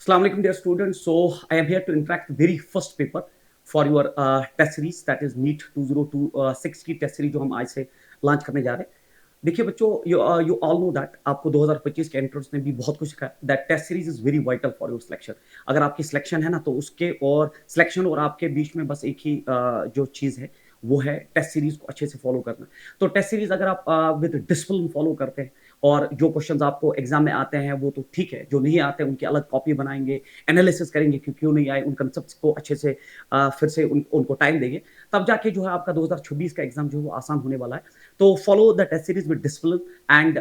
Assalamu alaikum, dear students. So I am here to interact the very first paper for your test series, that is NEET 2026 की test series जो हम आज से launch करने जा रहे हैं. देखिए बच्चों, you all know that आपको 2025 के एंट्रेंस ने भी बहुत कुछ सिखाया. That test series is very vital for your selection. अगर आपकी सिलेक्शन है ना, तो उसके और सिलेक्शन और आपके बीच में बस एक ही जो चीज़ है वो है टेस्ट सीरीज को अच्छे से फॉलो करना. तो टेस्ट सीरीज अगर आप विद डिसिप्लिन फॉलो करते हैं और जो क्वेश्चंस आपको एग्जाम में आते हैं वो तो ठीक है, जो नहीं आते उनकी अलग कॉपी बनाएंगे, एनालिसिस करेंगे कि क्यों नहीं आए, उन कंसेप्ट को अच्छे से फिर से उनको टाइम देंगे, तब जाके जो है आपका 2026 का एग्जाम जो है वो आसान होने वाला है. तो follow the test series with discipline and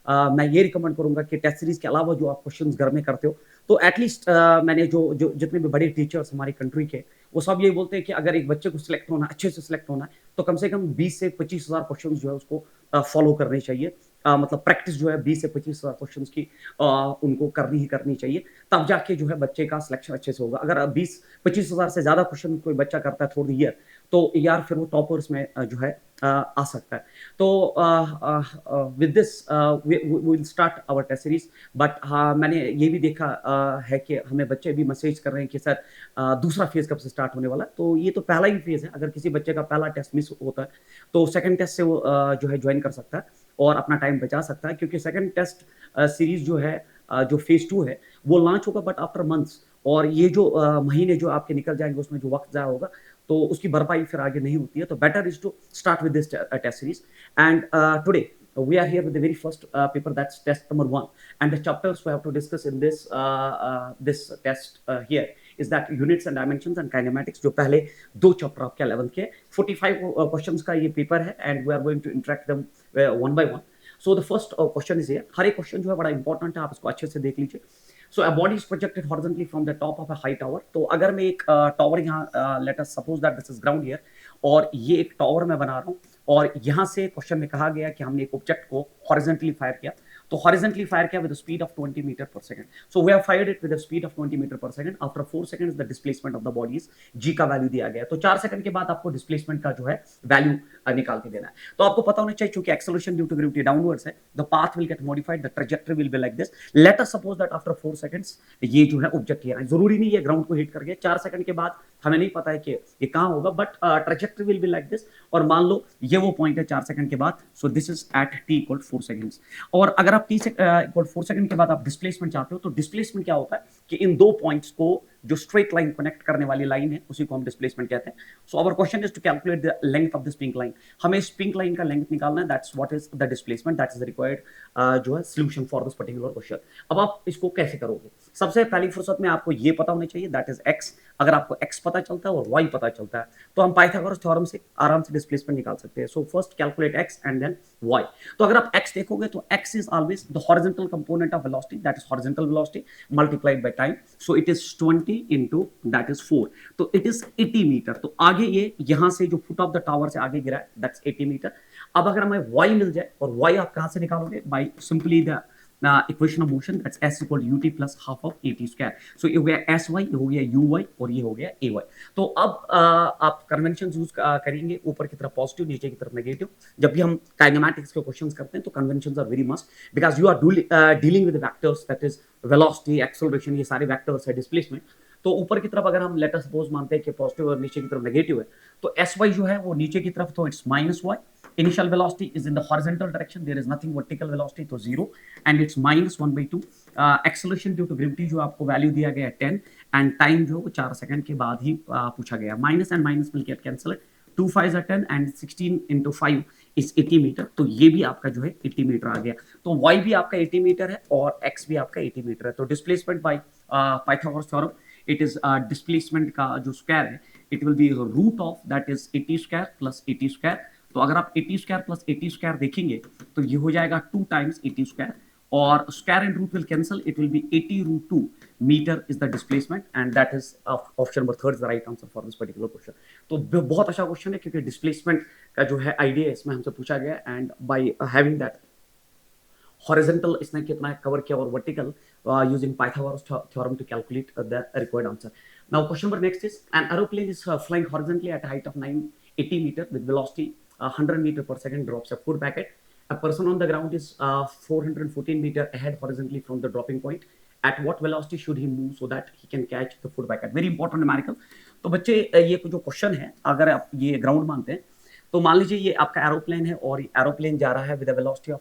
मैं ये रिकमेंड करूंगा कि टेस्ट सीरीज के अलावा जो आप क्वेश्चंस घर में करते हो, तो एटलीस्ट मैंने जो जो जितने भी बड़े टीचर्स हमारी कंट्री के, वो सब ये बोलते हैं कि अगर एक बच्चे को सिलेक्ट होना, अच्छे से सिलेक्ट होना है, तो कम से कम 20 से 25,000 क्वेश्चन जो है उसको फॉलो करने चाहिए. मतलब प्रैक्टिस जो है 20 से 25,000 क्वेश्चंस की उनको करनी ही करनी चाहिए. तब जाके जो है बच्चे का सिलेक्शन अच्छे से होगा. अगर 20-25,000 से ज्यादा क्वेश्चन कोई बच्चा करता है थ्रू द ईयर, तो यार फिर वो टॉपर्स में जो है आ सकता है. तो with this we will start our test series. But हाँ, मैंने ये भी देखा है कि हमें बच्चे भी मैसेज कर रहे हैं कि सर दूसरा फेज कब से स्टार्ट होने वाला है. तो ये तो पहला ही फेज है. अगर किसी बच्चे का पहला टेस्ट मिस होता है तो सेकंड टेस्ट से वो जो है ज्वाइन कर सकता है और अपना टाइम बचा सकता है, क्योंकि सेकंड टेस्ट सीरीज जो है जो फेज 2 है वो लॉन्च होगा बट आफ्टर मंथ्स. और ये जो महीने जो आपके निकल जाएंगे उसमें जो वक्त जाया होगा, तो उसकी भरपाई फिर आगे नहीं होती है. तो better is to start with this test series. And today we are here with the very first paper, that's test number 1, and the chapters we have to discuss in this test here is that units and dimensions and kinematics. जो पहले दो chapter आपके 11th के 45 questions का ये paper है and we are going to interact them one by one. So the first question is here. हर एक question जो है बड़ा इंपॉर्टेंट है, आप इसको अच्छे से देख लीजिए. So a body is projected horizontally from the top of a high tower. तो अगर मैं एक टावर यहाँ late us suppose that this is ground here, और ये एक टावर मैं बना रहा हूँ, और यहाँ से क्वेश्चन में कहा गया कि हमने एक ऑब्जेक्ट को हॉरिजॉन्टली फायर किया. तो हॉरिजॉन्टली फायर किया विद स्पीड ऑफ 20 मीटर पर second. So we have fired it with speed of 20 metre पर second. After 4 seconds the displacement of the body is g का वैल्यू दिया गया. तो 4 सेकंड के बाद आपको डिस्प्लेसमेंट का जो है वैल्यू निकाल के देना है. तो आपको पता होना चाहिए, क्योंकि acceleration due to gravity downwards है, the path will get modified, the trajectory will be like this. Let us suppose that after 4 seconds ये जो है ऑब्जेक्ट ये जरूरी नहीं है ग्राउंड को हिट करके. 4 सेकंड के बाद हमें नहीं पता है कि ये कहां होगा, but trajectory will be like this. और मान लो ये वो पॉइंट है 4 सेकंड के बाद. सो this is at T equal 4 seconds. और अगर आप टी इक्वल 4 सेकंड के बाद आप डिस्प्लेसमेंट चाहते हो, तो डिस्प्लेसमेंट क्या होता है कि इन दो पॉइंट्स को जो स्ट्रेट लाइन कनेक्ट करने वाली लाइन है उसी को हम डिस्प्लेसमेंट कहते हैं. So our question is to calculate the length of this pink line. हमें इस पिंक लाइन का लेंथ निकालना है. That's what is the displacement, that is the required जो है solution for this particular question. अब आप इसको कैसे करोगे? सबसे पहली फुर्सत में आपको ये पता होना चाहिए, दैट इज एक्स. अगर आपको एक्स पता चलता है और वाई पता चलता है, तो हम पाइथागोरस थ्योरम से आराम से डिस्प्लेसमेंट निकाल सकते हैं. So first calculate x and then y. तो अगर आप एक्स देखोगे तो x is always the horizontal component of velocity, that is horizontal velocity multiplied by time. So it is 20 into that is 4. तो इट इज 80 मीटर. तो आगे ये यहां से जो फुट ऑफ द टावर से आगे गिरा है, दैट्स 80 मीटर. अब अगर हमें y मिल जाए, और y आप कहां से निकालोगे? By simply the equation of motion, that's s equal ut plus half of at square. So ये हो गया sy, ये हो गया uy, और ये हो गया ay. तो अब आप कन्वेंशन यूज करेंगे, ऊपर की तरफ पॉजिटिव, नीचे की तरफ नेगेटिव. जब भी हम काइनेमैटिक्स के क्वेश्चंस करते हैं तो conventions are very must, because you are dealing with vectors, that is velocity, acceleration, ये सारे वेक्टर्स है, डिस्प्लेसमेंट. तो ऊपर की तरफ अगर हम लेट अस सपोज मानते हैं कि पॉजिटिव और नीचे की तरफ नेगेटिव है, तो sy जो है वो नीचे की तरफ, तो it's minus y. Initial velocity is in the horizontal direction, there is nothing vertical velocity, तो 0, and it's minus 1/2. Acceleration due to gravity जो आपको वैल्यू दिया गया है 10, and time जो 4 सेकंड के बाद ही पूछा गया. Minus and minus will get cancel. 2 5 10 and 16 into 5 is 80 metre. तो ये भी आपका जो है 80 मीटर आ गया. तो y भी आपका 80 मीटर है और x भी आपका 80 मीटर है. तो displacement by Pythagoras theorem, it is displacement का जो स्क्वायर है, it will be root of that is 80 square plus 80 square. तो अगर आप 80 स्क्वायर प्लस 80 स्क्वायर देखेंगे तो ये हो जाएगा 2 टाइम्स 80 स्क्वायर, और square and root will cancel, it will be 80 root 2 metre is the displacement. And that is option number 3 is the right answer for this particular question. तो बहुत अच्छा question है, क्योंकि डिस्प्लेसमेंट का जो है आइडिया इसमें हमसे पूछा गया, and by having that horizontal इसने कितना कवर किया, और vertical using Pythagoras theorem to calculate the required answer. Now question number next is, an aeroplane is flying horizontally at a height of 980 meter with velocity 100 meter per second, drops a food packet. A person on the ground is 414 meter ahead horizontally from the dropping point. at what velocity should he move so that he can catch the food packet, very important numerical। तो बच्चे ये जो question है, अगर आप ये ground मानते हैं तो मान लीजिए ये आपका एरोप्लेन है और एरोप्लेन जा रहा है with a velocity of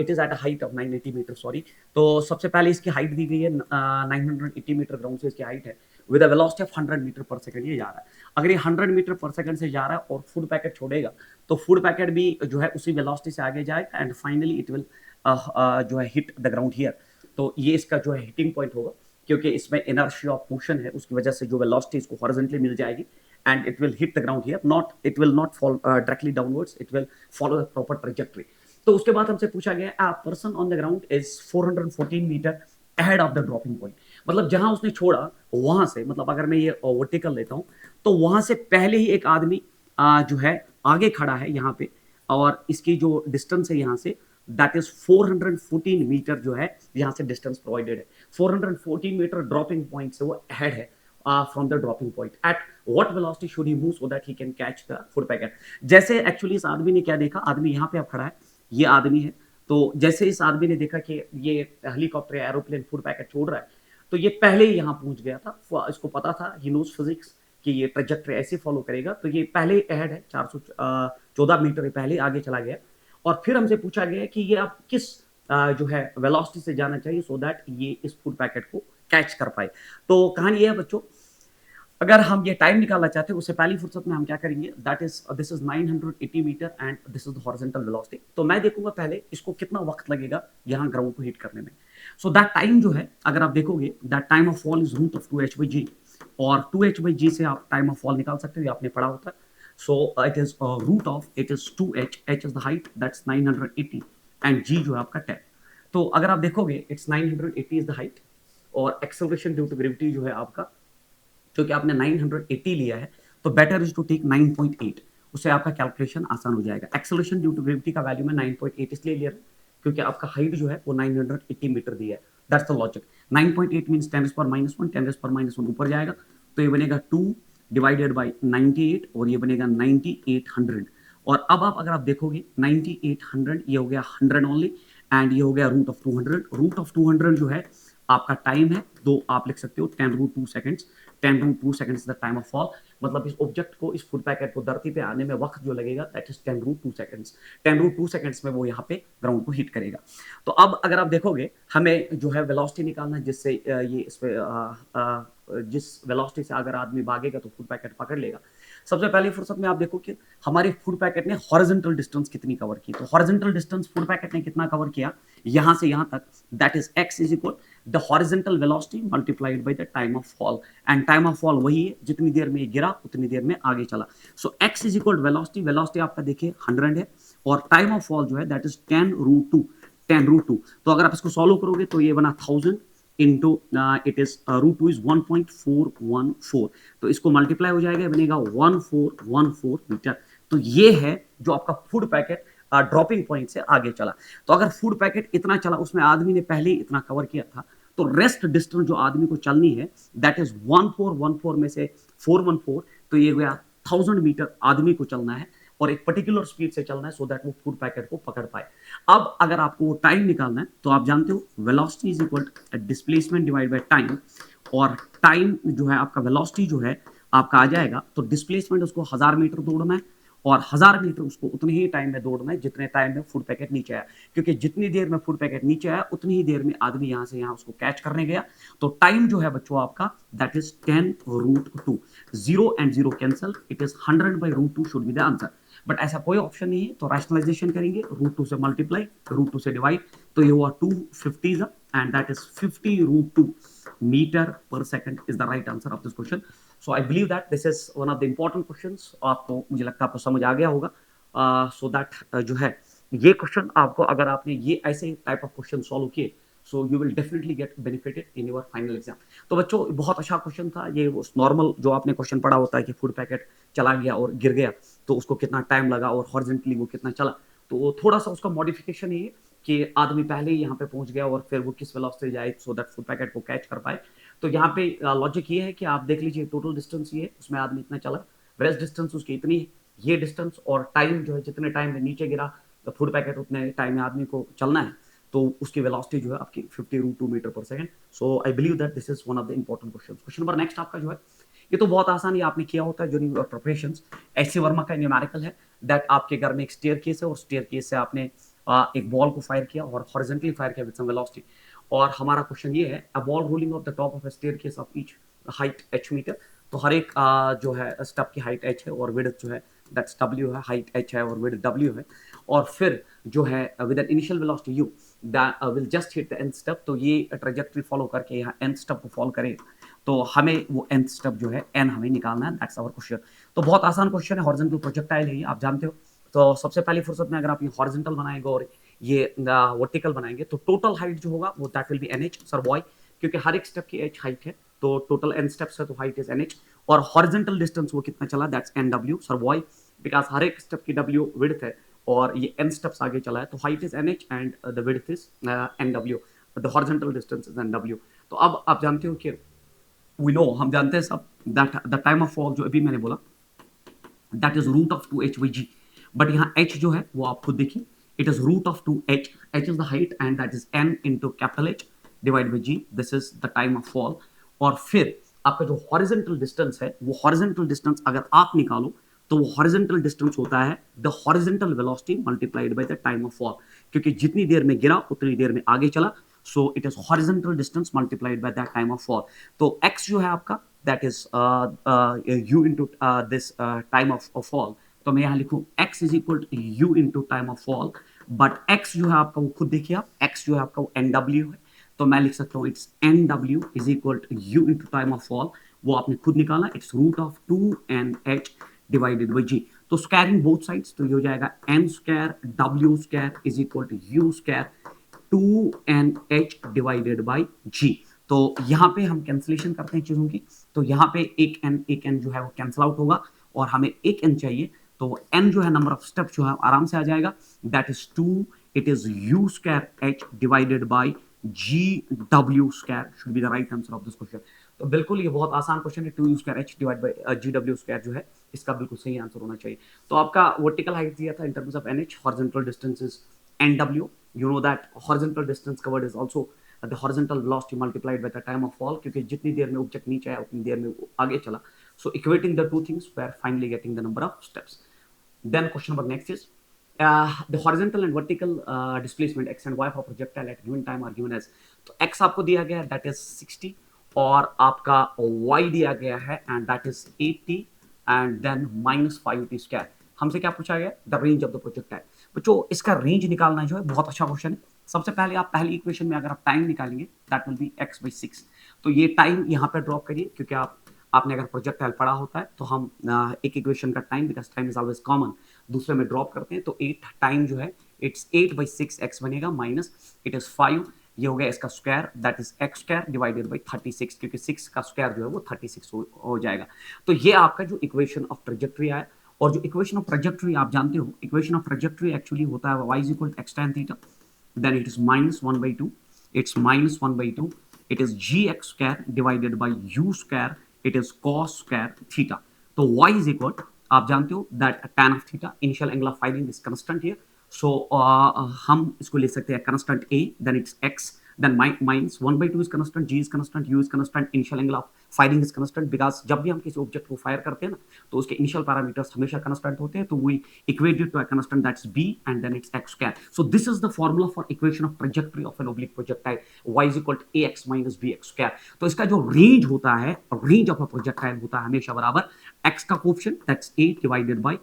it is at a height of 980 metre, sorry. तो सबसे पहले इसकी हाइट दी गई है 980 मीटर ग्राउंड से इसकी हाइट है with a velocity of 100 metre पर सेकंड ये जा रहा है। अगर ये 100 मीटर पर सेकंड से जा रहा है और फूड पैकेट छोड़ेगा तो फूड पैकेट भी जो है उसी वेलोसिटी से आगे जाएगा एंड फाइनली इट विल जो है हिट द ग्राउंड हियर। तो ये इसका जो है हिटिंग पॉइंट होगा, क्योंकि इसमें इनर्शिया ऑफ मोशन है, उसकी वजह से जो वेलोसिटी इसको हॉरिजॉन्टली मिल जाएगी and it will hit the ground here, it will not fall directly downwards, it will follow the proper trajectory। तो उसके बाद हमसे पूछा गया a person on the ground is 414 metre ahead of the dropping point, मतलब जहां उसने छोड़ा वहां से, मतलब अगर मैं ये वर्टिकल लेता हूं तो वहां से पहले ही एक आदमी जो है आगे खड़ा है यहाँ पे, और इसकी जो डिस्टेंस है यहाँ से दैट इज 414 मीटर जो है यहाँ से डिस्टेंस प्रोवाइडेड है। 414 मीटर ड्रॉपिंग पॉइंट से वो अहेड है from the dropping point। At what velocity should he move so that he can catch the food packet? जैसे एक्चुअली इस आदमी ने क्या देखा, आदमी यहाँ पे अब खड़ा है, ये आदमी है, तो जैसे इस आदमी ने देखा कि ये हेलीकॉप्टर या एरोप्लेन फूड पैकेट छोड़ रहा है तो ये पहले ही यहाँ पहुंच गया था, इसको पता था, ही नोज फिजिक्स कि ये ट्रेजेक्टरी ऐसे फॉलो करेगा, तो ये पहले अहेड है, 414 मीटर पहले आगे चला गया। और फिर हमसे पूछा गया कि ये अब किस जो है वेलोसिटी से जाना चाहिए सो दैट ये इस फूड पैकेट को कैच कर पाए। तो कहानी ये है बच्चों, अगर हम ये टाइम निकालना चाहते हैं उससे पहली फुर्सत में हम क्या करेंगे, that is this is 980 metre and this is the horizontal velocity. तो मैं देखूंगा पहले इसको कितना वक्त लगेगा यहाँ ग्राउंड को हिट करने में। सो दैट टाइम जो है अगर आप देखोगे that time of fall is root of 2h/g, और 2h/g से आप टाइम ऑफ फॉल निकाल सकते हो, ये आपने पढ़ा होता है। So it is root of, it is 2h, h is the height, that's 980 and g जो है आपका 10। तो अगर आप देखोगे इट्स 980 इज द हाइट, और एक्सेलरेशन ड्यू टू ग्रेविटी जो है आपका, जो कि आपने 980 लिया है, तो बेटर इज टू टेक 9.8, उससे आपका कैलकुलेशन आसान हो जाएगा। एक्सेलरेशन ड्यू टू ग्रेविटी का वैल्यू में 9.8 इसलिए लिया क्योंकि आपका हाइट जो है वो 980 मीटर दिया है, दैट्स द लॉजिक। 9.8 मींस 10⁻⁻1, 10⁻⁻1 ऊपर जाएगा तो ये बनेगा 2 डिवाइडेड बाय 98 और ये बनेगा 9800। और अब आप अगर आप देखोगे 9800 ये हो गया 100 ओनली, एंड ये हो गया रूट ऑफ 200। रूट ऑफ 200 जो है आपका टाइम है, दो आप लिख सकते हो 10√2 seconds, 10√2 seconds the time of fall, मतलब इस ऑब्जेक्ट को, इस फूड पैकेट को धरती पे आने में वक्त जो लगेगा दैट इज 10√2 सेकंड्स। 10√2 सेकंड्स में वो यहाँ पे ग्राउंड को हिट करेगा। तो अब अगर आप देखोगे हमें जो है वेलोसिटी निकालना है, जिससे ये इस पे जिस वेलोसिटी से अगर आदमी भागेगा तो फूड पैकेट पकड़ लेगा। सबसे पहली फुर्सत में आप देखो कि हमारी फूड पैकेट ने हॉरिजॉन्टल डिस्टेंस कितनी कवर की, तो हॉरिजॉन्टल डिस्टेंस फूड पैकेट ने कितना कवर किया यहां से यहां तक, that is x is equal the horizontal velocity multiplied by the time of fall, and time of fall वही है, जितनी देर में गिरा उतनी देर में आगे चला। सो x is equal velocity, velocity आपका देखिए 100 है, और टाइम ऑफ फॉल जो है दैट इज 10√2, 10√2। तो अगर आप इसको सॉल्व करोगे तो ये बना 1000 इंटू इट इज √2 इज 1.414, तो इसको मल्टीप्लाई हो जाएगा, बनेगा 1414 मीटर। तो ये है जो आपका फूड पैकेट ड्रॉपिंग पॉइंट से आगे चला। तो अगर फूड पैकेट इतना चला, उसमें आदमी ने पहले ही इतना कवर किया था, तो रेस्ट डिस्टेंस जो आदमी को चलनी है दैट इज 1414 में से 414, तो ये गया 1000 मीटर आदमी को चलना है और एक पर्टिकुलर स्पीड से चलना है सो दैट वो फूड पैकेट को पकड़ पाए। अब अगर आपको वो टाइम निकालना है तो आप जानते हो velocity is equal to displacement divide by time, और टाइम जो है आपका वेलोसिटी जो है आपका आ जाएगा, तो डिस्प्लेसमेंट उसको 1000 मीटर दौड़ना है और 1000 मीटर उसको उतने ही टाइम में दौड़ना है जितने टाइम में फूड पैकेट नीचे आया, क्योंकि जितनी देर में फूड पैकेट नीचे आया उतनी ही देर में आदमी यहां से यहां उसको कैच करने गया। तो टाइम जो है बच्चों आपका that is 10√2, 0 and 0 cancel, it is 100/√2 should be the answer. But ऐसा कोई ऑप्शन नहीं है, तो रैशनलाइजेशन करेंगे, √2 से मल्टीप्लाई, √2 से डिवाइड, तो ये हुआ 250 एंड दैट इज 50√2 मीटर पर second is the right answer of this question. So I believe that this is one of the important questions, आपको मुझे लगता है आपको समझ आ गया होगा। सो दैट जो है ये क्वेश्चन आपको, अगर आपने ये ऐसे टाइप ऑफ क्वेश्चन सॉल्व किए, so you will definitely get benefited in your final exam. तो बच्चों बहुत अच्छा क्वेश्चन था ये, नॉर्मल जो आपने क्वेश्चन पढ़ा होता है कि फूड पैकेट चला गया और गिर गया तो उसको कितना टाइम लगा और हॉरिजॉन्टली वो कितना चला, तो थोड़ा सा उसका मॉडिफिकेशन ये कि आदमी पहले ही यहाँ पे पहुंच गया और फिर वो किस वेलोसिटी से जाए सो दैट फूड पैकेट को कैच कर पाए। तो यहाँ पे लॉजिक ये है कि आप देख लीजिए टोटल डिस्टेंस ये है, उसमें आदमी इतना चला, रेस्ट डिस्टेंस उसकी इतनी है, ये डिस्टेंस और टाइम जो है जितने टाइम में नीचे गिरा तो फूड पैकेट उतने टाइम में आदमी को चलना है, तो उसकी वेलोसिटी जो है आपकी 50√2 metre per second. So I believe that this is one of the important question. Question number next आपका जो है, ये तो बहुत आसान, ये आपने किया होता है during your preparation. H C Verma का न्यूमेरिकल है दैट आपके घर में एक स्टेयर केस है और स्टेयर केस से आपने एक बॉल को फायर किया और हॉरिजॉन्टली फायर किया विद सम वेलोसिटी। और हमारा क्वेश्चन ये है, a ball rolling off the top of a staircase of each height h metre. तो हर एक जो है स्टेप की हाइट h है और विड्थ जो है दैट्स w है, हाइट h है और विड्थ w है। और फिर जो है with an initial velocity u that will just hit the nth step. तो ये ट्रेजेक्टरी फॉलो करके यहाँ nth स्टेप को फॉलो करे, तो हमें वो nth स्टेप जो है n हमें निकालना है। That's our question. तो बहुत आसान क्वेश्चन है, हॉरिजॉन्टल प्रोजेक्टाइल है ये, आप जानते हो। तो सबसे पहली फुर्सत में अगर आप ये हॉरिजॉन्टल बनाएंगे और ये वर्टिकल बनाएंगे तो टोटल हाइट जो होगा वो that will be n h sir Y, क्योंकि हर एक स्टेप की एच हाइट है तो टोटल एन स्टेप्स है तो हाइट इज एन एच। और हॉरिजॉन्टल डिस्टेंस वो कितना चला, that's N W sir why, because हर एक स्टेप की डब्ल्यू विड्थ है और ये एन स्टेप्स आगे चला है तो height is N H and the width is an W, the horizontal distance is an W. तो अब आप जानते हो कि वी नो, हम जानते हैं सब that the time of fall जो अभी मैंने बोला that is root of 2h by g। But यहाँ h जो है वो आप खुद देखिए, it is root of 2h, h is the height and that is n into capital H divide by g, this is the time of fall. और फिर आपका जो हॉरिजॉन्टल डिस्टेंस है वो हॉरिजॉन्टल डिस्टेंस अगर आप निकालो तो वो हॉरिजॉन्टल डिस्टेंस होता है the horizontal velocity multiplied by the time of fall, क्योंकि जितनी देर में गिरा उतनी देर में आगे चला, so it is horizontal distance multiplied by that time of fall. तो x जो है आपका that is u into this time of fall. तो मैं यहाँ लिखूं x is equal to u into time of fall, but x जो है आपका वो खुद देखिए आप, x जो है आपका वो nw है, तो मैं लिख सकता हूँ it's nw is equal to u into time of fall, वो आपने खुद निकाला, it's root of 2nh divided by g। तो स्क्वायरिंग बोथ साइड्स तो ये हो जाएगा n square w square is equal to u square 2nh divided by g। तो यहाँ पे हम कैंसिलेशन करते हैं चीजों की, तो यहाँ पे एक n जो है वो कैंसिल आउट होगा और हमें एक n चाहिए, तो वो n जो है नंबर ऑफ स्टेप जो है आराम से आ जाएगा, that is 2, it is u square h divided by g w square should be the right answer of this question. तो बिल्कुल ये बहुत आसान क्वेश्चन है, 2u square h divide by g w square जो है इसका बिल्कुल सही आंसर होना चाहिए। तो आपका वर्टिकल हाइट दिया था इन terms of nh, horizontal distance is nw, you know that horizontal distance covered is also the horizontal velocity multiplied by the time of fall, क्योंकि जितनी देर में ऑब्जेक्ट नीचे आया उतनी देर में वो आगे चला। So equating the two things, we are finally getting the number of steps. Then question number next is the horizontal and vertical displacement x and y for projectile at given time are given as, तो x आपको दिया गया है that is 60 और आपका y दिया गया है and that is 80 and then minus 5t square। हमसे क्या पूछा गया, the range of the projectile. बच्चों इसका रेंज निकालना जो है बहुत अच्छा क्वेश्चन है। सबसे पहले आप पहली इक्वेशन में अगर आप टाइम निकालेंगे that will B x by 6, तो ये टाइम यहाँ पे ड्रॉप करिए, क्योंकि आपने अगर प्रोजेक्टाइल पढ़ा होता है तो हम एक इक्वेशन का time, because time is always common, दूसरे में ड्रॉप करते हैं, तो 8 टाइम जो है इट्स 8 by 6x बनेगा माइनस इट इज 5, ये हो गया इसका square that is x square divided by 36, क्योंकि 6 का स्क्वायर जो है वो 36 हो जाएगा। तो ये आपका जो इक्वेशन ऑफ ट्रेजेक्टरी आया। और जो इक्वेशन ऑफ ट्रेजेक्टरी आप जानते हो, इक्वेशन ऑफ ट्रेजेक्टरी एक्चुअली होता है y is equal to x tan theta, then it is minus 1/2, it's minus 1/2, it is gx square divided by u square, it is cos square theta. तो y is equal, आप जानते हो that tan of theta, initial angle of firing is constant here, so हम इसको ले सकते हैं constant a, then it's x, then minus 1/2 is constant, g is constant, u is constant, initial angle of firing is constant, because जब भी हम किसी object को फायर करते हैं ना तो उसके इनिशियल पैरामीटर्स हमेशा constant होते हैं, तो we equate it to a constant that's b and then it's x square. So this is the formula for equation of trajectory of an oblique projectile, y is equal to ax minus bx square। तो इसका जो range होता है, range of a projectile होता है हमेशा बराबर x का coefficient that's 8 divided by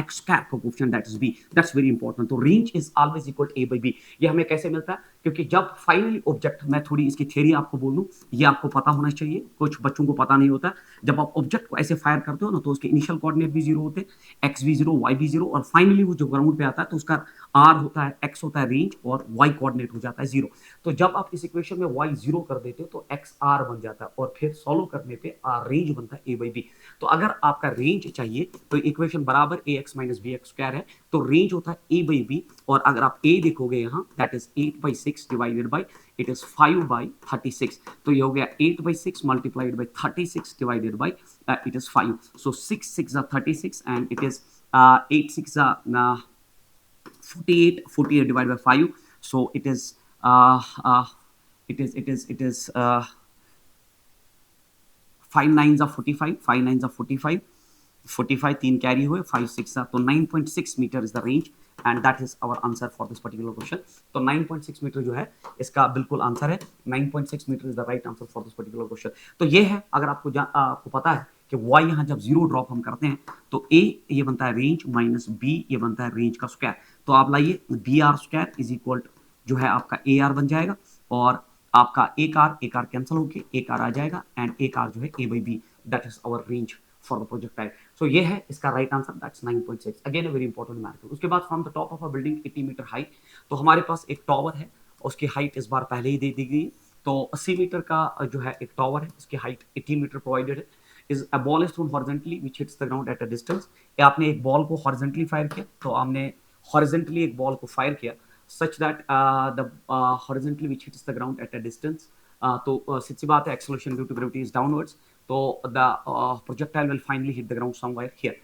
x square का coefficient that is b, that's very important. तो range is always equal to a by b। ये हमें कैसे मिलता है, क्योंकि जब फाइनली ऑब्जेक्ट, मैं थोड़ी इसकी थ्योरी आपको बोल दूं, ये आपको पता होना चाहिए, कुछ बच्चों को पता नहीं होता, जब आप ऑब्जेक्ट को ऐसे फायर करते हो ना तो उसके इनिशियल कोऑर्डिनेट भी जीरो होते हैं, एक्स भी जीरो, वाई भी जीरो, और फाइनली वो जो ग्राउंड पे आता है तो उसका आर होता है, एक्स होता है रेंज, और वाई कोऑर्डिनेट हो जाता है जीरो। तो जब आप इस इक्वेशन में वाई जीरो कर देते हो तो एक्स आर बन जाता है, और फिर सॉल्व करने पे आर रेंज बनता है ए बाई बी। तो अगर आपका रेंज चाहिए तो इक्वेशन बराबर A X minus B X square है, तो रेंज होता है ए बाई बी, और अगर आप ए देखोगे यहाँ that is 8/6 divided by it is 5/36, तो ये हो गया 8/6 multiplied by 36 divided by it is 5, so 6 6 are 36 and it is 8 6 are 48 divided by 5, so it is it is 5 9s are 45, 5 9s are 45, 45 तीन कैरी हुए, 5 6 तो 9.6 metre is the range and that is our answer for this particular question. तो 9.6 metre जो है इसका बिल्कुल answer है, 9.6 metre is the right answer for this particular question. तो ये है, अगर आपको पता है कि y यहाँ जब जीरो ड्रॉप हम करते हैं तो a ये बनता है रेंज माइनस b ये बनता है रेंज का स्क्वायर। तो आप लाइए B R square is equal जो है आपका ए आर बन जाएगा और आपका एक आर कैंसिल होके एक आर आ जाएगा एंड एक आर जो है a by B that is our range for the projectile. So ये है इसका right answer, that's 9.6। Again a very important method. उसके बाद from the top of a building 80 metre height, तो हमारे पास एक टावर है, उसकी हाइट इस बार पहले ही दे दी गई। तो 80 मीटर का जो है एक टावर है, इसकी हाइट 80 मीटर प्रोवाइडेड है। Is a ball is throne horizontally which hits the ground at a distance. आपने एक बॉल को हॉरिजॉन्टली फायर किया, तो हमने हॉरिजॉन्टली एक बॉल को फायर किया such that the horizontally which hits the ground at a distance, तो सीधी बात है acceleration due to gravity is downwards, तो the projectile will finally hit the ground somewhere here.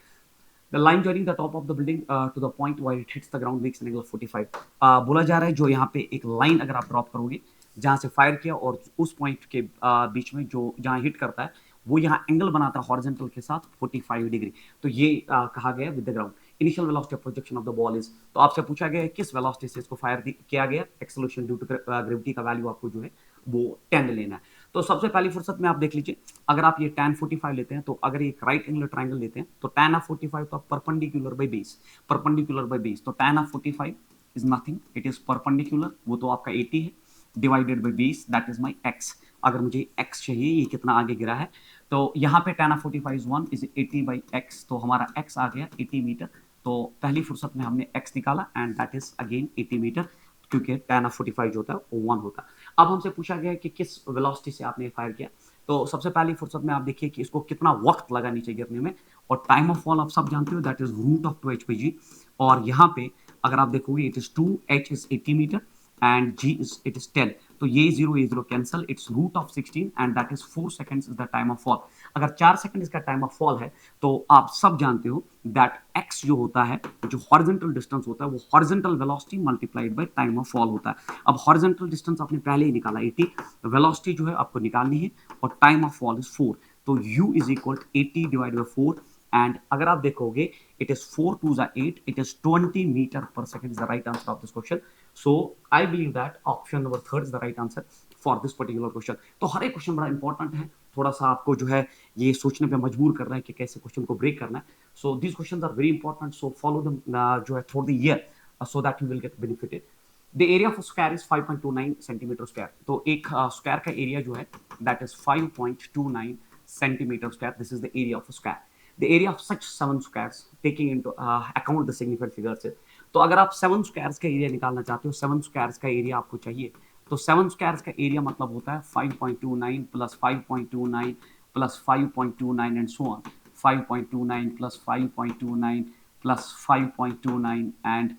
The line joining the top of the building to the point where it hits the ground makes an angle of 45। बोला जा रहा है जो यहाँ पे एक line अगर आप ड्रॉप करोगे जहाँ से फायर किया और उस पॉइंट के बीच में जो जहाँ हिट करता है वो यहाँ एंगल बनाता है हॉरिजॉन्टल के साथ 45 डिग्री। तो ये कहा गया with the ground. Initial velocity of projection of the ball is, तो आपसे पूछा गया है किस वेलोसिटी से इसको फायर किया गया, एक्सेलरेशन ड्यू टू ग्रेविटी का वैल्यू आपको जो है वो 10 लेना है। तो सबसे पहली फुर्सत में आप देख लीजिए, अगर आप ये tan 45 लेते हैं तो अगर एक राइट एंगुलर ट्राइंगल लेते हैं तो tan ऑफ 45 तो perpendicular by base, perpendicular by base, तो tan of 45 is nothing, it is perpendicular, वो तो आपका 80 है, divided by base that is my x। अगर मुझे x चाहिए ये कितना आगे गिरा है, तो यहाँ पे tan of 45 is 1 is 80 by x, तो हमारा x आ गया 80 मीटर। तो पहली फुर्सत में हमने x निकाला and that is again 80 metre, क्योंकि tan ऑफ 45 जो होता है वो 1 होता है। अब हमसे पूछा गया है कि किस वेलोसिटी से आपने फायर किया, तो सबसे पहली फुर्सत में आप देखिए कि इसको कितना वक्त लगा नीचे गिरने में, और टाइम ऑफ फॉल आप सब जानते हो that is root of 2h/g। और यहाँ पे अगर आप देखोगे it is 2h is 80 metre and g is it is 10, तो ये 0 cancel, it's root of 16 and that is 4 seconds is the time of fall. अगर 4 सेकंड इसका टाइम ऑफ फॉल है तो आप सब जानते हो दैट x जो होता है, जो हॉरिजॉन्टल डिस्टेंस होता है वो horizontal velocity multiplied by time of fall होता है। अब हॉरिजॉन्टल डिस्टेंस आपने पहले ही निकाला 80, वेलोसिटी जो है आपको निकालनी है और टाइम ऑफ फॉल इज 4, तो u is equal 80 divide by 4 and अगर आप देखोगे it is 4 2 8, it is 20 metre पर second is the right answer of this question. So I believe that option number 3 is the right answer for this particular question. तो हर एक question बड़ा important है, थोड़ा सा आपको जो है ये सोचने पे मजबूर कर रहा है कि कैसे क्वेश्चन को ब्रेक करना है। So these questions are very important, so follow them जो है through the year so that you will get benefited. The area of square is 5.29 centimetre square, तो एक स्क्वायर का एरिया जो है that is 5.29 centimetre square, this is the area of square. The area of such 7 squares taking into account the significant figures है। तो अगर आप 7 squares का एरिया निकालना चाहते हो, 7 squares का एरिया आपको चाहिए, तो 7 squares का एरिया मतलब होता है 5.29 plus 5.29 plus 5.29 and so on, 5.29 plus 5.29 plus 5.29 and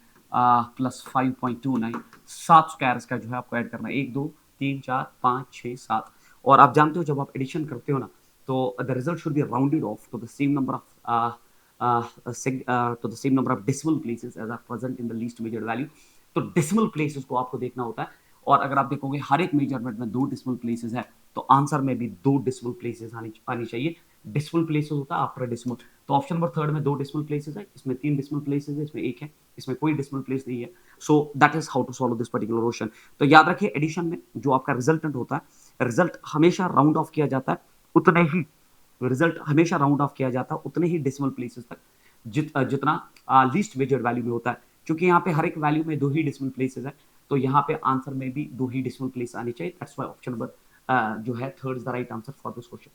plus 5.29, 7 squares का जो है आपको ऐड करना है, 1 2 3 4 5 6 7। और आप जानते हो जब आप एडिशन करते हो ना, तो the result should be rounded off to the same number of to the same number of decimal places as are present in the least measured value। तो decimal places को आपको देखना होता है, और अगर आप देखोगे हर एक मेजरमेंट में 2 decimal places है, तो आंसर में भी 2 decimal places आनी चाहिए। decimal places होता है आफ्टर decimal, तो ऑप्शन नंबर 3 में 2 decimal places है, इसमें 3 decimal places है, इसमें 1 है, इसमें कोई decimal place नहीं है। So that is how to solve this particular question. तो याद रखिए एडिशन में जो आपका रिजल्टेंट होता है, रिजल्ट हमेशा राउंड ऑफ किया जाता है, उतने ही रिजल्ट हमेशा राउंड ऑफ किया जाता है उतने ही डेसिमल प्लेसेस तक, जितना लीस्ट मेजर्ड वैल्यू में होता है। क्योंकि यहाँ पे हर एक वैल्यू में 2 ही डेसिमल प्लेसेस है, तो यहाँ पे आंसर में भी 2 ही डेसिमल प्लेस आनी चाहिए। दैट्स व्हाई ऑप्शन नंबर जो है 3 is the right answer for this question.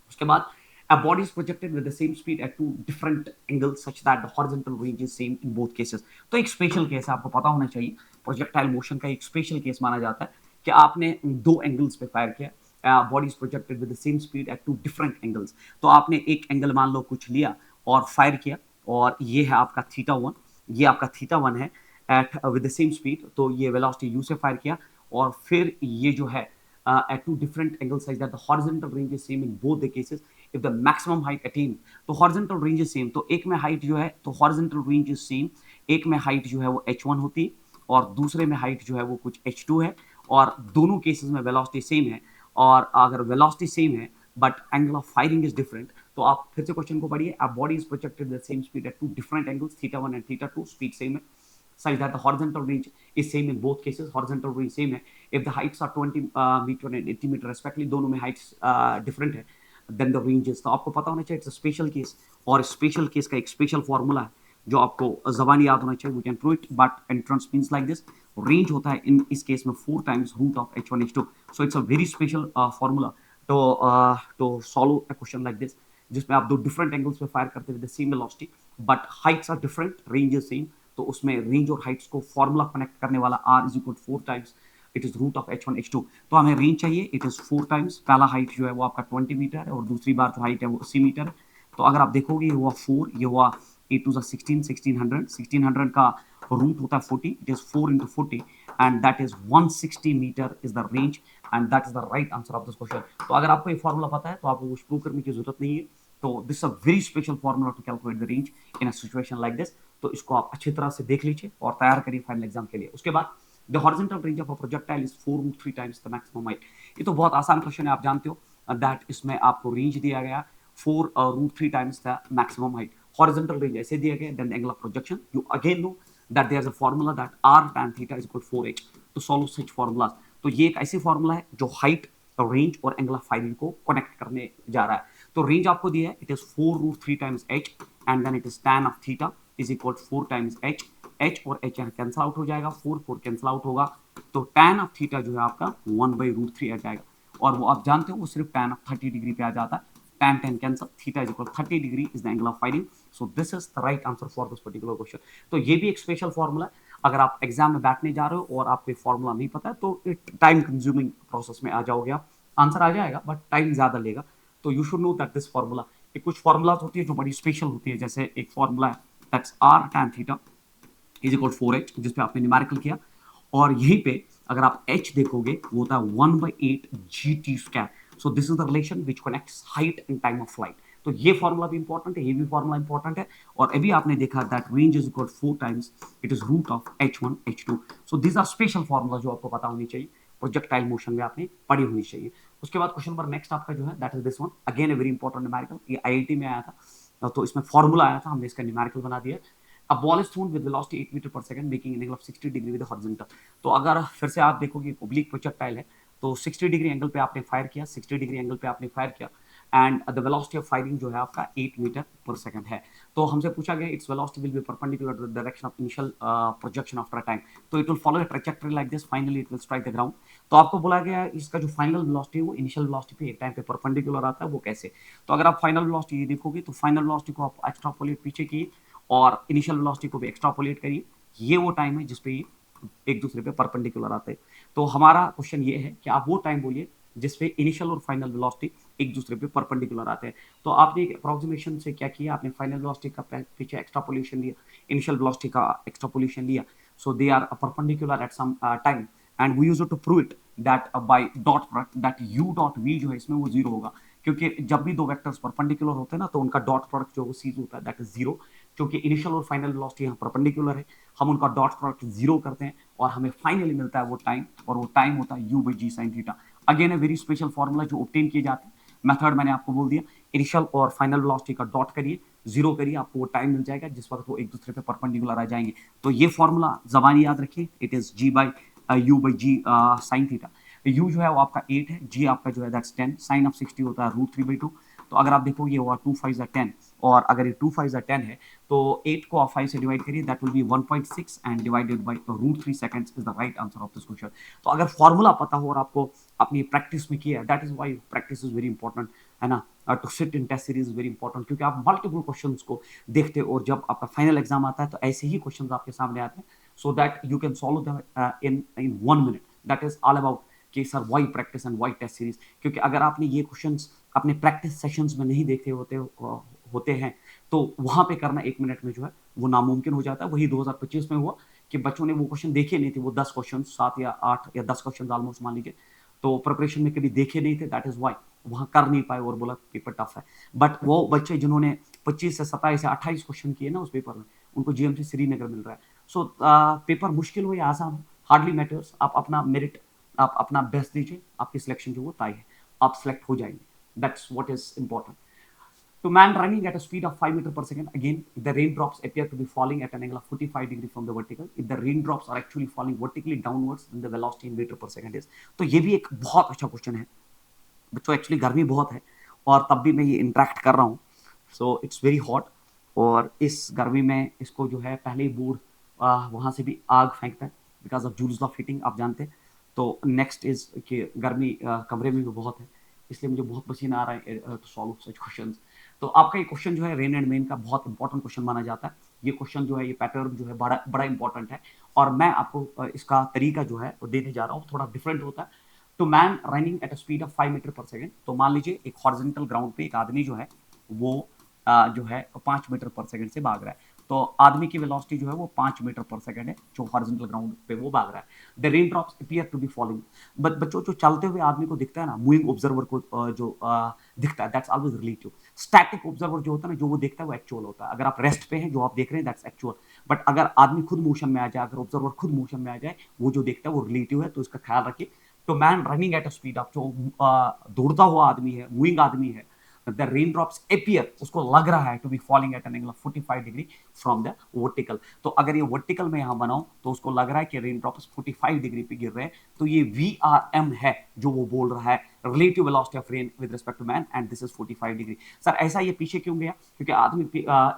उसके बाद a body is projected with the same speed at 2 different angles such that the horizontal range is same in both cases। तो एक special case है, आपको पता होना चाहिए, प्रोजेक्टाइल मोशन का एक स्पेशल केस माना जाता है कि आपने 2 एंगल्स पे फायर किया, body is projected with the same speed eight 2 different angles. तो आपने एक एंगल मान लो कुछ लिया और फायर किया, और ये है आपका θ1, ये आपका θ1 है at with the same speed, तो ये वेलोसिटी u से फायर किया, और फिर ये जो है at 2 different angles such that the horizontal range is same in both the cases if the maximum height attained, तो horizontal range is same, तो एक में हाइट जो है तो horizontal range is same, एक में हाइट जो है वो h1 होती है और दूसरे में हाइट जो है वो कुछ h2 है, और दोनों केसेस में वेलोसिटी सेम है। और अगर वेलोसिटी सेम है but angle of firing is different, तो आप फिर से क्वेश्चन को पढ़िए। A body is projected the same speed at two different angles, theta 1 and theta 2, speed same है, such that the horizontal range is same in both cases, horizontal range same है। if the heights are 20 metre and 80 metre respectively, दोनों में heights different है, then the ranges, तो आपको पता होना चाहिए it's a special case, और special case का एक special formula है जो आपको जबानी याद होना चाहिए। we can prove it, but entrance means like this, range होता है इन इस केस में 4 times root of h1 h2, so it's a very special formula to solve a question like this, जिसमें आप दो डिफरेंट एंगल्स पे फायर करते हुए same velocity but heights are different, range is same, तो उसमें रेंज और हाइट्स को फॉर्मूला कनेक्ट करने वाला r is equal 4 times it is root of h1 h2। तो हमें रेंज चाहिए, इट इज 4 टाइम्स, पहला हाइट जो है वो आपका 20 मीटर है और दूसरी बार जो हाइट है वो 80 मीटर है। तो अगर आप देखोगे ये हुआ 4, ये हुआ 8 टू 16, 1600 का रूट होता है 40, it is 4 into 40 and that is 160 metre is the range, and that is the right answer of this question. तो अगर आपको ये फॉर्मूला पता है तो आपको कुछ प्रूव करने की जरूरत नहीं है। तो this is a very special formula to calculate the range in a situation like this. तो इसको आप अच्छी तरह से देख लीजिए और तैयार करिए फाइनल एग्जाम के लिए। उसके बाद the horizontal range of a projectile is 4√3 times the maximum height. ये तो बहुत आसान क्वेश्चन है, आप जानते हो दैट इसमें आपको रेंज दिया गया 4√3 times the maximum height. Horizontal range ऐसे दिया गया, then the angle of projection, you again know that there is a formula that r tan theta is equal to 4h to solve such formulas। तो ये एक ऐसी formula है जो height, range और एंगल ऑफ फायरिंग को connect करने जा रहा है। तो रेंज आपको दिया है, it is 4√3 times h and then it is tan of theta is equal to 4 times h और h यहाँ कैंसिल आउट हो जाएगा, 4 कैंसिल आउट होगा, तो tan ऑफ थीटा जो है आपका 1/√3 आ जाएगा। और वो आप जानते हो वो सिर्फ tan ऑफ 30 डिग्री पे आ जाता है, tan cancel, theta is equal to 30 degree is the angle of firing, so this is the right answer for this particular question। तो ये भी एक स्पेशल फॉर्मूला है, अगर आप एग्जाम में बैठने जा रहे हो और आपको ये फॉर्मूला नहीं पता है तो टाइम कंज्यूमिंग प्रोसेस में आ जाओगे आप, आंसर आ जाएगा बट टाइम ज्यादा लेगा। तो you should know that this formula, कुछ फॉर्मूलाज होती है जो बड़ी स्पेशल होती है, जैसे एक फॉर्मूला है that's r tan theta is equal 4h, जिसपे आपने न्यूमेरिकल किया, और यहीं पे अगर आप h देखोगे वो होता है 1/8 gt square. So this is the relation which connects height and time of flight. तो ये फॉर्मूला भी इंपॉर्टेंट है, ये भी फॉर्मूला इंपॉर्टेंट है, और अभी आपने देखा that range is equal 4 times it is root of h1 h2। So this are special formula जो आपको पता होनी चाहिए, प्रोजेक्टाइल मोशन में आपने पढ़ी होनी चाहिए। उसके बाद क्वेश्चन नंबर नेक्स्ट आपका जो है that is this one, again a very important numerical, ये आईआईटी में आया था, तो इसमें फॉर्मूला आया था, हमने इसका न्यूमेरिकल बना दिया। A ball is thrown with velocity 8 metre पर second making an angle of 60 degree with horizontal. तो अगर फिर से आप देखोगे ओब्लिक प्रोजेक्टाइल है, तो 60 डिग्री एंगल पे आपने फायर किया, 60 डिग्री एंगल पे आपने फायर किया, and the velocity of firing जो है आपका 8 मीटर पर सेकंड है। तो हमसे पूछा गया its velocity will be perpendicular to the direction of initial projection after a time, तो it will follow the trajectory like this, finally it will strike the ground. तो आपको बोला गया इसका जो फाइनल वेलोसिटी है वो इनिशियल वेलोसिटी पे एक टाइम पे परपेंडिकुलर आता है, वो कैसे? तो अगर आप फाइनल वेलोसिटी ये देखोगे तो फाइनल वेलोसिटी को आप एक्स्ट्रापोलेट पीछे किए और इनिशियल वेलोसिटी को भी एक्स्ट्रापोलेट करिए, ये वो टाइम है जिसपे ये एक दूसरे पे परपेंडिकुलर आते हैं। तो हमारा क्वेश्चन ये है कि आप वो टाइम बोलिए जिसपे इनिशियल और फाइनल वेलोसिटी एक दूसरे पे परपेंडिकुलर आते हैं। तो आपने एक अप्रोक्सीमेशन से क्या किया, आपने फाइनल वेलोसिटी का पीछे एक्स्ट्रापोलेशन लिया, इनिशियल वेलोसिटी का एक्स्ट्रापोलेशन लिया, so they are perpendicular at some time, and we use to prove it that by dot product that u dot v जो है इसमें वो जीरो होगा, क्योंकि जब भी दो वेक्टर्स परपेंडिकुलर होते हैं ना तो उनका डॉट प्रोडक्ट जो सीज होता है दैट इज जीरो, क्योंकि इनिशियल और फाइनल वेलोसिटी यहाँ परपेंडिकुलर है, हम उनका डॉट प्रोडक्ट जीरो करते हैं और हमें फाइनली मिलता है वो टाइम, और वो टाइम होता है u/g sin theta. Again a very special formula जो ऑब्टेन किए जाते हैं, मेथड मैंने आपको बोल दिया, इनिशियल और फाइनल वेलोसिटी का डॉट करिए, जीरो करिए, आपको वो टाइम मिल जाएगा जिस वक्त वो एक दूसरे पे परपेंडिकुलर आ जाएंगे। तो ये फॉर्मूला जबानी याद रखिए, it is u/g sin theta. u जो है वो आपका 8 है, g आपका जो है दैट्स 10, साइन ऑफ 60 होता है √3/2। तो अगर आप देखो ये हुआ 2 5 10, और अगर ये 2 5 10 है तो 8 को आप 5 से डिवाइड करिए, that will B 1.6 and divided by √3 seconds is the right answer of this question. तो अगर फॉर्मूला पता हो और आपको अपनी प्रैक्टिस में किया है, that is why practice is very important, है ना, to sit in test series is very important, क्योंकि आप मल्टीपल क्वेश्चंस को देखते हो और जब आपका फाइनल एग्जाम आता है तो ऐसे ही क्वेश्चंस आपके सामने आते हैं, so that you can solve them in 1 minute. That is all about कि sir Y practice and Y test series, क्योंकि अगर आपने ये क्वेश्चंस अपने प्रैक्टिस सेशंस में नहीं देखे होते हैं तो वहां पे करना 1 मिनट में जो है वो नामुमकिन हो जाता है। वही 2025 में हुआ कि बच्चों ने वो क्वेश्चन देखे नहीं थे, वो 10 क्वेश्चन 7 या 8 या 10 क्वेश्चन ऑलमोस्ट मान लीजिए, तो प्रिपरेशन में कभी देखे नहीं थे, दैट इज वाई वहां कर नहीं पाए और बोला पेपर टफ है। बट वो बच्चे जिन्होंने 25 से 27 से 28 क्वेश्चन किए ना उस पेपर में, उनको जीएमसी श्रीनगर मिल रहा है। सो पेपर मुश्किल हो या आसान हो, हार्डली मैटर्स, आप अपना मेरिट, आप अपना बेस्ट दीजिए, आपकी सिलेक्शन जो वो तय है, आप सिलेक्ट हो जाएंगे, that's what is important. To man running at a speed of 5 meters per second, again, if the raindrops appear to be falling at an angle of 45 degree from the vertical, if the raindrops are actually falling vertically downwards, then the velocity in meter per second is. तो ये भी एक बहुत अच्छा question है बच्चों. Actually गर्मी बहुत है और तब भी मैं ये इंटरेक्ट कर रहा हूँ, सो इट्स वेरी हॉट. और इस गर्मी में इसको जो है पहले ही बोर्ड वहाँ से भी आग फेंकता है because of Joule's of heating, आप जानते हैं. तो नेक्स्ट इज कि गर्मी कमरे में भी बहुत है, इसलिए मुझे बहुत पसीना आ रहा है टू सॉल्व सच क्वेश्चंस. तो आपका ये क्वेश्चन जो है रेन एंड मेन का बहुत इंपॉर्टेंट क्वेश्चन माना जाता है. ये क्वेश्चन जो है, ये पैटर्न जो है बड़ा बड़ा इंपॉर्टेंट है. और मैं आपको इसका तरीका जो है वो देने जा रहा हूँ, थोड़ा डिफरेंट होता है. Two man running at a speed of 5 metre per second, तो मान लीजिए एक हॉरिजॉन्टल ग्राउंड पे एक आदमी जो है वो जो है 5 मीटर पर सेकंड से भाग रहा है. तो आदमी की वेलोसिटी जो है वो 5 मीटर पर सेकंड है, जो हॉरिजॉन्टल ग्राउंड पे वो भाग रहा है. The rain drops appear to be falling. बच्चों जो चलते हुए आदमी को दिखता है ना, मूविंग ऑब्जर्वर को जो दिखता है, that's always relative. Static observer जो होता है ना, जो वो देखता है वो एक्चुअल होता है. अगर आप रेस्ट पे हैं, जो आप देख रहे हैं दैट्स एक्चुअल. बट अगर आदमी खुद मोशन में आ जाए, अगर ऑब्जर्वर खुद मोशन में आ जाए, वो जो देखता है वो रिलेटिव है, तो इसका ख्याल रखिए. तो man running at a speed of, जो दौड़ता हुआ आदमी है, मूविंग आदमी है, द रेन ड्रॉप्स एपियर, उसको लग रहा है to be falling at an angle of 45 degree from the vertical. तो अगर ये वर्टिकल में यहां बनाऊं तो उसको लग रहा है कि रेन ड्रॉप्स 45 डिग्री पे गिर रहे हैं. तो ये VRM है जो वो बोल रहा है, relative velocity of rain with respect to man, and this is 45 degree. Sir ऐसा ये पीछे क्यों गया? क्योंकि आदमी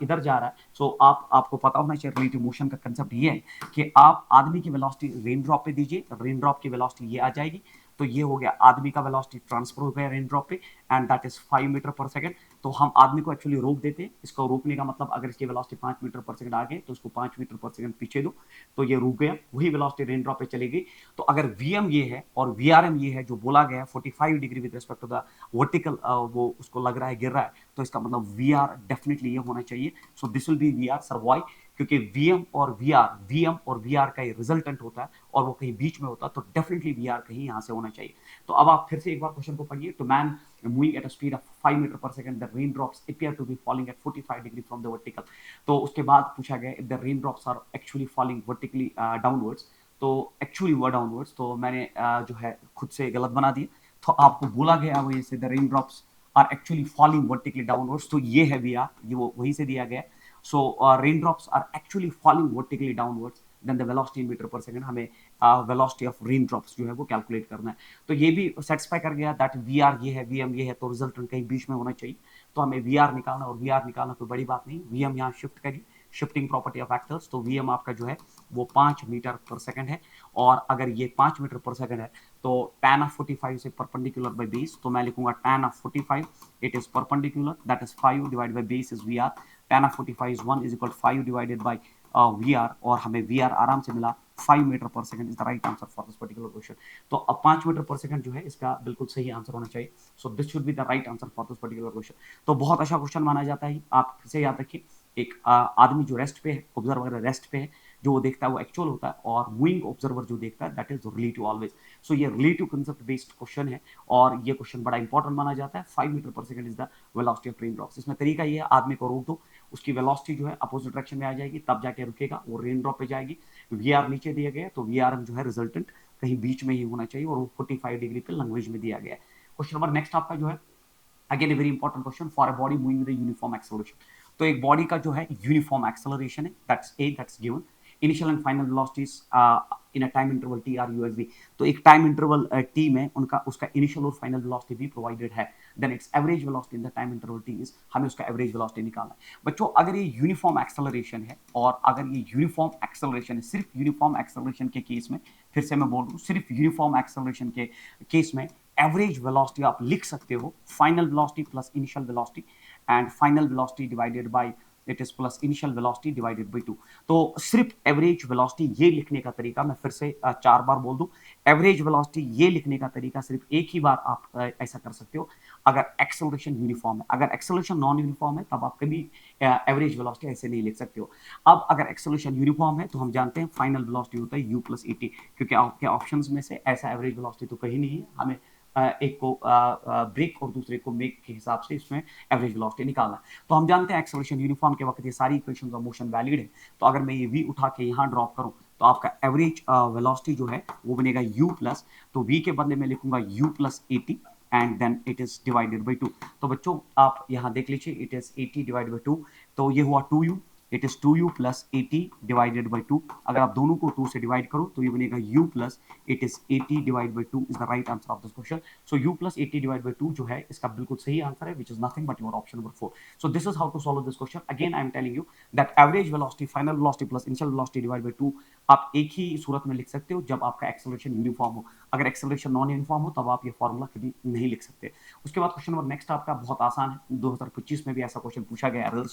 इधर जा रहा है. सो आपको पता होना चाहिए रिलेटिव मोशन का कंसेप्ट ये है कि आप आदमी की वेलोसिटी रेन ड्रॉप पे दीजिए, रेन ड्रॉप की वेलोसिटी ये आ जाएगी. तो ये हो गया आदमी का वेलोसिटी ट्रांसफर हो गया रेन ड्रॉप पे, एंड दैट इज 5 मीटर पर सेकंड. तो हम आदमी को एक्चुअली रोक देते हैं. इसको रोकने का मतलब, अगर इसकी वेलोसिटी 5 मीटर पर सेकंड आ गई तो उसको 5 मीटर पर सेकंड पीछे दो, तो ये रुक गया, वही वेलोसिटी रेन ड्रॉप पे चली गई. तो अगर VM ये है और VRM ये है जो बोला गया है 45 degree with respect to the vertical, वो उसको लग रहा है गिर रहा है, तो इसका मतलब VR डेफिनेटली ये होना चाहिए. So this will be VR. Sir Y? क्योंकि VM और VR का रिजल्टेंट होता है और वो कहीं बीच में होता है, तो डेफिनेटली VR कहीं यहां से होना चाहिए. तो अब आप फिर से एक बार क्वेश्चन को पढ़िए. To man moving at a speed of 5 metre पर second, the rain drops appear to be falling at 45 degree from the vertical. तो उसके बाद पूछा गया if the rain drops are actually falling vertically downwards, तो actually वो downwards, तो मैंने जो है खुद से गलत बना दिया. तो आपको बोला गया वही से the rain drops are actually falling vertically downwards, तो ये है VR, ये वो वहीं से दिया गया. सो raindrops are actually falling vertically downwards, then the velocity in meter per second. हमें velocity of raindrops जो है वो कैलकुलेट करना है. तो ये भी सेटिस्फाई कर गया दैट VR ये है, VM ये है, तो रिजल्टेंट कहीं बीच में होना चाहिए. तो हमें VR निकालना, और VR निकालना कोई बड़ी बात नहीं. VM यहाँ शिफ्ट करिए, शिफ्टिंग प्रॉपर्टी ऑफ वेक्टर्स. तो VM आपका जो है वो 5 मीटर पर सेकंड है, और अगर ये 5 मीटर पर सेकंड है तो tan ऑफ 45 से परपेंडिकुलर बाय बेस, तो मैं लिखूंगा tan of 45, it is perpendicular, that is 5 divide by base is VR. tan of 45 is 1 is equal to 5 divided by VR, और हमें VR आराम से मिला 5 मीटर पर second is the right answer for this particular question. तो अब 5 metre पर second जो है इसका बिल्कुल सही आंसर होना चाहिए. So this should be the right answer for this particular question. तो बहुत अच्छा क्वेश्चन माना जाता है. आप फिर से याद रखिए, एक आदमी जो रेस्ट पे है, ऑब्जर्वर रेस्ट पे है, जो वो देखता है वो एक्चुअल होता है, और मूविंग ऑब्जर्वर जो देखता है दैट इज रिलेटिव ऑलवेज. सो ये रिलेटिव कंसेप्ट बेस्ड क्वेश्चन है, और ये क्वेश्चन बड़ा इंपॉर्टेंट माना जाता है. 5 मीटर पर second is the velocity of rain drops. इसमें तरीका ये है, आदमी को रोक दो, उसकी वेलोसिटी जो है अपोजिट डायरेक्शन में आ जाएगी, तब जाके रुकेगा, वो रेन ड्रॉप पे जाएगी. VR नीचे दिया गया, तो VRM जो है रिजल्टेंट कहीं बीच में ही होना चाहिए, और वो 45 डिग्री पे लैंग्वेज में दिया गया है. क्वेश्चन नंबर नेक्स्ट आपका जो है, again a very important question, for a body moving with uniform acceleration. तो एक बॉडी का जो है यूनिफॉर्म एक्सेलरेशन है, that's given. Initial and final velocities in a time interval TR/USV. तो एक टाइम इंटरवल T में उनका उसका इनिशियल और फाइनल वेलोसिटी भी प्रोवाइडेड है. Then it's average velocity in the time interval T is, हमें उसका एवरेज वेलोसिटी निकालना है. बच्चों अगर ये यूनिफॉर्म एक्सेलरेशन है, और अगर ये यूनिफॉर्म एक्सेलरेशन है, सिर्फ यूनिफॉर्म एक्सेलरेशन के केस में, फिर से मैं बोल रहा हूँ, सिर्फ यूनिफॉर्म एक्सेलरेशन के केस में एवरेज वेलोसिटी आप लिख सकते हो final velocity plus initial velocity, and final velocity divided by it is plus initial velocity divided by 2. तो सिर्फ एवरेज वेलोसिटी ये लिखने का तरीका, मैं फिर से 4 बार बोल दूं, एवरेज वेलोसिटी ये लिखने का तरीका सिर्फ एक ही बार आप ऐसा कर सकते हो अगर एक्सेलरेशन यूनिफॉर्म है. अगर एक्सेलरेशन नॉन यूनिफॉर्म है तब आप कभी एवरेज वेलोसिटी ऐसे नहीं लिख सकते हो. अब अगर एक्सेलरेशन यूनिफॉर्म है तो हम जानते हैं फाइनल वेलोसिटी होता है U + ET, क्योंकि आपके ऑप्शंस में से ऐसा एवरेज वेलोसिटी तो कहीं नहीं है. हमें एक को ब्रेक और दूसरे को मेक के हिसाब से इसमें एवरेज वेलोसिटी निकालना है। तो हम जानते हैं एक्सेलरेशन यूनिफॉर्म के वक्त ये सारी इक्वेशंस ऑफ मोशन वैलिड है। तो अगर मैं ये v उठा के यहाँ ड्रॉप करूँ तो आपका एवरेज वेलोसिटी जो है वो बनेगा u प्लस, तो v के बदले में लिखूंगा u plus 80 and then it is divided by 2। तो बच्चों आप यहाँ देख लीजिए, इट इज 80 डिवाइडेड बाई 2, तो ये हुआ 2u, it is 2u plus 80 divided by 2। अगर आप दोनों को 2 से डिवाइड करो तो ये बनेगा u plus it is 80 divide by 2 is the right answer of this question. So u plus 80 divide by 2 जो है इसका बिल्कुल सही आंसर है, which is nothing but your option number 4। So this is how to solve this question. Again I am telling you that average velocity final velocity plus initial velocity divide by 2 आप एक ही सूरत में लिख सकते हो जब आपका acceleration uniform हो। अगर एक्सेलरेशन नॉन यूनिफॉर्म हो तब आप ये फॉर्मूला कभी नहीं लिख सकते। उसके बाद क्वेश्चन नंबर नेक्स्ट आपका बहुत आसान है, 2025 में भी ऐसा क्वेश्चन पूछा गया है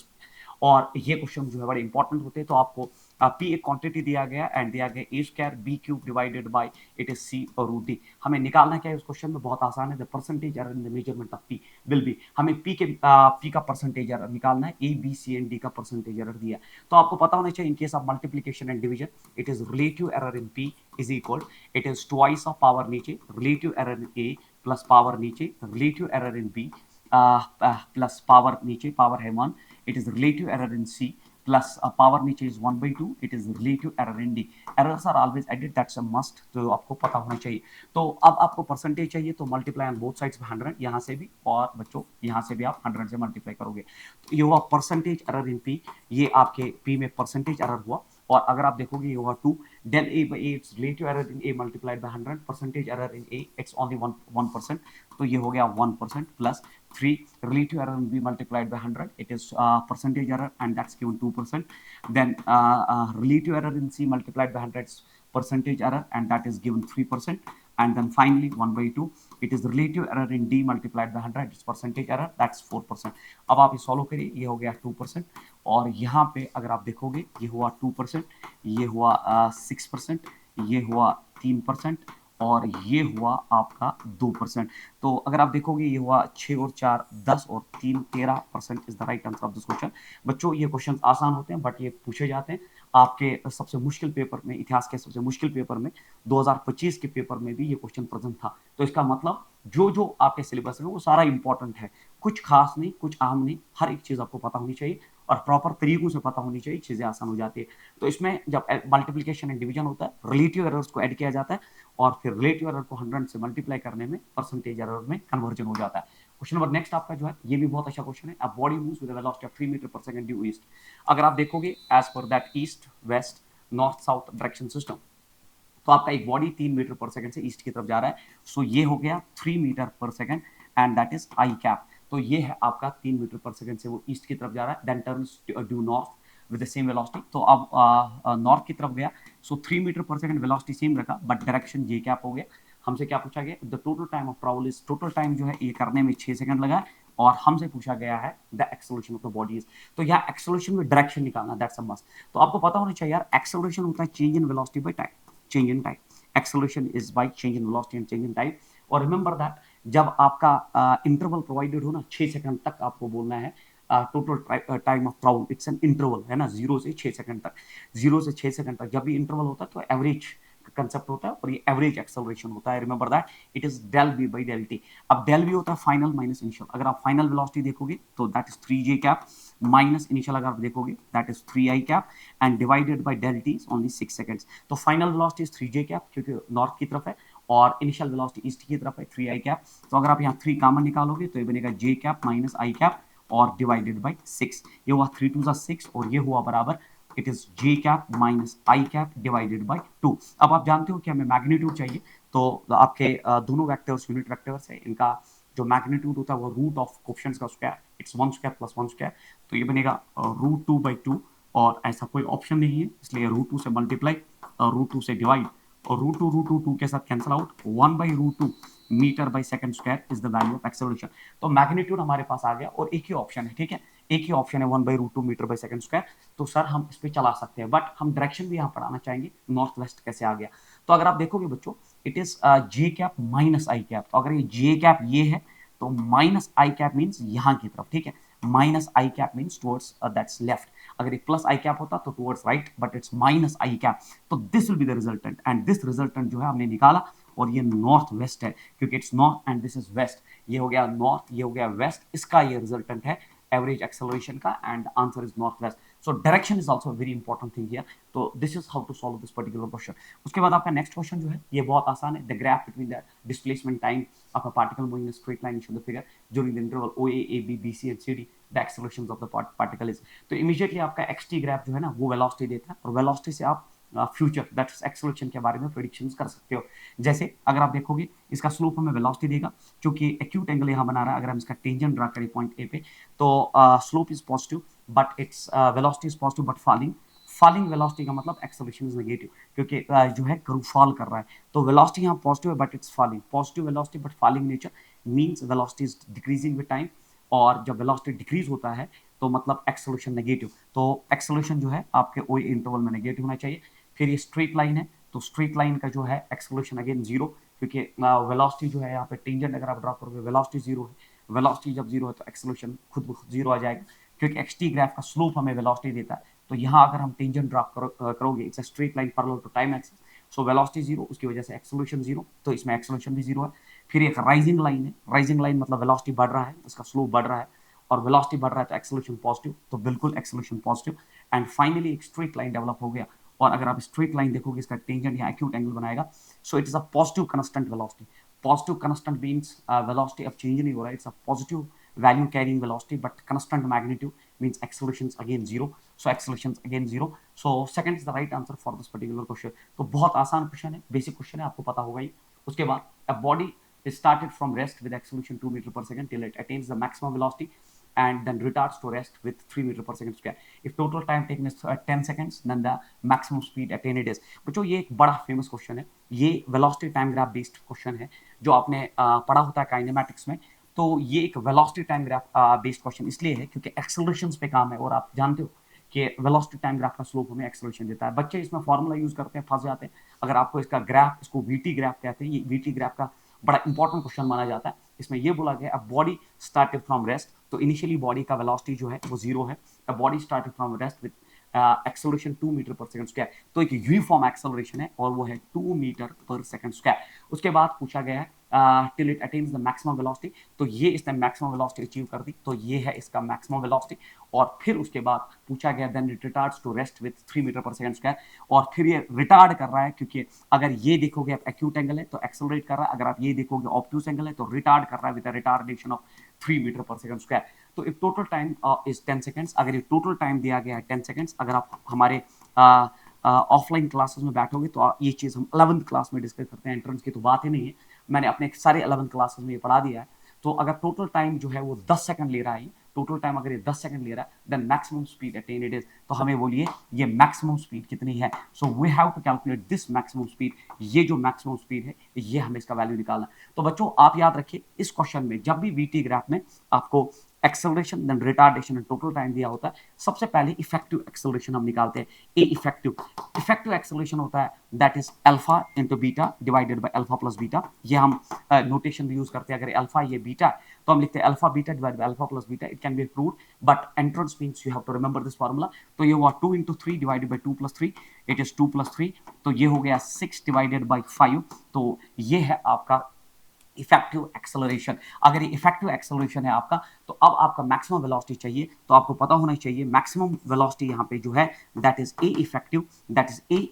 और ये क्वेश्चन जो है बड़े इंपॉर्टेंट होते हैं। तो आपको पी एक क्वांटिटी दिया गया एंड दिया गया A square B cube divided by it is C और रूट डी। हमें निकालना क्या है उस क्वेश्चन में, बहुत आसान है। The percentage error in the measurement of P will be, हमें पी का परसेंटेज एरर निकालना है, A B C and D का परसेंटेज एरर दिया। तो आपको पता होना चाहिए in case of multiplication and division it is relative error in P is equal it is twice of power नीचे relative error in A plus power नीचे relative error in B plus power नीचे power है 1, it is relative error in C plus power नीचे is 1/2, it is relative error in D। errors are always added, that's a must, तो आपको पता होना चाहिए। तो अब आपको परसेंटेज चाहिए तो मल्टीप्लाई ऑन बोथ साइड्स 100, यहाँ से भी और बच्चों यहाँ से भी आप 100 से मल्टीप्लाई करोगे। तो ये हुआ परसेंटेज एरर इन P, ये आपके P में परसेंटेज एरर हुआ। और अगर आप देखोगे ये हुआ 2 del A by A, it's relative error in A multiplied by 100, percentage error in A it's only 1%, तो ये हो गया 1% plus 3 relative error in B multiplied by 100, it is percentage error and that's given 2%. Then relative error in C multiplied by 100 is percentage error and that is given 3%. And then finally 1/2, it is relative error in D multiplied by 100, it's percentage error, that's 4%। अब आप ये solve करिए, ये हो गया 2% और यहाँ पे अगर आप देखोगे ये हुआ 2%, ये हुआ 6%, ये हुआ 3% और ये हुआ आपका 2%। तो अगर आप देखोगे ये हुआ 6 और 4 10 और 3 13% is the right answer of this question. बच्चों ये क्वेश्चन आसान होते हैं बट ये पूछे जाते हैं आपके सबसे मुश्किल पेपर में, इतिहास के सबसे मुश्किल पेपर में 2025 के पेपर में भी ये क्वेश्चन प्रेजेंट था। तो इसका मतलब जो जो आपके सिलेबस में वो सारा इंपॉर्टेंट है, कुछ खास नहीं कुछ आम नहीं, हर एक चीज आपको पता होनी चाहिए और प्रॉपर तरीकों से पता होनी चाहिए, चीजें आसान हो जाती है। तो इसमें जब मल्टीप्लिकेशन एंड डिवीजन होता है रिलेटिव एरर्स को ऐड किया जाता है और फिर रिलेटिव एरर को 100 से मल्टीप्लाई करने में परसेंटेज एरर में कन्वर्जन हो जाता है। क्वेश्चन नंबर नेक्स्ट आपका जो है ये भी बहुत अच्छा क्वेश्चन है। A body moves with a velocity of 3 metre पर सेकंड ड्यू ईस्ट। अगर आप देखोगे as per that east west north south direction system, तो आपका एक बॉडी 3 मीटर पर सेकंड से ईस्ट की तरफ जा रहा है। सो ये हो गया 3 मीटर पर second and that is I cap. तो ये है आपका 3 मीटर पर सेकंड से वो ईस्ट की तरफ जा रहा है, then turns due north with the same velocity. तो अब नॉर्थ की तरफ गया, सो 3 मीटर पर सेकंड वेलोसिटी सेम रखा बट डायरेक्शन जे कैप हो गया। हमसे क्या पूछा गया, the total time of travel is, total time जो है ये करने में 6 सेकंड लगा और हमसे पूछा गया है the acceleration of the bodies. तो यहाँ एक्सेलरेशन में डायरेक्शन निकालना, दैट्स अ मस्ट। तो आपको पता होना चाहिए यार एक्सेलरेशन होता है change in velocity by time, change in time, acceleration is by change in velocity and change in time। और रिमेंबर दैट जब आपका इंटरवल प्रोवाइडेड हो ना 6 सेकंड तक आपको बोलना है total time of travel, it's an interval है ना 0 से 6 सेकंड तक, 0 से 6 सेकंड तक जब भी इंटरवल होता है तो एवरेज कंसेप्ट होता है और ये एवरेज एक्सेलरेशन होता है। Remember that it is del V by del T. अब डेल बी होता है फाइनल माइनस इनिशियल। अगर आप फाइनल वेलोसिटी देखोगे तो that is 3j cap minus initial अगर आप देखोगे that is 3i cap and divided by del T is only 6 seconds. तो final velocity is 3j cap क्योंकि नॉर्थ की तरफ है और इनिशियल वेलोसिटी ईस्ट की तरफ है 3i कैप। तो अगर आप यहाँ 3 कॉमन निकालोगे तो ये बनेगा j cap minus i cap और डिवाइडेड बाय 6। ये हुआ 3 2 6 और ये हुआ बराबर it is j cap minus i cap divided by 2। अब आप जानते हो कि हमें मैग्नीट्यूड चाहिए, तो आपके दोनों वेक्टर्स यूनिट वेक्टर्स है, इनका जो मैग्नीट्यूड होता है वो रूट ऑफ कोएफिशिएंट्स का square, it's 1 square plus 1 square. तो ये बनेगा √2/2 और ऐसा कोई ऑप्शन नहीं है इसलिए √2 से मल्टीप्लाई √2 से डिवाइड और √2 के साथ cancel out 1/√2 metre by second square is the value of acceleration. तो मैग्नीट्यूड हमारे पास आ गया और एक ही ऑप्शन है, ठीक है, एक ही ऑप्शन है 1/√2 मीटर बाई सेकंड स्क्वायर। तो सर हम इस पे चला सकते हैं बट हम डायरेक्शन भी यहाँ पढ़ाना चाहेंगे नॉर्थ वेस्ट कैसे आ गया। तो अगर आप देखोगे बच्चों it is j cap minus I cap. तो अगर ये j कैप ये है तो माइनस आई कैप मीन्स यहाँ की तरफ, ठीक है, minus I cap means towards that's left. अगर ये प्लस आई कैप होता तो towards right but it's minus I cap. तो this will be the resultant and this resultant जो है हमने निकाला और ये नॉर्थ वेस्ट है, क्योंकि it's north and this is west. ये हो गया नॉर्थ, ये हो गया वेस्ट, इसका ये रिजल्टेंट है एवरेज एक्सेलरेशन का, and answer is north west. So direction is also very important thing here. तो this is how to solve this particular question. उसके बाद आपका नेक्स्ट क्वेश्चन जो है ये बहुत आसान है। The graph between the displacement time of a particle moving in straight line show the figure during the interval O A B B C and C D the accelerations of the particle is. तो immediately आपका X T graph जो है ना वो velocity देता है, और velocity से आप फ्यूचर दैट एक्सेलरेशन के बारे में प्रेडिक्शन कर सकते हो। जैसे अगर आप देखोगे इसका स्लोप हमें वेलोसिटी देगा, क्योंकि एक्यूट एंगल यहाँ बना रहा है। अगर हम इसका टेंजेंट ड्रा करें पॉइंट ए पे, तो slope is positive but its velocity is positive but fouling. Falling velocity का मतलब एक्सेलरेशन इज नेगेटिव, क्योंकि जो है कर्व फॉल कर रहा है। तो वेलोसिटी यहाँ पॉजिटिव है but it's falling. Positive velocity but fouling nature means velocity is decreasing with time, और जब वेलोसिटी डिक्रीज होता है तो मतलब एक्सेलरेशन नेगेटिव। तो एक्सेलरेशन जो है आपके ओ इंटरवल में नेगेटिव होना चाहिए। फिर ये स्ट्रेट लाइन है, तो स्ट्रेट लाइन का जो है एक्सेलरेशन अगेन जीरो, क्योंकि वेलोसिटी जो है यहाँ पे टेंजेंट अगर आप ड्रा करोगे वेलोसिटी जीरो है। वेलोसिटी जब जीरो है तो एक्सेलरेशन खुद ब खुद जीरो आ जाएगा, क्योंकि एक्स टी ग्राफ का स्लोप हमें वेलोसिटी देता है। तो यहाँ अगर हम टेंजेंट ड्रा करोगे, it's a straight line parallel to time axis, so velocity zero, उसकी वजह से एक्सेलरेशन जीरो, तो इसमें एक्सेलरेशन भी जीरो है। फिर एक राइजिंग लाइन है, राइजिंग लाइन मतलब वेलोसिटी बढ़ रहा है, इसका स्लोप बढ़ रहा है, और वेलोसिटी बढ़ रहा है तो एक्सेलरेशन पॉजिटिव, तो बिल्कुल एक्सेलरेशन पॉजिटिव। एंड फाइनली एक स्ट्रेट लाइन डेवलप हो गया, और अगर आप स्ट्रेट लाइन देखोगे इसका टेंजेंट यहाँ एक्यूट एंगल बनाएगा, सो it is a positive constant velocity. Positive constant means velocity अब चेंज नहीं हो रहा है, it's a positive value carrying velocity but constant magnitude means acceleration again zero, so acceleration again zero. So second is the right answer for this particular question. तो बहुत आसान question है, basic question है, आपको पता होगा ही। उसके बाद a body is started from rest with acceleration 2 meter per second till it attains the maximum velocity and then retards to rest with 3 meter per second square. If total time taken is 10 seconds, then the maximum speed attained is। बच्चों ये एक बड़ा famous question है, ये velocity time graph based question है जो आपने पढ़ा होता है काइनेमैटिक्स में। तो ये एक velocity time graph based question इसलिए है क्योंकि एक्सेलरेशंस पे काम है, और आप जानते हो कि वेलोसिटी टाइम ग्राफ का स्लोप हमें एक्सेलरेशन देता है। बच्चे इसमें फॉर्मूला यूज करते हैं, फंस जाते हैं। अगर आपको इसका ग्राफ, इसको वीटी ग्राफ कहते हैं, ये वीटी ग्राफ का बड़ा इंपॉर्टेंट क्वेश्चन माना जाता है। इसमें ये बोला गया अब बॉडी स्टार्टेड फ्रॉम रेस्ट, तो इनिशियली बॉडी का वेलोसिटी जो है वो जीरो है। अब body started from rest with acceleration 2 metre पर सेकंड स्क्वायर, तो एक यूनिफॉर्म एक्सेलरेशन है और वो है 2 मीटर पर सेकंड स्क्वायर। उसके बाद पूछा गया है till it attains the maximum velocity, तो ये इसने मैक्सिमम वेलोसिटी अचीव कर दी, तो ये है इसका मैक्सिमम वेलोसिटी। और फिर उसके बाद पूछा गया then it retards to rest with 3 metre पर सेकंड स्क्वायर, और फिर ये रिटार्ड कर रहा है, क्योंकि अगर ये देखोगे आप एक्यूट एंगल है तो एक्सेलरेट कर रहा है, अगर आप ये देखोगे ऑब्ट्यूज एंगल है तो रिटार्ड कर रहा है with a retardation of 3 metre पर सेकंड स्क्वायर। तो if total time is 10 seconds, अगर ये टोटल टाइम दिया गया है 10 सेकंड्स, अगर आप हमारे ऑफलाइन क्लासेस में बैठोगे तो ये चीज़ हम 11th क्लास में डिस्कस करते हैं, एंट्रेंस की तो बात ही नहीं है, मैंने अपने सारे 11th क्लासेस में ये पढ़ा दिया है। तो अगर टोटल टाइम जो है वो 10 सेकंड ले रहा है, टोटल टाइम अगर ये 10 सेकंड ले रहा है, then maximum speed attained is, तो हमें बोलिए ये मैक्सिमम स्पीड कितनी है। So we have to calculate this maximum speed, ये जो मैक्सिमम स्पीड है ये हमें इसका वैल्यू निकालना। तो बच्चों आप याद रखिए, इस क्वेश्चन में जब भी वीटी ग्राफ में आपको acceleration then retardation and total time दिया होता है, सबसे पहले इफेक्टिव एक्सेलरेशन हम निकालते हैं। ए इफेक्टिव एक्सेलरेशन होता है that is alpha into beta divided by alpha plus beta. ये हम नोटेशन भी यूज करते हैं, अगर अल्फा ये बीटा तो हम लिखते हैं alpha beta divide by alpha plus beta. It can be proved but entrance means you have to remember this formula. तो ये हुआ 2 into 3 divided by 2 plus 3, it is 2 plus 3, तो ये हो गया 6 डिवाइडेड बाय 5, तो ये है आपका इफेक्टिव एक्सेलरेशन। अगर ये इफेक्टिव एक्सेलरेशन है आपका, तो अब आपका मैक्सिमम वेलोसिटी चाहिए, तो आपको पता होना चाहिए मैक्सिमम वेलोसिटी यहाँ पे जो है that is A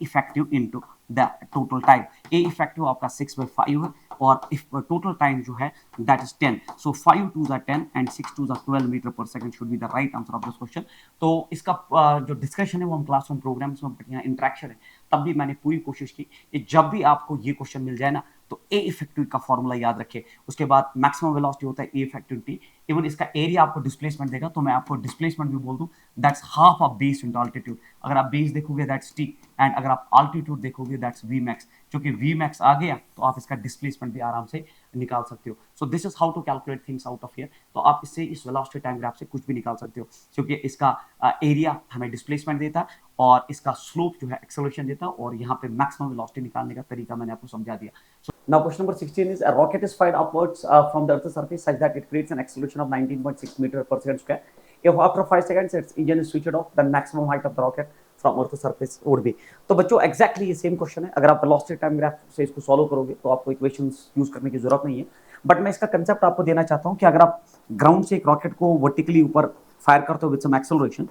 effective into the total time. A effective आपका 6/5 है, और इफ टोटल टाइम जो है that is 10, so 5 2s are 10 and 6 2s are 12 metre पर second should be the right answer of this question. तो इसका जो discussion है वो हम क्लासरूम प्रोग्राम्स में, यहाँ इंटरेक्शन है, तब भी मैंने पूरी कोशिश की कि जब भी आपको ये क्वेश्चन मिल जाए ना, तो ए इफेक्टिव का फॉर्मूला याद रखिए। उसके बाद मैक्सिमम वेलोसिटी होता है ए इफेक्टिव टी, इवन इसका एरिया आपको डिस्प्लेसमेंट देगा, तो मैं आपको डिस्प्लेसमेंट भी बोल दूं that's half of base into altitude. अगर आप बेस देखोगे दैट्स टी, एंड अगर आप अल्टीट्यूड देखोगे दैट्स वी मैक्स। क्योंकि वी मैक्स आ गया तो आप इसका डिस्प्लेसमेंट भी आराम से निकाल सकते हो। So this is how to calculate things out of here. तो आप इससे, इस वेलोसिटी टाइम ग्राफ से कुछ भी निकाल सकते हो, क्योंकि इसका एरिया हमें डिस्प्लेसमेंट देता है और इसका स्लोप जो है एक्सेलरेशन देता है, और यहाँ पे मैक्सिमम वेलोसिटी निकालने का तरीका मैंने आपको समझा दिया। So now question number 16 is a rocket is fired upwards from the Earth's surface such that it creates an acceleration of 19.6 meter per second square. If after 5 seconds its engine is switched off, then maximum height of the rocket from earth surface would be. तो बच्चों exactly ये same question है, अगर आप velocity time graph से इसको solve करोगे तो आपको इक्वेशंस यूज करने की जरूरत नहीं है। बट मैं इसका कंसेप्ट आपको देना चाहता हूं कि अगर आप ग्राउंड से एक रॉकेट को वर्टिकली ऊपर फायर करते हो विद सम एक्सेलरेशन,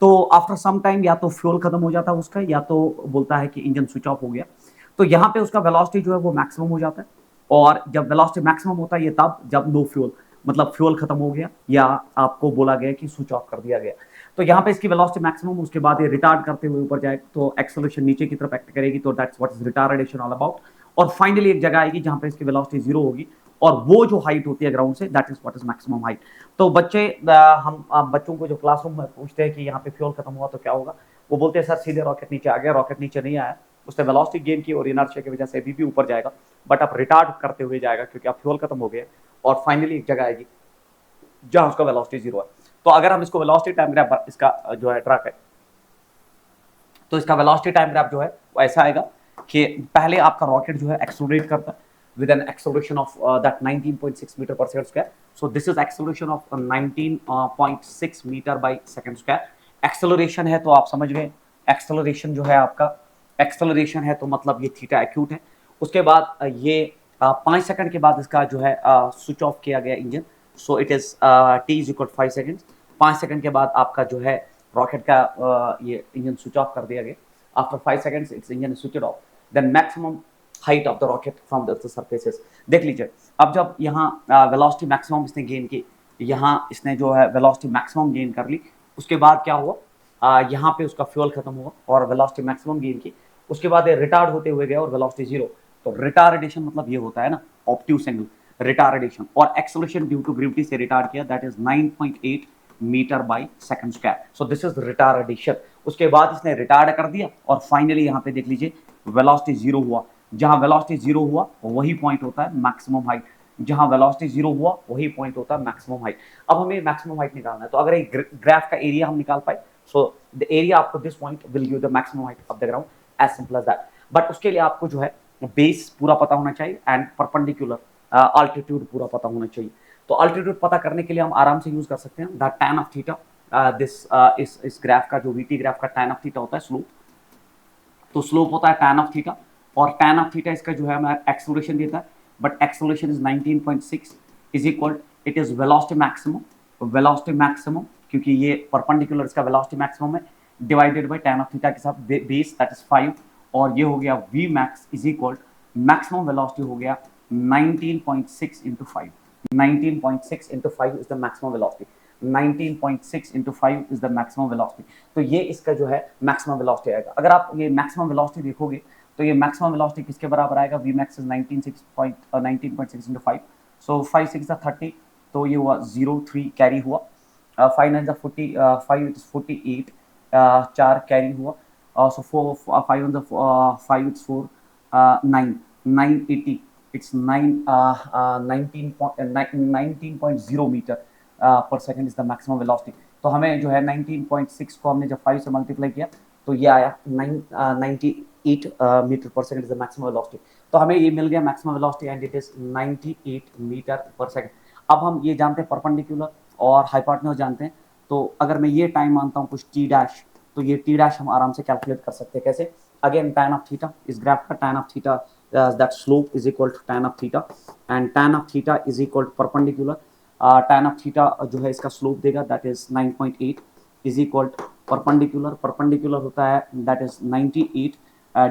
तो आफ्टर सम टाइम या तो फ्यूल खत्म हो जाता है उसका, या तो बोलता है कि इंजन स्विच ऑफ हो गया। तो यहाँ पे उसका वेलोसिटी जो है वो मैक्सिमम हो जाता है। और जब वेलोसिटी मैक्सिमम होता है ये तब जब नो फ्यूल, मतलब फ्यूल खत्म हो गया या आपको बोला गया कि स्विच ऑफ कर दिया गया। तो यहाँ पे इसकी वेलोसिटी मैक्सिमम, उसके बाद ये रिटार्ड करते हुए ऊपर जाए तो एक्सेलरेशन नीचे की तरफ एक्ट करेगी, तो that's what is retardation all about. और फाइनली एक जगह आएगी जहां पे इसकी वेलोसिटी जीरो होगी, और वो जो हाइट होती है ground say that is what is maximum height. तो बच्चे हम बच्चों को जो क्लासरूम में पूछते हैं कि यहाँ पे फ्यूल खत्म हुआ तो क्या होगा, वो बोलते हैं सर सीधे रॉकेट नीचे आ गया। रॉकेट नीचे नहीं आया, उसने वेलोसिटी गेन की और इनर्शिया की वजह से अभी भी ऊपर जाएगा, बट आप रिटार्ड करते हुए जाएगा क्योंकि आप फ्यूल खत्म हो गए। और फाइनली एक जगह आएगी जहां उसका वेलोसिटी जीरो है। तो अगर हम इसको वेलोसिटी टाइम ग्राफ इसका जो है ट्रैक है, तो इसका वेलोसिटी टाइम ग्राफ जो है वो ऐसा आएगा कि पहले आपका रॉकेट जो है एक्सेलरेट करता है with an acceleration of that 19.6 meter per second square. So this is acceleration of 19.6 meter by second square. Acceleration है तो आप समझ गए, acceleration जो है आपका, acceleration है तो मतलब ये थीटा एक्यूट है। उसके बाद ये 5 सेकंड के बाद इसका जो है स्विच ऑफ किया गया engine. So it is T is equal 5 second. 5 second के बाद आपका जो है रॉकेट का ये इंजन स्विच ऑफ कर दिया गया। After 5 seconds it's engine switch off, then maximum height of the rocket from the surfaces. देख लीजिए, अब जब यहाँ वेलोसिटी मैक्सिमम इसने गेन की, यहाँ इसने जो है वेलोसिटी मैक्सिमम गेन कर ली, उसके बाद क्या हुआ, यहाँ पे उसका फ्यूल खत्म हुआ और वेलोसिटी मैक्सिमम गेन की, उसके बाद ये रिटार्ड होते हुए गया और वेलोसिटी जीरो। तो रिटार्डेशन मतलब ये होता है ना ऑब्ट्यूस एंगल, रिटार्डेशन। और एक्सेलरेशन ड्यू टू ग्रेविटी से रिटार्ड किया, that is 9.8 metre by second square. So this is retardation. उसके बाद इसने रिटार्ड कर दिया और फाइनली यहाँ पे देख लीजिए वेलोसिटी जीरो हुआ। जहां वेलोसिटी जीरो हुआ वही पॉइंट होता है मैक्सिमम हाइट, जहां वेलोसिटी जीरो हुआ वही पॉइंट होता है मैक्सिमम हाइट। अब हमें मैक्सिमम हाइट निकालना है, तो अगर एक ग्राफ का एरिया हम निकाल पाए, so the area up to this point will give the maximum height of the ground, as simple as that. But उसके लिए आपको जो है बेस पूरा पता होना चाहिए एंड परपेंडिकुलर अल्टीट्यूड पूरा पता होना चाहिए। तो अल्टीट्यूड पता करने के लिए हम आराम से यूज कर सकते हैं द tan ऑफ थीटा। इस ग्राफ का जो वीटी ग्राफ का tan ऑफ थीटा होता है स्लोप, तो स्लोप होता है tan ऑफ थीटा, और tan ऑफ थीटा इसका जो है हमें एक्सेलरेशन देता है, but acceleration is 19.6 is equal, it is velocity maximum, velocity maximum क्योंकि ये परपेंडिकुलर इसका वेलोसिटी मैक्सिमम है, divided by tan of theta के साथ बेस दैट इज 5, और ये हो गया v max is equal maximum velocity हो गया 19.6 into 5। 19.6 into 5 is the maximum velocity। 19.6 into 5 is the maximum velocity। तो ये इसका जो है मैक्सिमम वेलोसिटी आएगा। अगर आप ये मैक्सिमम वेलोसिटी देखोगे तो ये मैक्सिमम वेलोसिटी किसके बराबर आएगा, v max is 19.6 into 5। सो 5 6 30, तो ये हुआ 0.3 कैरी हुआ, 5 9 40, 5 इज 48, 4 कैरी हुआ, सो 4 5 on the 5 it's 4, 9 980, it's 19.0 metre पर second is the maximum velocity. तो हमें जो है 19.6 को हमने जब 5 से मल्टीप्लाई किया तो ये आया 98 मीटर पर second is the maximum velocity. तो हमें ये मिल गया maximum velocity and it is 98 metre पर सेकंड। अब हम ये जानते हैं परपेंडिकुलर और हाइपोटेन्यूज जानते हैं, तो अगर मैं ये टाइम मानता हूँ कुछ टी डैश, तो ये टी डैश हम आराम से कैलकुलेट कर सकते हैं। कैसे, अगेन tan ऑफ थीटा, इस ग्राफ का tan of theta that slope is equal to tan of theta, and tan of theta is equal to perpendicular, tan of theta जो है इसका slope देगा that is 9.8 is equal to perpendicular, perpendicular होता है that is 98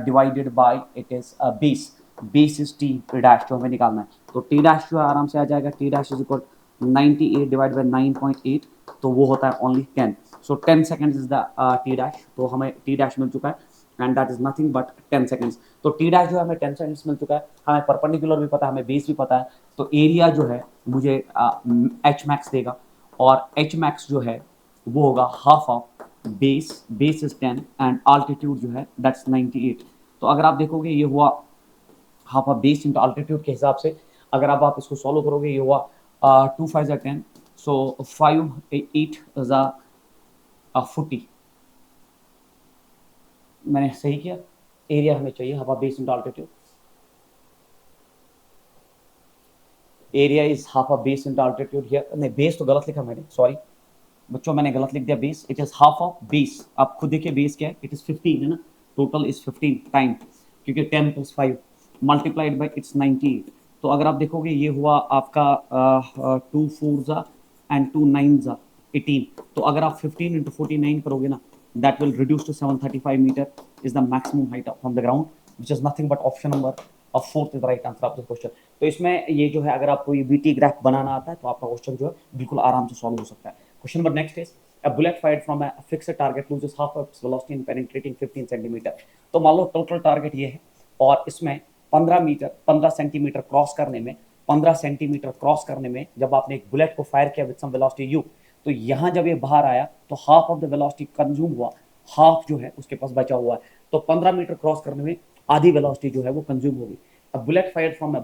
divided by it is base, base is t dash जो हमें निकालना है। तो t dash जो है आराम से आ जाएगा, t dash is equal to 98 divided by 9.8, तो वो होता है only 10। so 10 seconds is the t dash, तो हमें t dash मिल चुका है and that is nothing but 10 seconds. तो टी डैश जो है हमें 10 सेकंड्स मिल चुका है, हमें परपेंडिकुलर भी पता है, हमें बेस भी पता है, तो एरिया जो है मुझे एच मैक्स देगा, और एच मैक्स जो है वो होगा half of base, base is 10 and altitude जो है दैट्स 98। तो अगर आप देखोगे ये हुआ half of base into altitude के हिसाब से, अगर आप इसको सॉल्व करोगे ये हुआ 2 5 10, सो 5 8 40, मैंने सही किया। एरिया हमें चाहिए half of base into altitude, area is half of base into altitude here, नहीं बेस तो गलत लिखा मैंने, सॉरी, बच्चों मैंने गलत लिख दिया base, it is half of base, आप खुद देखिए बेस क्या है, इट इज 15 है ना, टोटल इज 15 टाइम, क्योंकि 10 + 5 मल्टीप्लाइड बाई इट्स 98। तो अगर आप देखोगे ये हुआ आपका 2 4 ज़ा एंड 2 9 ज़ा 18। तो अगर आप 15 इंटू 49 करोगे ना, that will reduce to 735 metre is the maximum height from the ground, which is nothing but option number fourth is the right answer of this question. तो इसमें ये जो है अगर आपको ये बीटी ग्राफ बनाना आता है तो आपका क्वेश्चन जो है बिल्कुल आराम से सॉल्व हो सकता है। Question number next is a bullet fired from a fixed target loses half of its velocity in penetrating 15 centimetre. तो मान लो टोटल टारगेट ये है और इसमें 15 सेंटीमीटर क्रॉस करने में 15 सेंटीमीटर क्रॉस करने में जब आपने एक बुलेट को फायर किया विद सम वेलोसिटी यू, तो यहां जब ये बाहर आया तो half of the velocity consume हुआ, हाफ जो है उसके पास बचा हुआ है, तो 15 मीटर क्रॉस करने में आधी वेलोसिटी जो है वो कंज्यूम होगी। A bullet fired from a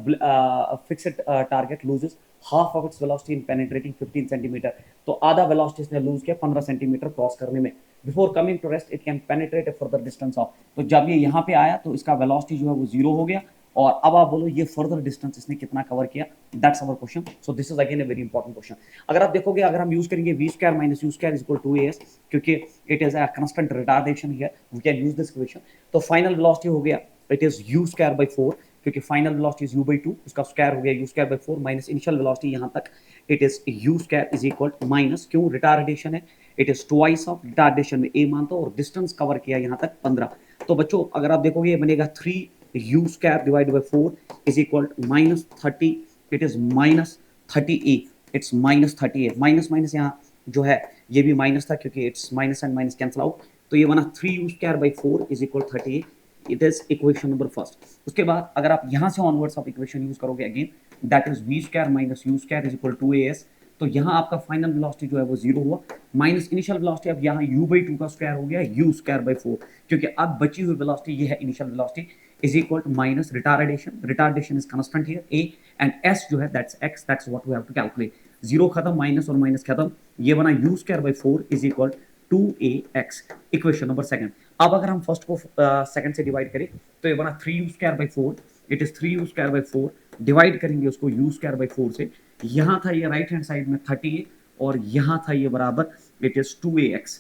fixed target loses half of its velocity in penetrating 15 centimetre. तो आधा वेलोसिटी इसने लूज किया 15 सेंटीमीटर क्रॉस करने में। Before coming to rest it can penetrate a further distance of. तो जब ये यहाँ पे आया तो इसका वेलोसिटी जो है वो 0 हो गया, और अब आप बोलो ये फर्दर डिस्टेंस इसने कितना कवर किया, that's our question. So this is again a very important question. अगर आप देखोगे, अगर हम यूज करेंगे v square minus u square is equal to as, क्योंकि it is a constant retardation here, we can use this equation. तो final velocity हो गया it is u square by 4, क्योंकि final velocity is u by 2, उसका square हो गया u square by 4 minus initial velocity यहां तक it is u square is equal minus, क्यों रिटार्डेशन है, it is twice of retardation में a मानता और डिस्टेंस कवर किया यहां तक 15। तो बच्चों अगर आप देखोगे ये बनेगा 3u square divide by 4 is equal minus 30, it is minus 30a, it's minus 30a, minus minus यहाँ जो है ये भी माइनस था क्योंकि it's minus and minus cancel out, तो ये बना 3u square by 4 is equal 30a, it is equation number first. उसके बाद अगर आप यहां से ऑनवर्ड्स आप इक्वेशन यूज करोगे again, that is v square minus u square is equal to as। तो यहाँ आपका फाइनल वेलोसिटी जो है वो 0 हुआ, माइनस इनिशियल वेलोसिटी, अब यहाँ u by 2 का स्क्वायर हो गया u स्क्वायर बाय 4, क्योंकि अब बची हुई वेलोसिटी ये है initial velocity is equal to minus retardation is constant here a, and s जो है that's x, that's what we have to calculate. Zero खत्म, माइनस और माइनस खत्म, ये बना u square by 4 is equal 2ax, equation number second. अब अगर हम फर्स्ट को सेकंड से डिवाइड करें तो ये बना 3u square by 4, it is 3u square by 4, divide करेंगे उसको u स्क्वायर बाय 4 से, यहाँ था ये राइट हैंड साइड में 30 और यहाँ था ये बराबर it is 2ax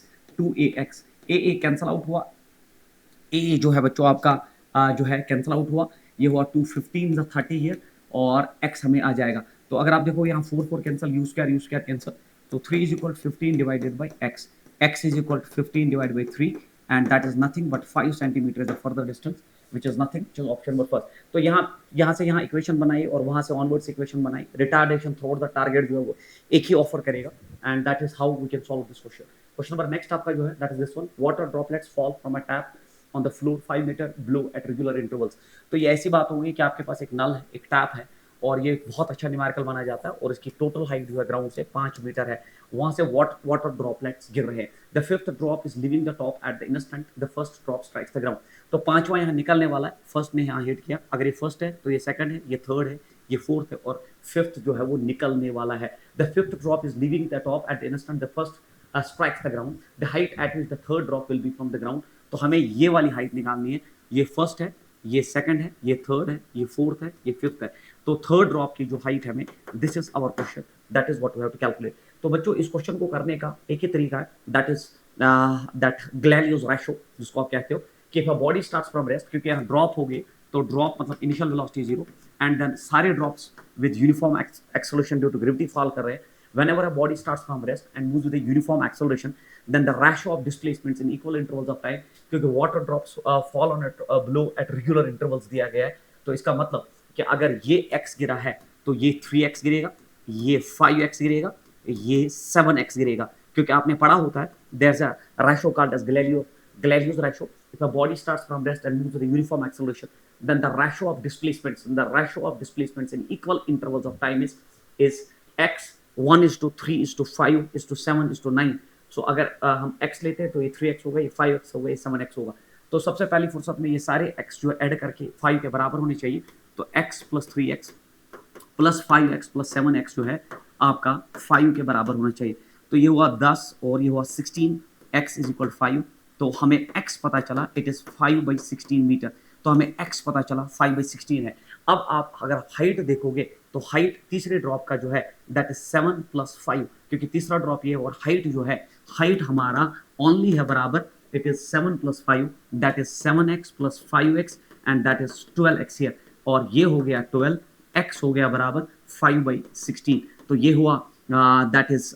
a cancel out हुआ, ए जो है बच्चों आपका जो है कैंसिल आउट हुआ, ये हुआ 215 30 हियर और x हमें आ जाएगा। तो अगर आप देखो यहाँ 4 4 कैंसिल, u स्क्वायर कैंसिल, तो 3 is equal 15 divided by x is equal 15 divided by 3, and that is nothing but 5 centimetre is the further distance which is nothing, which is option number first. तो यहाँ से यहाँ equation बनाई और वहां से onwards equation बनाई, रिटार्डेशन थ्रू द टारगेट जो है वो एक ही ऑफर करेगा, and that is how we can solve this question. Question number next आपका जो है that is this one, water droplets fall from a tap on the floor 5 metre below at regular intervals. तो ये ऐसी बात होगी कि आपके पास एक नल है, एक टैप है, और ये बहुत अच्छा न्यूमेरिकल माना जाता है, और इसकी टोटल हाइट जो है ग्राउंड से 5 मीटर है, वहां से वाटर ड्रॉपलेट्स गिर रहे हैं। The fifth drop is living the top eight the instant the first drop strikes the ground. तो पांचवा यहाँ निकलने वाला है, फर्स्ट ने यहाँ हिट किया, अगर ये फर्स्ट है तो ये सेकंड है, ये थर्ड है, ये फोर्थ है, और फिफ्थ जो है वो निकलने वाला है। The fifth drop is living the top eight the instant the first strikes the ground, the height eight which the third drop will be from the ground. तो हमें ये वाली हाइट निकालनी है, ये फर्स्ट है, ये सेकंड है, ये थर्ड है, ये फोर्थ है, ये फिफ्थ है। तो थर्ड ड्रॉप की जो हाइट है हमें, this is our question, that is what we have to calculate. तो बच्चों इस क्वेश्चन को करने का एक ही तरीका है, that is that Galileo's ratio, जिसको आप कहते हो कि if a body starts from rest, क्योंकि यहाँ ड्रॉप हो गए तो ड्रॉप मतलब इनिशियल वेलोसिटी 0, एंड देन सारे drops with uniform acceleration due to gravity fall कर रहे हैं। Whenever a body starts from rest and moves with a uniform acceleration, then the ratio of displacements in equal intervals of time, क्योंकि water drops fall on it below at regular intervals दिया गया है, तो इसका मतलब कि अगर ये x गिरा है तो ये 3x गिरेगा, ये 5x गिरेगा, ये 7x गिरेगा, क्योंकि आपने पढ़ा होता है there's a ratio called as Galileo's ratio. If a body starts from rest and moves with a uniform acceleration, then the ratio of displacements in equal intervals of time is x 1:3:5:7:9। सो अगर हम x लेते हैं तो ये 3x होगा, ये 5x होगा, ये 7x होगा। तो सबसे पहली फुर्सत में ये सारे x जो ऐड करके 5 के बराबर होने चाहिए, तो x plus 3x plus 5x plus 7x जो है आपका 5 के बराबर होना चाहिए। तो ये हुआ 10 और ये हुआ 16, x इज इक्वल 5। तो हमें x पता चला इट इज 5/16 मीटर, तो हमें x पता चला 5/16 है। अब आप अगर हाइट देखोगे तो हाइट तीसरे ड्रॉप का जो है दैट इज 7 + 5, क्योंकि तीसरा ड्रॉप ये और हाइट जो है, हाइट हमारा ओनली है बराबर, it is 7 + 5 that is 7x + 5x and that is 12x here, और ये हो गया 12, x हो गया बराबर 5/16, तो ये हुआ दैट इज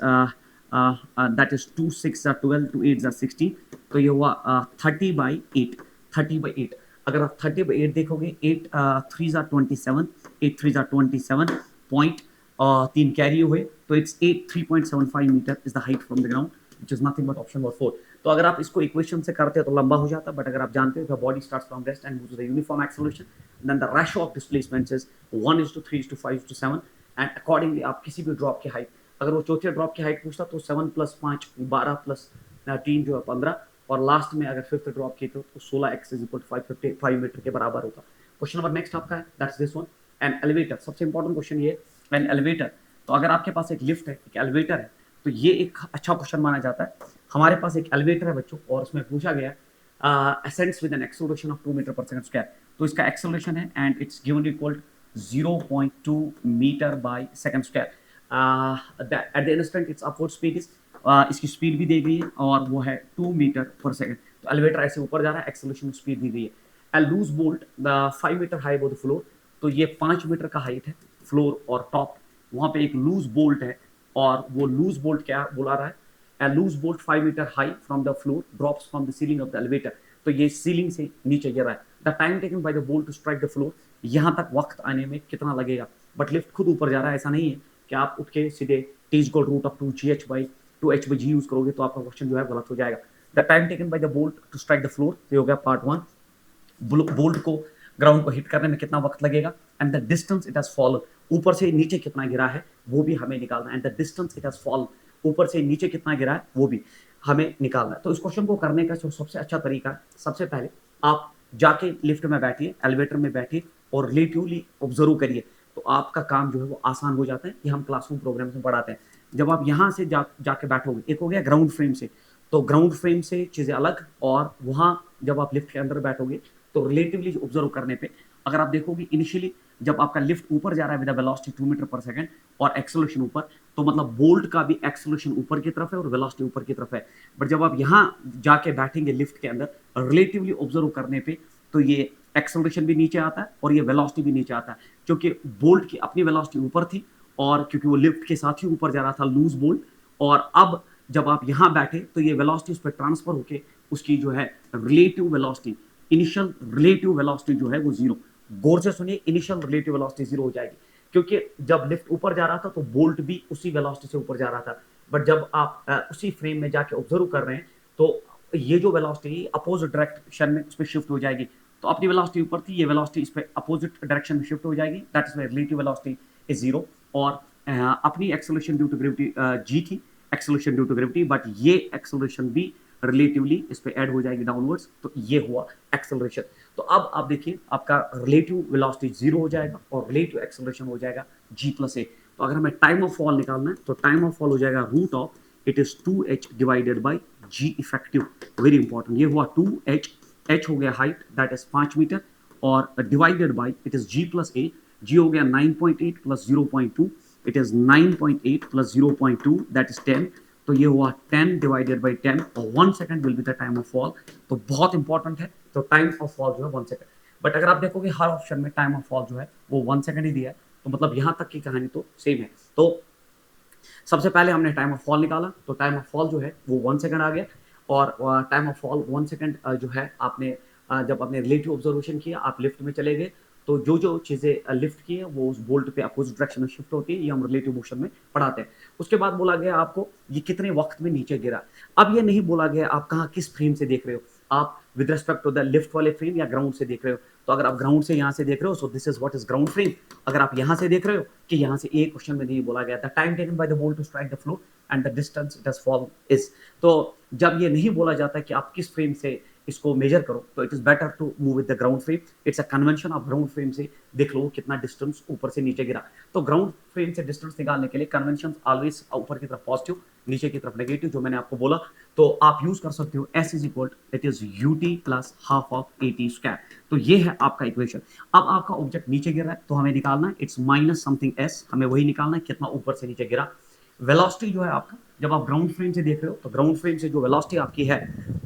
2 6 12, 2 8 16, तो ये हुआ 30/8, 30/8। अगर आप 30/8 देखोगे, 8 3 27, 8 3 27 पॉइंट 3 कैरी हुए, तो it's 3.75 metre is the height from the ground, which is nothing but option number 4। तो अगर आप इसको इक्वेशन से करते हो तो लंबा हो जाता, बट अगर आप जानते हो body starts from rest and moves to the uniform acceleration, then the ratio of displacements is 1:3:5:7, and accordingly आप किसी भी ड्रॉप की हाइट, अगर वो चौथे ड्रॉप की हाइट पूछता तो 7 + 5 12 + 3 जो है 15, और लास्ट में अगर फिफ्थ ड्रॉप की तो 16x = 555 मीटर के बराबर होगा। क्वेश्चन नंबर नेक्स्ट आपका है, that's this one, an elevator. सबसे इंपॉर्टेंट क्वेश्चन ये, एन एलिवेटर। तो अगर आपके पास एक लिफ्ट है, एक एलिवेटर है, तो ये एक अच्छा क्वेश्चन माना जाता है। हमारे पास एक एलिवेटर है बच्चों, और उसमें पूछा गया ascends with an acceleration of 2 metre पर सेकंड स्क्वायर, तो इसका एक्सेलरेशन है and it's given equal 0.2 metre by second square, at the instant it's upward speed is, इसकी स्पीड भी दी गई है और वो है 2 मीटर पर सेकंड। तो एलिवेटर ऐसे ऊपर जा रहा है, एक्सेलरेशन स्पीड दी गई है। A loose bolt 5 metre high above the floor, तो ये 5 मीटर का हाइट है फ्लोर और टॉप, वहां पे एक लूज बोल्ट है, और वो लूज बोल्ट क्या बुला रहा है, a loose bolt 5 metre high from the floor drops from the ceiling of the elevator, तो ये सीलिंग से नीचे गिर रहा है। The time taken by the bolt to strike the floor, यहाँ तक वक्त आने में कितना लगेगा, बट लिफ्ट खुद ऊपर जा रहा है, ऐसा नहीं है कि आप उठ के सीधे T=√2gh/2h/g यूज करोगे तो आपका क्वेश्चन जो है गलत हो जाएगा। The time taken by the bolt to strike the floor, ये हो गया पार्ट 1, बोल्ट को ग्राउंड को हिट करने में कितना वक्त लगेगा, and the distance it has fallen, ऊपर से नीचे कितना गिरा है वो भी हमें निकालना है, and the distance it has fallen, ऊपर से नीचे कितना गिरा है वो भी हमें निकालना है। तो इस क्वेश्चन को करने का जो सबसे अच्छा तरीका है, सबसे पहले आप जाके लिफ्ट में बैठिए, एलिवेटर में बैठिए और रिलेटिवली ऑब्जर्व करिए, तो आपका काम जो है वो आसान हो जाता है। ये हम क्लासरूम प्रोग्राम में पढ़ाते हैं। जब आप यहाँ से जाके बैठोगे, एक हो गया ग्राउंड फ्रेम से, तो ग्राउंड फ्रेम से चीजें अलग, और वहां जब आप लिफ्ट के अंदर बैठोगे तो रिलेटिवली ऑब्जर्व करने पे अगर आप देखोगे, इनिशियली जब आपका लिफ्ट ऊपर जा रहा है विद वेलोसिटी 2 मीटर पर सेकंड और एक्सेलरेशन ऊपर, तो मतलब बोल्ट का भी एक्सेलरेशन ऊपर की तरफ है और वेलोसिटी ऊपर की तरफ है। बट जब आप यहाँ जाके बैठेंगे लिफ्ट के अंदर रिलेटिवली ऑब्जर्व करने पे, तो ये एक्सेलरेशन भी नीचे आता है और ये वेलोसिटी भी नीचे आता है, क्योंकि बोल्ट की अपनी वेलोसिटी ऊपर थी, और क्योंकि वो लिफ्ट के साथ ही ऊपर जा रहा था लूज बोल्ट, और अब जब आप यहाँ बैठे तो ये वेलोसिटी उस पर ट्रांसफर होके उसकी जो है relative velocity, initial relative velocity जो है वो जीरो, गौर से सुनिए, इनिशियल रिलेटिव वेलोसिटी जीरो हो जाएगी, क्योंकि जब लिफ्ट ऊपर जा रहा था तो बोल्ट भी उसी वेलोसिटी से ऊपर जा रहा था। बट जब आप उसी फ्रेम में जाके ऑब्जर्व कर रहे हैं, तो ये जो वेलोसिटी अपोजिट डायरेक्शन में उस पर शिफ्ट हो जाएगी। तो अपनी वेलोसिटी ऊपर थी, ये वेलोसिटी इस पे अपोजिट डायरेक्शन में शिफ्ट हो जाएगी, that is why relative velocity is zero. और अपनी acceleration due to gravity g थी, acceleration due to gravity, but ये एक्सेलरेशन भी रिलेटिवली इस पे ऐड हो जाएगी डाउनवर्ड्स, तो ये हुआ एक्सेलरेशन। तो अब आप देखिए, आपका रिलेटिव वेलोसिटी जीरो हो जाएगा और रिलेटिव एक्सेलरेशन हो जाएगा g+a। तो अगर हमें टाइम ऑफ फॉल निकालना है तो टाइम ऑफ फॉल हो जाएगा root of, it is 2h divided by g effective, very important, ये हुआ 2h, h हो गया हाइट दैट इज 5 मीटर, और divided by it is g+a, g हो गया 9.8 + 0.2, इट इज 9.8 + 0.2 दैट इज 10, तो ये हुआ 10 डिवाइडेड बाय 10, और 1 second will be the time of fall. तो बहुत इंपॉर्टेंट है, तो टाइम ऑफ फॉल जो है 1 सेकंड। बट अगर आप देखोगे हर ऑप्शन में टाइम ऑफ फॉल जो है वो 1 सेकंड ही दिया है, तो मतलब यहाँ तक की कहानी तो सेम है। तो सबसे पहले हमने टाइम ऑफ फॉल निकाला, तो टाइम ऑफ फॉल जो है वो 1 सेकंड आ गया, और टाइम ऑफ फॉल 1 सेकंड जो है आपने जब आपने रिलेटिव ऑब्जर्वेशन किया, आप लिफ्ट में चले गए, तो जो जो चीजें लिफ्ट की है वो उस बोल्ट पे अपोजिट डायरेक्शन में शिफ्ट होती है, ये हम रिलेटिव मोशन में पढ़ाते हैं। उसके बाद बोला गया आपको ये कितने वक्त में नीचे गिरा। अब ये नहीं बोला गया आप कहाँ किस फ्रेम से देख रहे हो, आप with respect to the lift वाले फ्रेम या ग्राउंड से देख रहे हो। तो अगर आप ग्राउंड से यहाँ से देख रहे हो, so this is what is ground frame. अगर आप यहाँ से देख रहे हो कि यहाँ से एक क्वेश्चन में नहीं बोला गया था time taken by the bolt to strike the floor and the distance it has fall is, तो जब ये नहीं बोला जाता कि आप किस फ्रेम से इसको मेजर करो तो it is better to move with the ground frame. It's a convention of ground frame से देख लो कितना डिस्टेंस ऊपर से नीचे गिरा। तो ग्राउंड फ्रेम से डिस्टेंस निकालने के लिए कन्वेंशन ऑलवेज ऊपर की तरफ पॉजिटिव, नीचे की तरफ नेगेटिव, जो मैंने आपको बोला। तो आप यूज कर सकते हो S is equal it is UT plus half of eighty square. तो ये है आपका इक्वेशन। अब आपका ऑब्जेक्ट नीचे गिर रहा है तो हमें निकालना है इट्स माइनस समथिंग एस, हमें वही निकालना है कितना ऊपर से नीचे गिरा। वेलोसिटी जो है आपका, जब आप ग्राउंड फ्रेम से देख रहे हो तो ग्राउंड फ्रेम से जो वेलोसिटी आपकी है,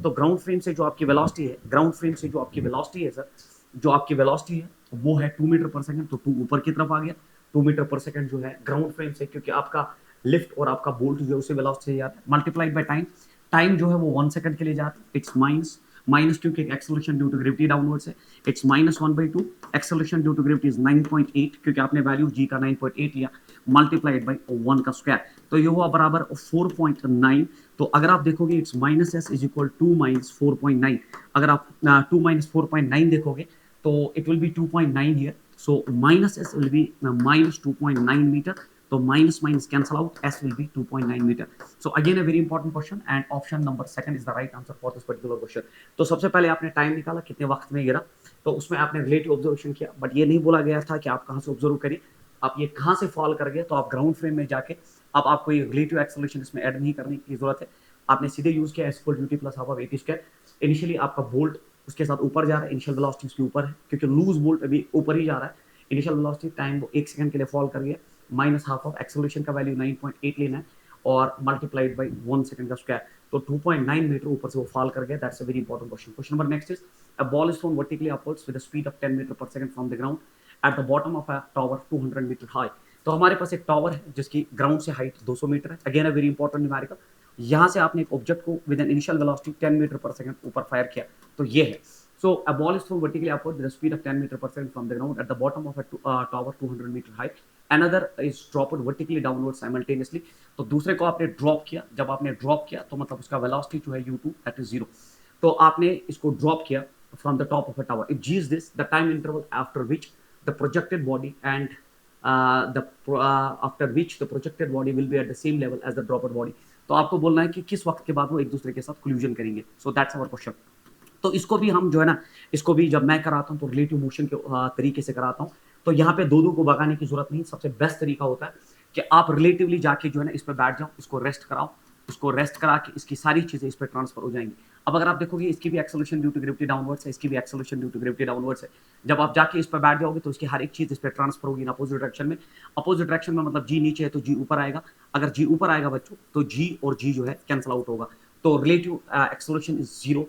तो ग्राउंड फ्रेम से जो आपकी वेलोसिटी है, ग्राउंड फ्रेम से जो आपकी वेलोसिटी है सर, जो आपकी वेलोसिटी है वो है 2 मीटर पर सेकंड। तो 2 ऊपर की तरफ आ गया, 2 मीटर पर सेकंड जो है ग्राउंड फ्रेम से, क्योंकि आपका लिफ्ट और आपका बोल्ट जो है उसे वेलोसिटी जाता है मल्टीप्लाइड बाय टाइम। टाइम जो है वो 1 सेकंड के लिए जाता है। इट्स माइनस माइनस क्योंकि acceleration due to gravity downwards है, it's minus 1/2। Acceleration due to gravity is 9.8 क्योंकि आपने वैल्यू जी का 9.8 लिया, मल्टीप्लाइड बाय 1 का स्क्वायर, तो ये हुआ बराबर 4.9। तो अगर आप देखोगे it's minus s is equal to minus 4.9। अगर आप 2 माइनस 4.9 देखोगे तो it will be 2.9 here, so minus s will be minus 2.9 metre. तो minus minus cancel out, s will be 2.9 meter. So again a very important question and option number second is the right answer for this particular question. तो सबसे पहले आपने time निकाला कितने वक्त में गिरा, तो उसमें आपने रिलेटिव ऑब्जर्वेशन किया, बट ये नहीं बोला गया था कि आप कहाँ से ऑब्जर्व करिए, आप ये कहाँ से फॉल कर गए। तो आप ग्राउंड फ्रेम में जाके अब आपको ये रिलेटिव एक्सेलरेशन इसमें ऐड नहीं करने की जरूरत है, आपने सीधे यूज किया S duty plus half of eighty square. Initially आपका बोल्ट उसके साथ ऊपर जा रहा है, इनिशियल वेलोसिटी उसके ऊपर है क्योंकि लूज बोल्ट अभी ऊपर ही जा रहा है। इनिशियल वेलोसिटी टाइम वो 1 सेकंड के लिए फॉल कर गया, माइनस हाफ ऑफ एक्सेलरेशन का वैल्यू 9.8 लेना है और मल्टीप्लाइड बाय 1 सेकंड का स्क्वायर, तो 2.9 मीटर ऊपर से वो फॉल कर गया। That's a very important question. Question number next is a ball is thrown vertically upwards with a speed of 10 metre पर second from the ground at the bottom of a tower 200 metre high. तो हमारे पास एक tower है जिसकी ground से height 200 metre है। Again a very important numerical, यहाँ से आपने एक ऑब्जेक्ट को with an initial velocity 10 metre पर सेकंड ऊपर फायर किया, तो ये है। So a ball is thrown vertically upward with a speed of 10 meter per second from the ground at the bottom of a tower 200 meter high. Another is dropped vertically downward simultaneously. तो दूसरे को आपने drop किया, जब आपने drop किया तो मतलब उसका वेलोसिटी जो है u2 that is 0। तो आपने इसको ड्रॉप किया from the top of a tower. If g is this, the time interval after which the projected body and after which the projected body will be at the same level as the dropped body. तो आपको बोलना है कि किस वक्त के बाद वो एक दूसरे के साथ कोलिजन करेंगे। So that's our question. तो इसको भी हम जो है ना, इसको भी जब मैं कराता हूँ तो रिलेटिव मोशन के तरीके से कराता हूँ। तो यहाँ पे दो को भगाने की जरूरत नहीं, सबसे बेस्ट तरीका होता है कि आप रिलेटिवली जाके जो है ना इस पर बैठ जाओ, इसको रेस्ट कराओ, इसको रेस्ट करा के इसकी सारी चीजें इस पर ट्रांसफर हो जाएंगी। अब अगर आप देखोगे इसकी भी acceleration due to gravity downwards है, इसकी भी acceleration due to gravity downwards है। जब आप जाके इस पर बैठ जाओगे तो इसकी हर एक चीज इस पर ट्रांसफर होगी इन अपोजिट डायरेक्शन में। अपोजिट डायरेक्शन में मतलब जी नीचे है तो जी ऊपर आएगा, अगर जी ऊपर आएगा बच्चों तो जी और जी जो है कैंसिल आउट होगा। तो relative acceleration is zero,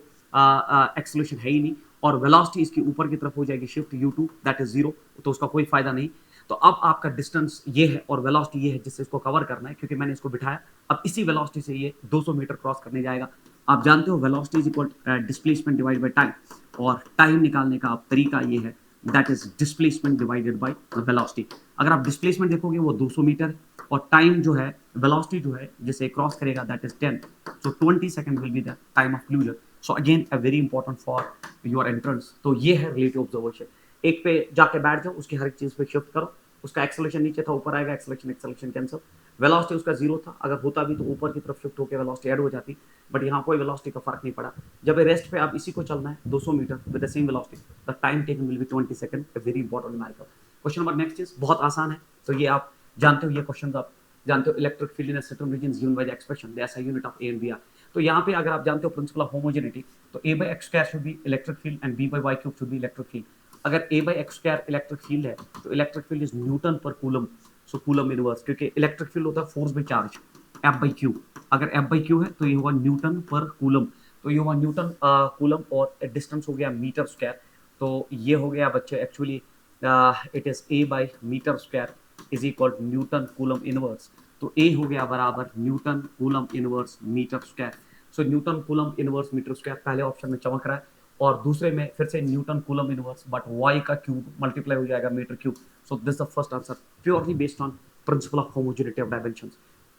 acceleration है ही नहीं, और वेलोसिटी इसकी ऊपर की तरफ हो जाएगी शिफ्ट u2 दैट इज 0, तो उसका कोई फायदा नहीं। तो अब आपका डिस्टेंस ये है और वेलोसिटी ये है जिससे इसको कवर करना है, क्योंकि मैंने इसको बिठाया। अब इसी वेलोसिटी से ये 200 मीटर क्रॉस करने जाएगा। आप जानते हो velocity is equal displacement divide by time, और टाइम निकालने का आप तरीका ये है that is displacement divided by velocity. अगर आप डिस्प्लेसमेंट देखोगे वो 200 मीटर है, और टाइम जो है वेलोसिटी जो है जिसे क्रॉस करेगा that is 10, so 20 second will be the time of closure. So again a very important for your entrance. तो ये है रिलेटिव ऑब्जर्वेशन। एक पे जाके बैठ जाओ, उसकी हर एक चीज पे शिफ्ट करो, उसका एक्सेलरेशन नीचे था ऊपर आएगा, एक्सेलरेशन एक्सेलरेशन कैंसिल। वेलोसिटी उसका 0 था, अगर होता भी तो ऊपर की तरफ शिफ्ट होकर वेलोसिटी ऐड हो जाती, बट यहाँ कोई वेलोसिटी का फर्क नहीं पड़ा। जब रेस्ट पे आप इसी को चलना है 200 metre with the same velocity, the time taken will be 20 second. A very important numerical. Question number next is बहुत आसान है, तो ये आप जानते हो, ये क्वेश्चन आप जानते हो। Electric field in certain region given by the expression the SI unit of a and b are. तो यहाँ पे अगर आप जानते हो प्रिंसिपल ऑफ होमोजेनिटी, तो a by x square should be electric field and b by y cube should be electric field. अगर a by x square electric field है तो इलेक्ट्रिक फील्ड इज न्यूटन पर कूलम, सो कूलम इनवर्स, क्योंकि electric field होता है force by charge f by q। अगर f by q है तो ये होगा न्यूटन पर कूलम, तो ये होगा न्यूटन कूलम, और डिस्टेंस हो गया मीटर स्क्वायर। तो ये हो गया बच्चे actually it is a by metre square is equal to newton coulomb inverse. तो a हो गया बराबर newton coulomb inverse metre square. So newton coulomb inverse metre square पहले ऑप्शन में चमक रहा है, और दूसरे में फिर से newton coulomb inverse, but y का क्यूब मल्टीप्लाई हो जाएगा metre cube. So this the first answer purely based on principle of homogeneity of dimensions.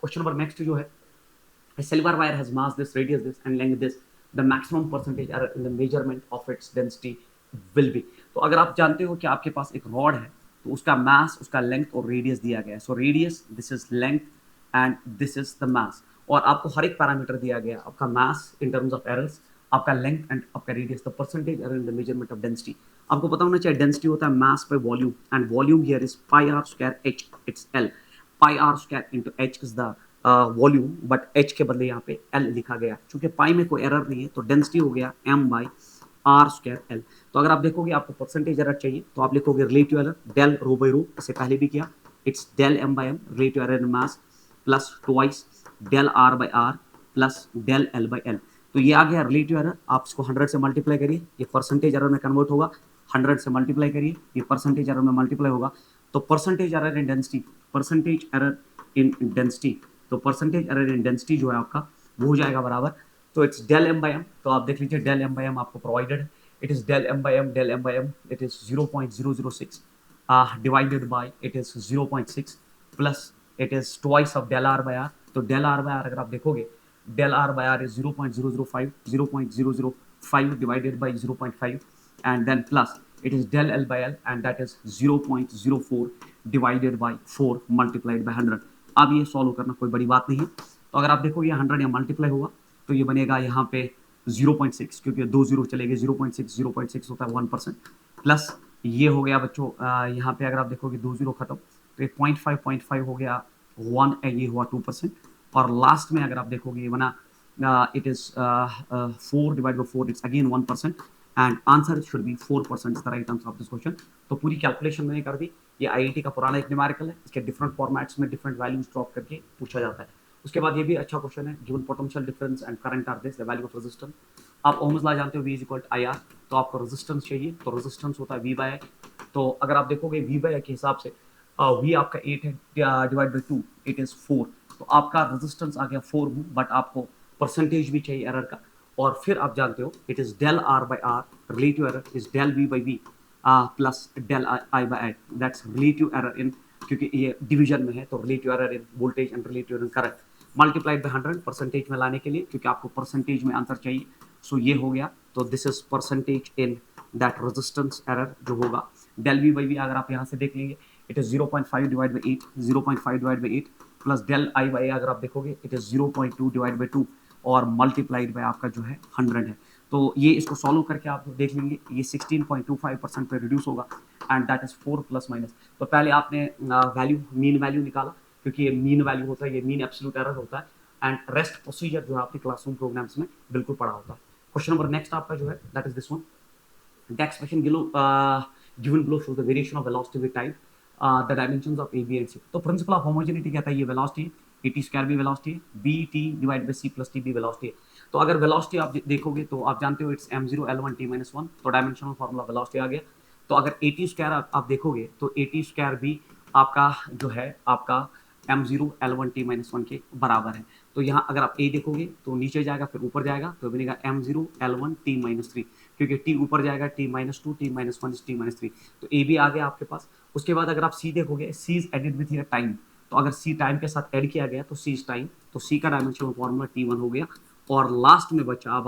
Question number next जो है, a silver wire has mass this, radius this and length this, the maximum percentage error in the measurement of its density will be। तो अगर आप जानते हो कि आपके पास एक रॉड है तो उसका मास, उसका लेंथ और रेडियस दिया गया है। So radius, this is length and this is the mass, और आपको हर एक पैरामीटर दिया गया, आपका mass in terms of errors, आपका लेंथ एंड आपका radius, the percentage error in the measurement of density. आपको पता होना चाहिए डेंसिटी होता है mass by volume, and volume here is pi r square h, it's l. Pi r square into h is the volume, but H के बदले यहाँ पे एल लिखा गया, क्योंकि पाई में कोई एरर नहीं है, तो डेंसिटी हो गया m by r square l. तो अगर आप देखोगे आपको परसेंटेज एरर चाहिए, तो आप लिखोगे relative error del rho by rho, इससे पहले भी किया, it's del m by m relative error in mass plus twice del r by r plus del l by l. तो ये आ गया रिलेटिव एरर, आप इसको 100 से मल्टीप्लाई करिए, ये परसेंटेज एरर में कन्वर्ट होगा, 100 से मल्टीप्लाई करिए, ये परसेंटेज एरर में मल्टीप्लाई होगा, तो percentage error in density, percentage error in density, तो परसेंटेज एरर इन डेंसिटी जो है आपका वो हो जाएगा बराबर, तो it's del m by m. तो आप देख लीजिए डेल एम बाई एम आपको प्रोवाइडेड है, it is del m by m, del m by m it is 0.006 divided by it is 0.6 plus it is twice of del r by are. तो del r by are अगर आप देखोगे, del r by r is 0.005, 0.005 divided by 0.5, and then plus it is del l by l, and that is 0.04 divided by 4 multiplied by 100। अब ये solve करना कोई बड़ी बात नहीं है। तो अगर आप देखोगे 100 यहाँ मल्टीप्लाई होगा, तो ये बनेगा यहाँ पे 0.6, क्योंकि 2 जीरो चलेंगे, 0.6 0.6 होता है 1%, प्लस ये हो गया बच्चों यहाँ पे अगर आप देखोगे 2 जीरो खत्म, तो ये 0.5 हो गया 1, ये हुआ 2%, और लास्ट में अगर आप देखोगे ये बना it is 4 divide by 4, it's again 1%, and answer should be 4% is the right answer of this question. तो पूरी कैलकुलेशन मैंने कर दी। ये आईआईटी का पुराना एक न्यूमेरिकल है, इसके डिफरेंट फॉर्मेट्स में डिफरेंट वैल्यूज ड्रॉप करके पूछा जाता है। उसके बाद ये भी अच्छा क्वेश्चन है, given potential difference and current are this the value of resistance. आप ओम्स लॉ जानते हो, V is equal to i r, तो आपको रेजिस्टेंस चाहिए, तो रेजिस्टेंस होता है V बाय आई। तो अगर आप देखोगे V बाय आई के हिसाब से V आपका 8 है, डिवाइड बाई 2 इट इज 4, तो आपका रेजिस्टेंस आ गया 4 ओम, बट आपको परसेंटेज भी चाहिए एरर का, और फिर आप जानते हो it is del r by r, relative error is del v by v plus del i by i, that's relative error in, क्योंकि ये डिवीजन में है, तो relative error in voltage and relative in current multiplied by 100 percentage में लाने के लिए, क्योंकि आपको परसेंटेज में आंसर चाहिए। सो ये हो गया, तो this is percentage in that resistance error जो होगा डेल वी बाई वी। अगर आप यहाँ से देख लेंगे it is 0.5 divide by 8, 0.5 divide by 8 plus del i by अगर आप देखोगे इट इज 0.2 डिवाइड बाई 2, और मल्टीप्लाइड बाय आपका जो है 100 है। तो ये इसको सॉल्व करके आप देख लेंगे, ये 16.25% पे रिड्यूस होगा, and that is 4 plus minus. तो पहले आपने वैल्यू, मीन वैल्यू निकाला, क्योंकि ये मीन वैल्यू होता है, ये मीन एब्सोल्यूट एरर होता है, एंड रेस्ट प्रोसीजर जो है आपने क्लासरूम प्रोग्राम्स में बिल्कुल पढ़ा होता है। क्वेश्चन नंबर नेक्स्ट आपका जो है that is this one, the expression given below shows the variation of velocity with time, the dimensions of a b and c। तो प्रिंसिपल ऑफ होमोजेनिटी कहता है ये वेलोसिटी है, ए टी स्क्वायर भी velocity है, b t divide by c plus t भी velocity है। तो अगर वेलोसिटी आप देखोगे तो आप जानते हो it's m0 l1 t minus 1, तो डायमेंशनल फार्मूला वेलोसिटी आ गया। तो अगर ए टी स्क्वायर आप देखोगे तो ए टी स्क्वायर भी आपका जो है आपका m0 l1 t minus 1 के बराबर है। तो यहाँ अगर आप a देखोगे तो नीचे जाएगा फिर ऊपर जाएगा, तो बनेगा m0 l1 t minus 3, क्योंकि t ऊपर जाएगा t minus 2, t minus 1 is t minus 3, तो a भी आ गया आपके पास। उसके बाद अगर आप c देखोगे, c is added with your time, तो अगर c टाइम के साथ ऐड किया गया तो c is टाइम, तो c का डायमेंशनल फॉर्मूला t1 हो गया। और लास्ट में बचा अब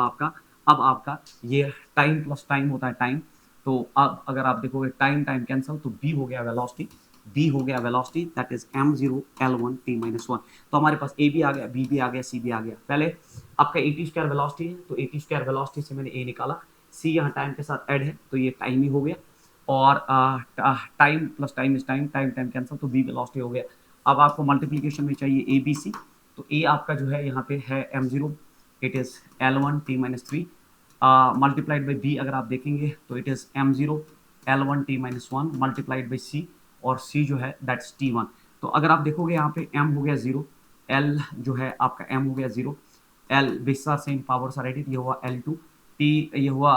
आपका ये टाइम प्लस टाइम होता है टाइम, तो अब अगर आप देखोगे टाइम टाइम कैंसिल, तो b हो गया वेलोसिटी, b हो गया velocity that is m0 l1 t minus 1। तो हमारे पास a भी आ गया, b भी आ गया, c भी आ गया। पहले आपका ए टी स्क्वायर वेलोसिटी है, तो ए टी स्क्वायर वेलोसिटी से मैंने a निकाला, c यहाँ टाइम के साथ ऐड है, तो ये टाइम ही हो गया, और time plus time is time, time time cancel, तो b वेलोसिटी हो गया। अब आपको मल्टीप्लीकेशन में चाहिए a b c, तो a आपका जो है यहाँ पे है m0, it is l1 t minus 3 multiplied by b अगर आप देखेंगे तो it is m0 l1 t minus 1 multiplied by c, और c जो है दैट्स t1। तो अगर आप देखोगे यहाँ पे m हो गया 0, l जो है आपका m हो गया 0, l base are same, powers are added, ये हुआ l2 t, ये हुआ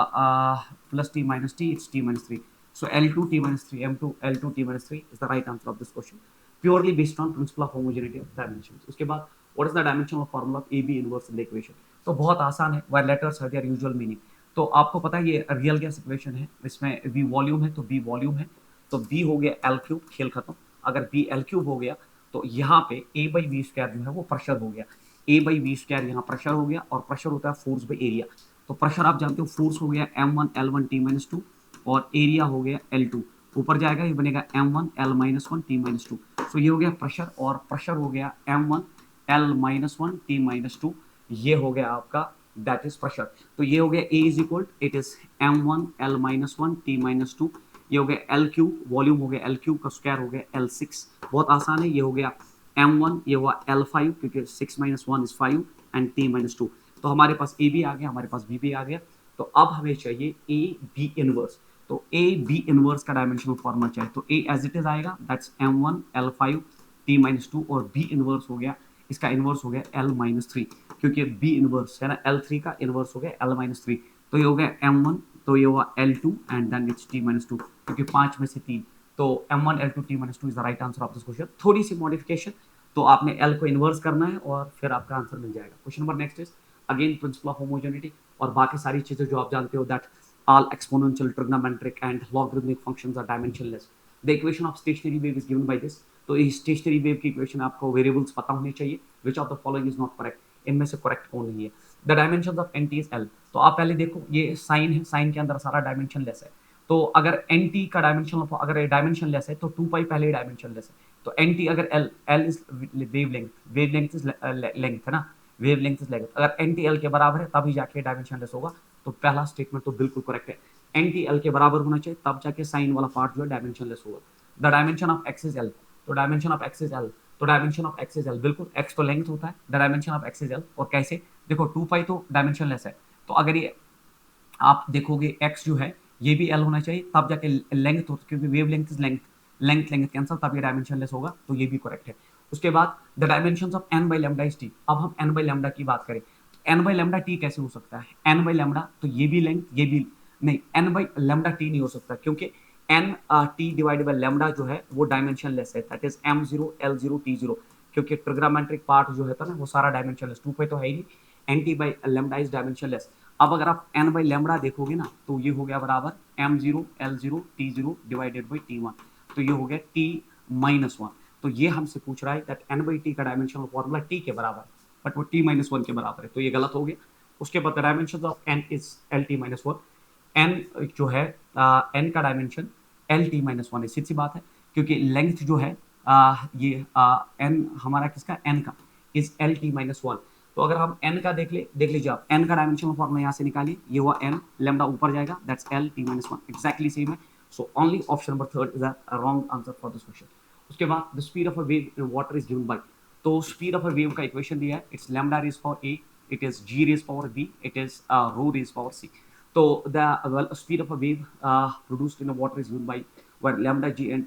प्लस t minus t, इट्स t minus 3, so l2 t minus 3 m2 l2 t minus 3 is the right answer of this question, purely based on principle of homogeneity of dimensions। उसके बाद what is the dimensional formula of AB inverse in the equation? तो बहुत आसान है, where letters have their usual meaning। तो आपको पता है ये रियल गैस इक्वेशन है, इसमें V वॉल्यूम है तो B वॉल्यूम है, तो B हो गया L क्यूब, खेल खत्म। अगर B L क्यूब हो गया तो यहाँ पे A बाई वी स्क्वायर जो है वो प्रेशर हो गया, A बाई वी स्क्वायर यहाँ प्रेशर हो गया, और प्रेशर होता है फोर्स बाई एरिया। तो प्रेशर आप जानते हो, फोर्स हो गया m1 l1 t minus 2, और एरिया हो गया l2, ऊपर जाएगा ये बनेगा m1 l minus 1 t minus 2। सो ये हो गया प्रेशर, और प्रेशर हो गया m1 l minus 1 t minus 2, ये हो गया आपका दैट इज प्रेशर। तो ये हो गया A is equal it is m1 L-1 T-2। ये हो गया एल क्यूब, वॉल्यूम हो गया एल क्यूब का स्क्वायर हो गया L6। बहुत आसान है। ये हो गया m1, ये हुआ L5 क्योंकि 6 - 1 इज 5 एंड T-2। तो हमारे पास ए भी आ गया, हमारे पास बी भी आ गया। तो अब हमें चाहिए ए बी इनवर्स। तो ए बी इनवर्स का डायमेंशनल फॉर्मूला चाहिए। तो ए एज इट इज आएगा, दैट्स m1 L5 T-2 और बी इनवर्स हो गया, इसका इनवर्स हो गया L-3 क्योंकि बी इनवर्स है ना, L3 का इनवर्स हो गया L-3। तो ये हो गया m1, तो ये हुआ L2 and then it's T-2 क्योंकि 5 में से 3। तो m1 L2 T-2 is the right answer of this question. थोड़ी सी मॉडिफिकेशन, तो आपने L को इन्वर्स करना है और फिर आपका आंसर मिल जाएगा। Question number next is again principal of homogeneity और बाकी सारी चीजें जो आप जानते हो, that all exponential, trigonometric and logarithmic functions are dimensionless. The equation of stationary wave is given by this. तो इस स्टेशनरी वेव की इक्वेशन आपको वेरिएबल्स पता होने चाहिए। Which of the following is not correct, इनमें से करेक्ट कौन नहीं है। The dimension of n t is L. तो आप पहले देखो, ये साइन है, साइन के अंदर सारा डायमेंशन लेस है। तो अगर एन टी का डायमेंशन, अगर डायमेंशन लेस है तो 2 पाई पहले ही डायमेंशन लेस है। तो एन टी अगर L, L is wave length is length है ना, वेव लेंथ इज लेंथ। अगर एन टी एल के बराबर है तभी जाके डायमेंशन लेस होगा। तो पहला स्टेटमेंट तो बिल्कुल करेक्ट है। एन टी एल के बराबर होना चाहिए तब जाके साइन वाला पार्ट जो है डायमेंशन लेस होगा। The dimension of X is L. तो dimension of X is L, तो dimension of X is L, बिल्कुल एक्स तो लेंथ होता है, the dimension of X is L. और कैसे देखो, 2 पाई तो डायमेंशन लेस है। तो अगर ये आप देखोगे एक्स जो है ये भी एल होना चाहिए तब जाके लेंथ हो, क्योंकि wave length is length, length length cancel तब ये डायमेंशन लेस होगा। तो ये भी करेक्ट है। उसके बाद the dimension of n by lambda is t. अब हम एन बाई लेमडा की बात करें, एन बाई लेमडा टी कैसे हो सकता है। एन बाई लेमडा तो ये भी लेंथ, ये भी नहीं, एन बाई लेमडा टी नहीं हो सकता क्योंकि N T divided by lambda जो है वो डायमेंशन लेस है, that is m0 L0 T0। क्योंकि ट्रिग्रामेट्रिक पार्ट जो है ना वो सारा डायमेंशन लेस, 2 पाई तो है ही नहीं, N T by lambda is dimensionless. अब अगर आप एन बाई लेमडा देखोगे ना तो ये हो गया बराबर m0 L0 T0 divided by T1। तो ये हो गया T-1। तो ये हमसे पूछ रहा है दैट एन बाई टी का डायमेंशनल फॉर्मूला टी के बराबर, बट वो T-1 के बराबर है, तो ये गलत हो गया। उसके बाद dimension of N is LT-1। N जो है एन का डायमेंशन LT-1 है, सीधी सी बात है क्योंकि लेंथ जो है ये एन हमारा किसका, एन का इज LT-1। तो अगर हम n का देख लीजिए आप, n का डायमेंशनल फॉर्मूला यहाँ से निकालिए, ये हुआ n, लेमडा ऊपर जाएगा, दैट्स LT-1, एक्जैक्टली सेम है। So only option number third is the wrong answer for this question. उसके बाद the speed of a wave in water is given by. तो स्पीड ऑफ अ वेव का equation दिया है, it's lambda raise power a, it is g raised power b, it is rho raised power c. So the speed of a wave produced in a water is given by where lambda g and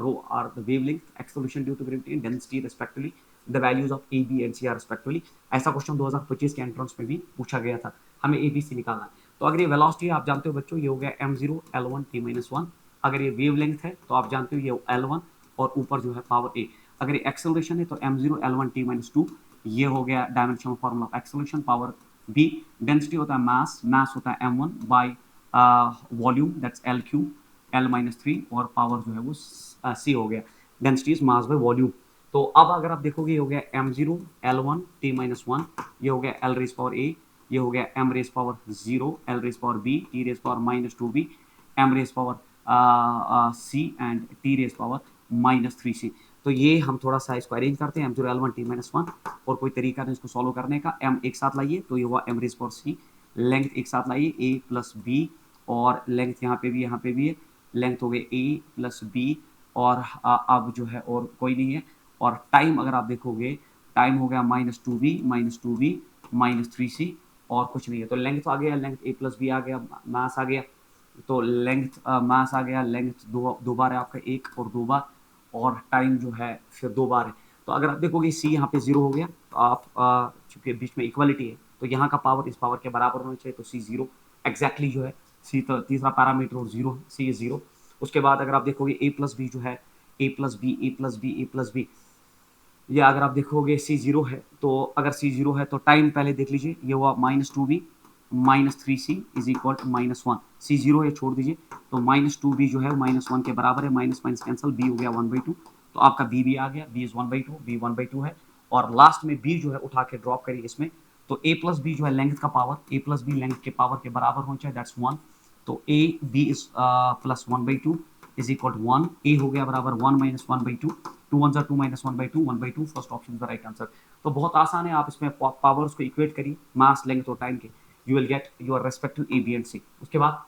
rho are the wavelength, acceleration due to gravity and density respectively. The values of a b and c are respectively. ऐसा question 2025 के entrance में भी पूछा गया था, हमें ए B सी निकालना है। तो अगर ये वेलोसिटी आप जानते हो बच्चों, ये हो गया m0 L1 T-1। अगर ये वेव लेंथ है तो आप जानते हो ये L1 और ऊपर जो है पावर ए। अगर ये एक्सेलरेशन है तो m0 L1 T-2, ये हो गया dimensional formula of acceleration. Power बी, डेंसिटी होता है मास, मास होता है m1 by volume, that's L cube L-3, और पावर जो है वो c हो गया, density is mass by volume. तो अब अगर आप देखोगे ये हो गया m0 L1 T-1, ये हो गया L रेज पावर a, ये हो गया m raise power 0, L raise power b, T raise power -2b, m raise power c and T raise power -3c। तो ये हम थोड़ा सा इसको अरेंज करते हैं, m0 L1 T-1, और कोई तरीका नहीं इसको सॉल्व करने का। m एक साथ लाइए तो ये हुआ m raise power c, length एक साथ लाइए a प्लस b, और लेंथ यहाँ पे भी है, लेंथ हो गई a प्लस b, और अब जो है और कोई नहीं है। और टाइम अगर आप देखोगे, टाइम हो गया -2b -3c, और कुछ नहीं है। तो लेंथ आ गया, लेंथ a प्लस b आ गया, मास आ गया, तो लेंथ मास आ गया, लेंथ दो बार है आपका, एक और 2 बार, और टाइम जो है फिर 2 बार है। तो अगर आप देखोगे सी यहाँ पे 0 हो गया, तो आप चूंकि बीच में इक्वलिटी है तो यहाँ का पावर इस पावर के बराबर होना चाहिए, तो सी 0 एक्जैक्टली जो है, सी तो तीसरा पैरामीटर और 0, सी इज 0। उसके बाद अगर आप देखोगे ए प्लस बी जो है, ए प्लस बी ए प्लस बी ए प्लस बी, या अगर आप देखोगे सी 0 है, तो अगर सी 0 है तो टाइम पहले देख लीजिए, ये हुआ -2b -3c is equal to -1। सी 0 है छोड़ दीजिए, तो -2b जो है -1 के बराबर है, माइनस माइनस कैंसल, b हो गया 1/2। तो आपका b भी आ गया, b इज 1/2, b 1/2 है। और लास्ट में b जो है उठा के ड्रॉप करिए इसमें, तो a प्लस बी जो है लेंथ का power, a plus B length के पावर के बराबर होना चाहिए, दैट्स 1। तो a b is plus 1/2 is equal to 1, a हो गया बराबर 1 - 1/2, 2 1 2 -1/2, 1/2, first option is the right answer. तो बहुत आसान है, आप इसमें पावर्स को इक्वेट करिए, मास, लेंथ और टाइम के, you will get your respective A, B and C. उसके बाद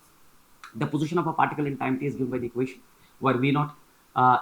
the position of a particle in time t is given by the equation where v naught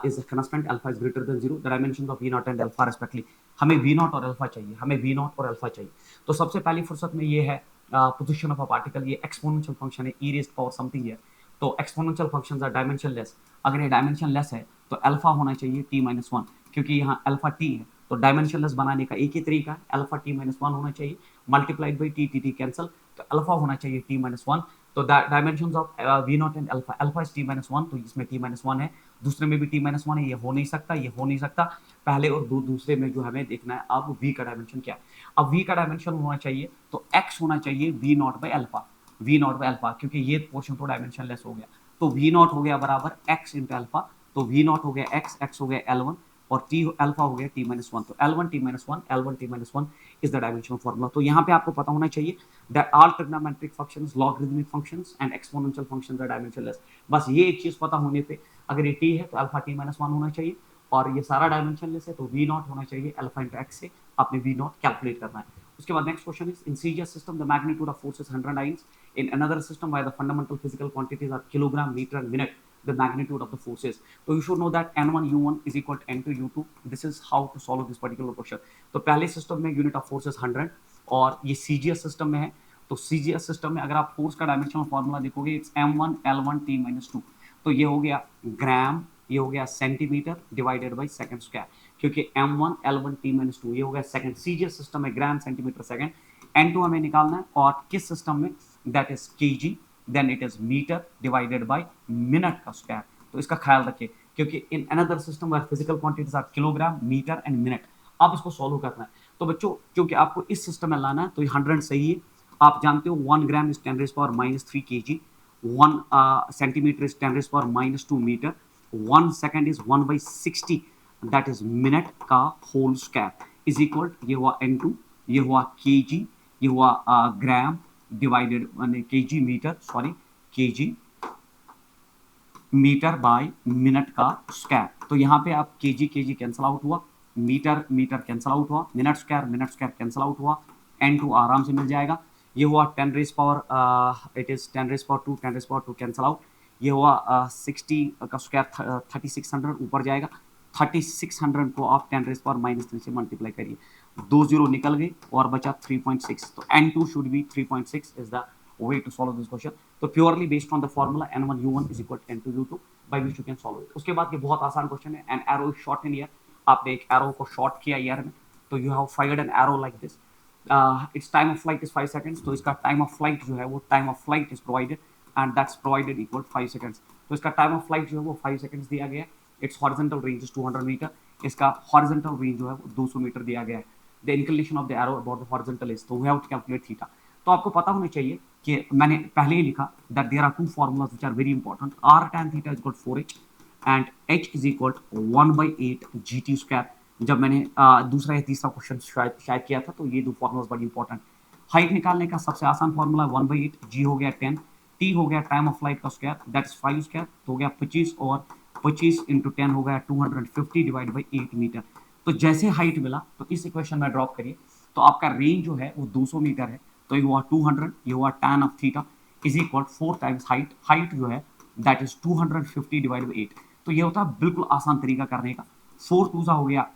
is a constant, alpha is greater than 0, the dimensions of v naught and alpha respectively। हमें v naught और alpha चाहिए, हमें v naught और alpha चाहिए। तो सबसे पहली फुर्सत में ये है पोजिशन ऑफ अ पार्टिकल, ये एक्सपोनेंशियल फंक्शन है, e raised power समथिंग है। तो एक्सपोनेंशियल फंक्शंस आर डायमेंशनलेस, अगर ये डायमेंशनलेस है तो अल्फा होना चाहिए t-1, क्योंकि यहाँ अल्फा t है, तो डायमेंशनलेस बनाने का एक ही तरीका है, अल्फा t-1 होना चाहिए, मल्टीप्लाइड बाई t कैंसल, तो अल्फा होना चाहिए t-1। तो dimensions of V naught and alpha, alpha is t-1, तो इसमें t-1 है, दूसरे में भी t-1 है, ये हो नहीं सकता, ये हो नहीं सकता। पहले और दूसरे में जो हमें देखना है अब v का डायमेंशन क्या है। अब v का डायमेंशन होना चाहिए तो x होना चाहिए v not by alpha, v not by alpha, क्योंकि ये पोर्शन तो डायमेंशनलेस हो गया, तो v नॉट हो गया बराबर x इंटू अल्फा, तो v नॉट हो गया x हो गया L1 और t अल्फा हो गया t-1, तो L1 t-1, L1 t-1 is the dimensional formula. तो यहाँ पे आपको पता होना चाहिए that all trigonometric functions, logarithmic functions and exponential functions are dimensionless। बस ये एक चीज पता होने पे, अगर ये t है तो अल्फा t-1 होना चाहिए, और ये सारा डायमेंशनलेस है तो v नॉट होना चाहिए अल्फा इंटू x से आपने v नॉट कैलकुलेट करना है। उसके बाद next question is, in CGS system the magnitude of force is 100 times, in another system where the fundamental physical quantities are kilogram, metre and minute, the magnitude of the forces। So you should know that n1 u1 is equal to n2 u2। This is how to solve this particular question। तो पहले system में unit of force is 100 और ये CGS system में है, तो CGS system में अगर आप फोर्स का डायमेंशनल फॉर्मूला देखोगे इट्स m1 l1 t-2, तो ये हो गया ग्राम, ये हो गया centimetre divided by second square, क्योंकि m1 l1 t-2 ये हो गया सेकंड, सीजीएस सिस्टम में ग्राम सेंटीमीटर सेकंड, n2 हमें निकालना है, और किस सिस्टम में, that is KG, then it is metre divided by minute का स्क्वायर। तो इसका ख्याल रखिए, क्योंकि in another system where physical quantities are kilogram, metre and minute, अब इसको सॉल्व करना है। तो बच्चों क्योंकि आपको इस सिस्टम में लाना है तो ये 100 सही है, आप जानते हो 1 gram is 10⁻³ kg, 1 centimetre is 10⁻² metre, 1 second is 1/60, that is minute का होल स्क्वायर, इज इक्वल, ये हुआ n2, ये हुआ kg, ये हुआ gram divided kg metre, sorry kg metre by minute का स्क्वायर। तो यहाँ पे आप kg कैंसल आउट हुआ, मीटर कैंसल आउट हुआ, मिनट स्क्वायर कैंसल आउट हुआ, n2 आराम से मिल जाएगा, ये हुआ 10 raise power, it is 10⁻², cancel out, ये हुआ 60 का स्क्वायर 3600 ऊपर जाएगा, 3600 को आप 10⁻³ से मल्टीप्लाई करिए, 2 0 निकल गई और बचा 3.6, तो n2 should be 3.6 is the way to solve this question। तो purely based on the formula n1 u1 is equal to n2 u2 by which you can solve it। उसके बाद ये बहुत आसान क्वेश्चन है, an arrow is shot in air, आपने एक arrow को शॉट किया एयर में, तो you have fired an arrow like this, its time of flight is 5 seconds, तो इसका टाइम ऑफ फ्लाइट जो है वो time of flight is provided and that's provided equal 5 seconds। तो इसका टाइम ऑफ फ्लाइट जो है वो 5 seconds दिया गया है, its horizontal range is 200 metre, इसका हॉरिजॉन्टल रेंज जो है वो 200 मीटर दिया गया है, the inclination of the arrow about the horizontal is, तो we have to calculate theta. तो आपको पता होना चाहिए कि मैंने पहले ही लिखा that there are two formulas which are very important, r tan theta is equal to 4h and h is equal to 1/8 gt square. जब मैंने दूसरा या तीसरा क्वेश्चन शायद किया था तो ये दो फॉर्मूलाज बड़ी इंपॉर्टेंट। हाइट निकालने का सबसे आसान फॉर्मूला 1/8, g हो गया 10, t हो गया टाइम ऑफ फ्लाइट का स्क्वायर दैट इज 5 स्क्वायर, तो हो गया 25, और 25 इंटू 10 हो गया 250 डिवाइड बाई 8 मीटर। तो जैसे हाइट मिला तो इस इक्वेशन में ड्रॉप करिए, तो आपका रेंज जो है वो 200 मीटर है, तो ये हुआ 200, ये हुआ tan of theta is equal 4 times height जो है दैट इज 250 डिवाइड बाई 8। तो ये होता है बिल्कुल आसान तरीका करने का, 4 2 हो गया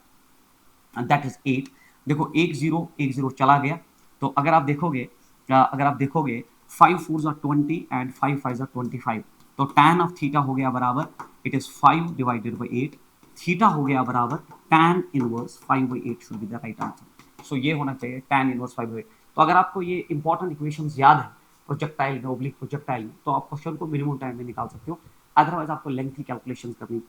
दैट इज 8, देखो 1 0 चला गया, तो अगर आप देखोगे 5 4 आर 20 एंड 5 5 आर 25, तो tan ऑफ थीटा हो गया बराबर it is 5 divided by 8, theta हो गया बराबर tan inverse 5/8 should be the right answer. So ये होना चाहिए tan इनवर्स 5/8। तो अगर आपको ये इंपॉर्टेंट इक्वेशंस याद है प्रोजेक्टाइल में, ओब्लिक प्रोजेक्टाइल में, तो आप क्वेश्चन को मिनिमम टाइम में निकाल सकते हो, अदरवाइज आपको लेंथी कैलकुलेशंस करनी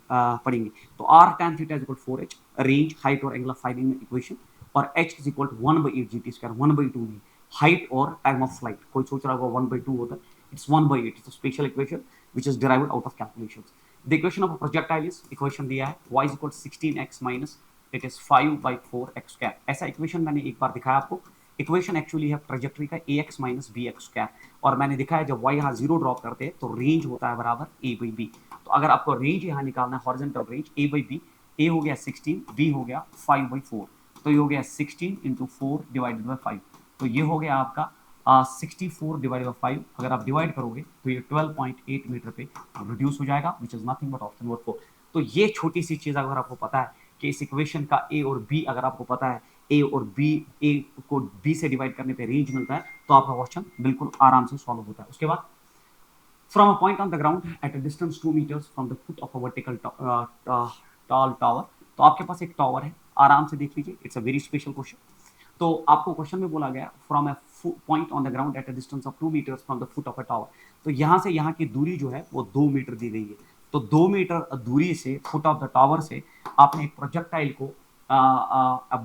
पड़ेंगी। तो r tan theta is equal to 4h, range, height और एंगल ऑफ फाइंडिंग में इक्वेशन, और h is equal to 1/8 gt square, 1/2 नहीं, हाइट और टाइम ऑफ फ्लाइट, कोई सोच रहा होगा 1/2 होता है, it's 1/8, it's a special equation which is derived out of calculations. The equation of a projectile is, equation दिया है y is equal to 16x minus it is 5/4x square. ऐसा equation मैंने एक बार दिखाया आपको, इक्वेशन एक्चुअली है trajectory का ax माइनस bx स्क्वायर, और मैंने दिखाया जब y यहाँ 0 ड्रॉप करते हैं तो रेंज होता है बराबर a/b। तो अगर आपको रेंज यहाँ निकालना है हॉरिजॉन्टल रेंज a/b, a हो गया 16, b हो गया 5/4, तो ये हो गया 16 इंटू 4 डिवाइडेड बाई 5, तो ये हो गया आपका 64 डिवाइड बाई 5। अगर आप डिवाइड करोगे तो ये 12.8 मीटर पे रिड्यूस हो जाएगा, विच is nothing but option number 4। तो ये छोटी सी चीज अगर आपको पता है कि इस इक्वेशन का ए और बी, अगर आपको पता है ए और बी, ए को बी से डिवाइड करने पे रेंज मिलता है, तो आपका क्वेश्चन बिल्कुल आराम से सॉल्व होता है। उसके बाद from a point on the ground at a distance 2 meters from the foot of a vertical tall tower, तो आपके पास एक टावर है, आराम से देख लीजिए, it's a very special question. तो आपको क्वेश्चन में बोला गया from a point on the ground at a distance of 2 metres from the foot of a tower, तो यहाँ से यहाँ की दूरी जो है वो 2 मीटर दी गई है। तो 2 मीटर दूरी से, फुट ऑफ द टावर से, आपने एक प्रोजेक्टाइल को,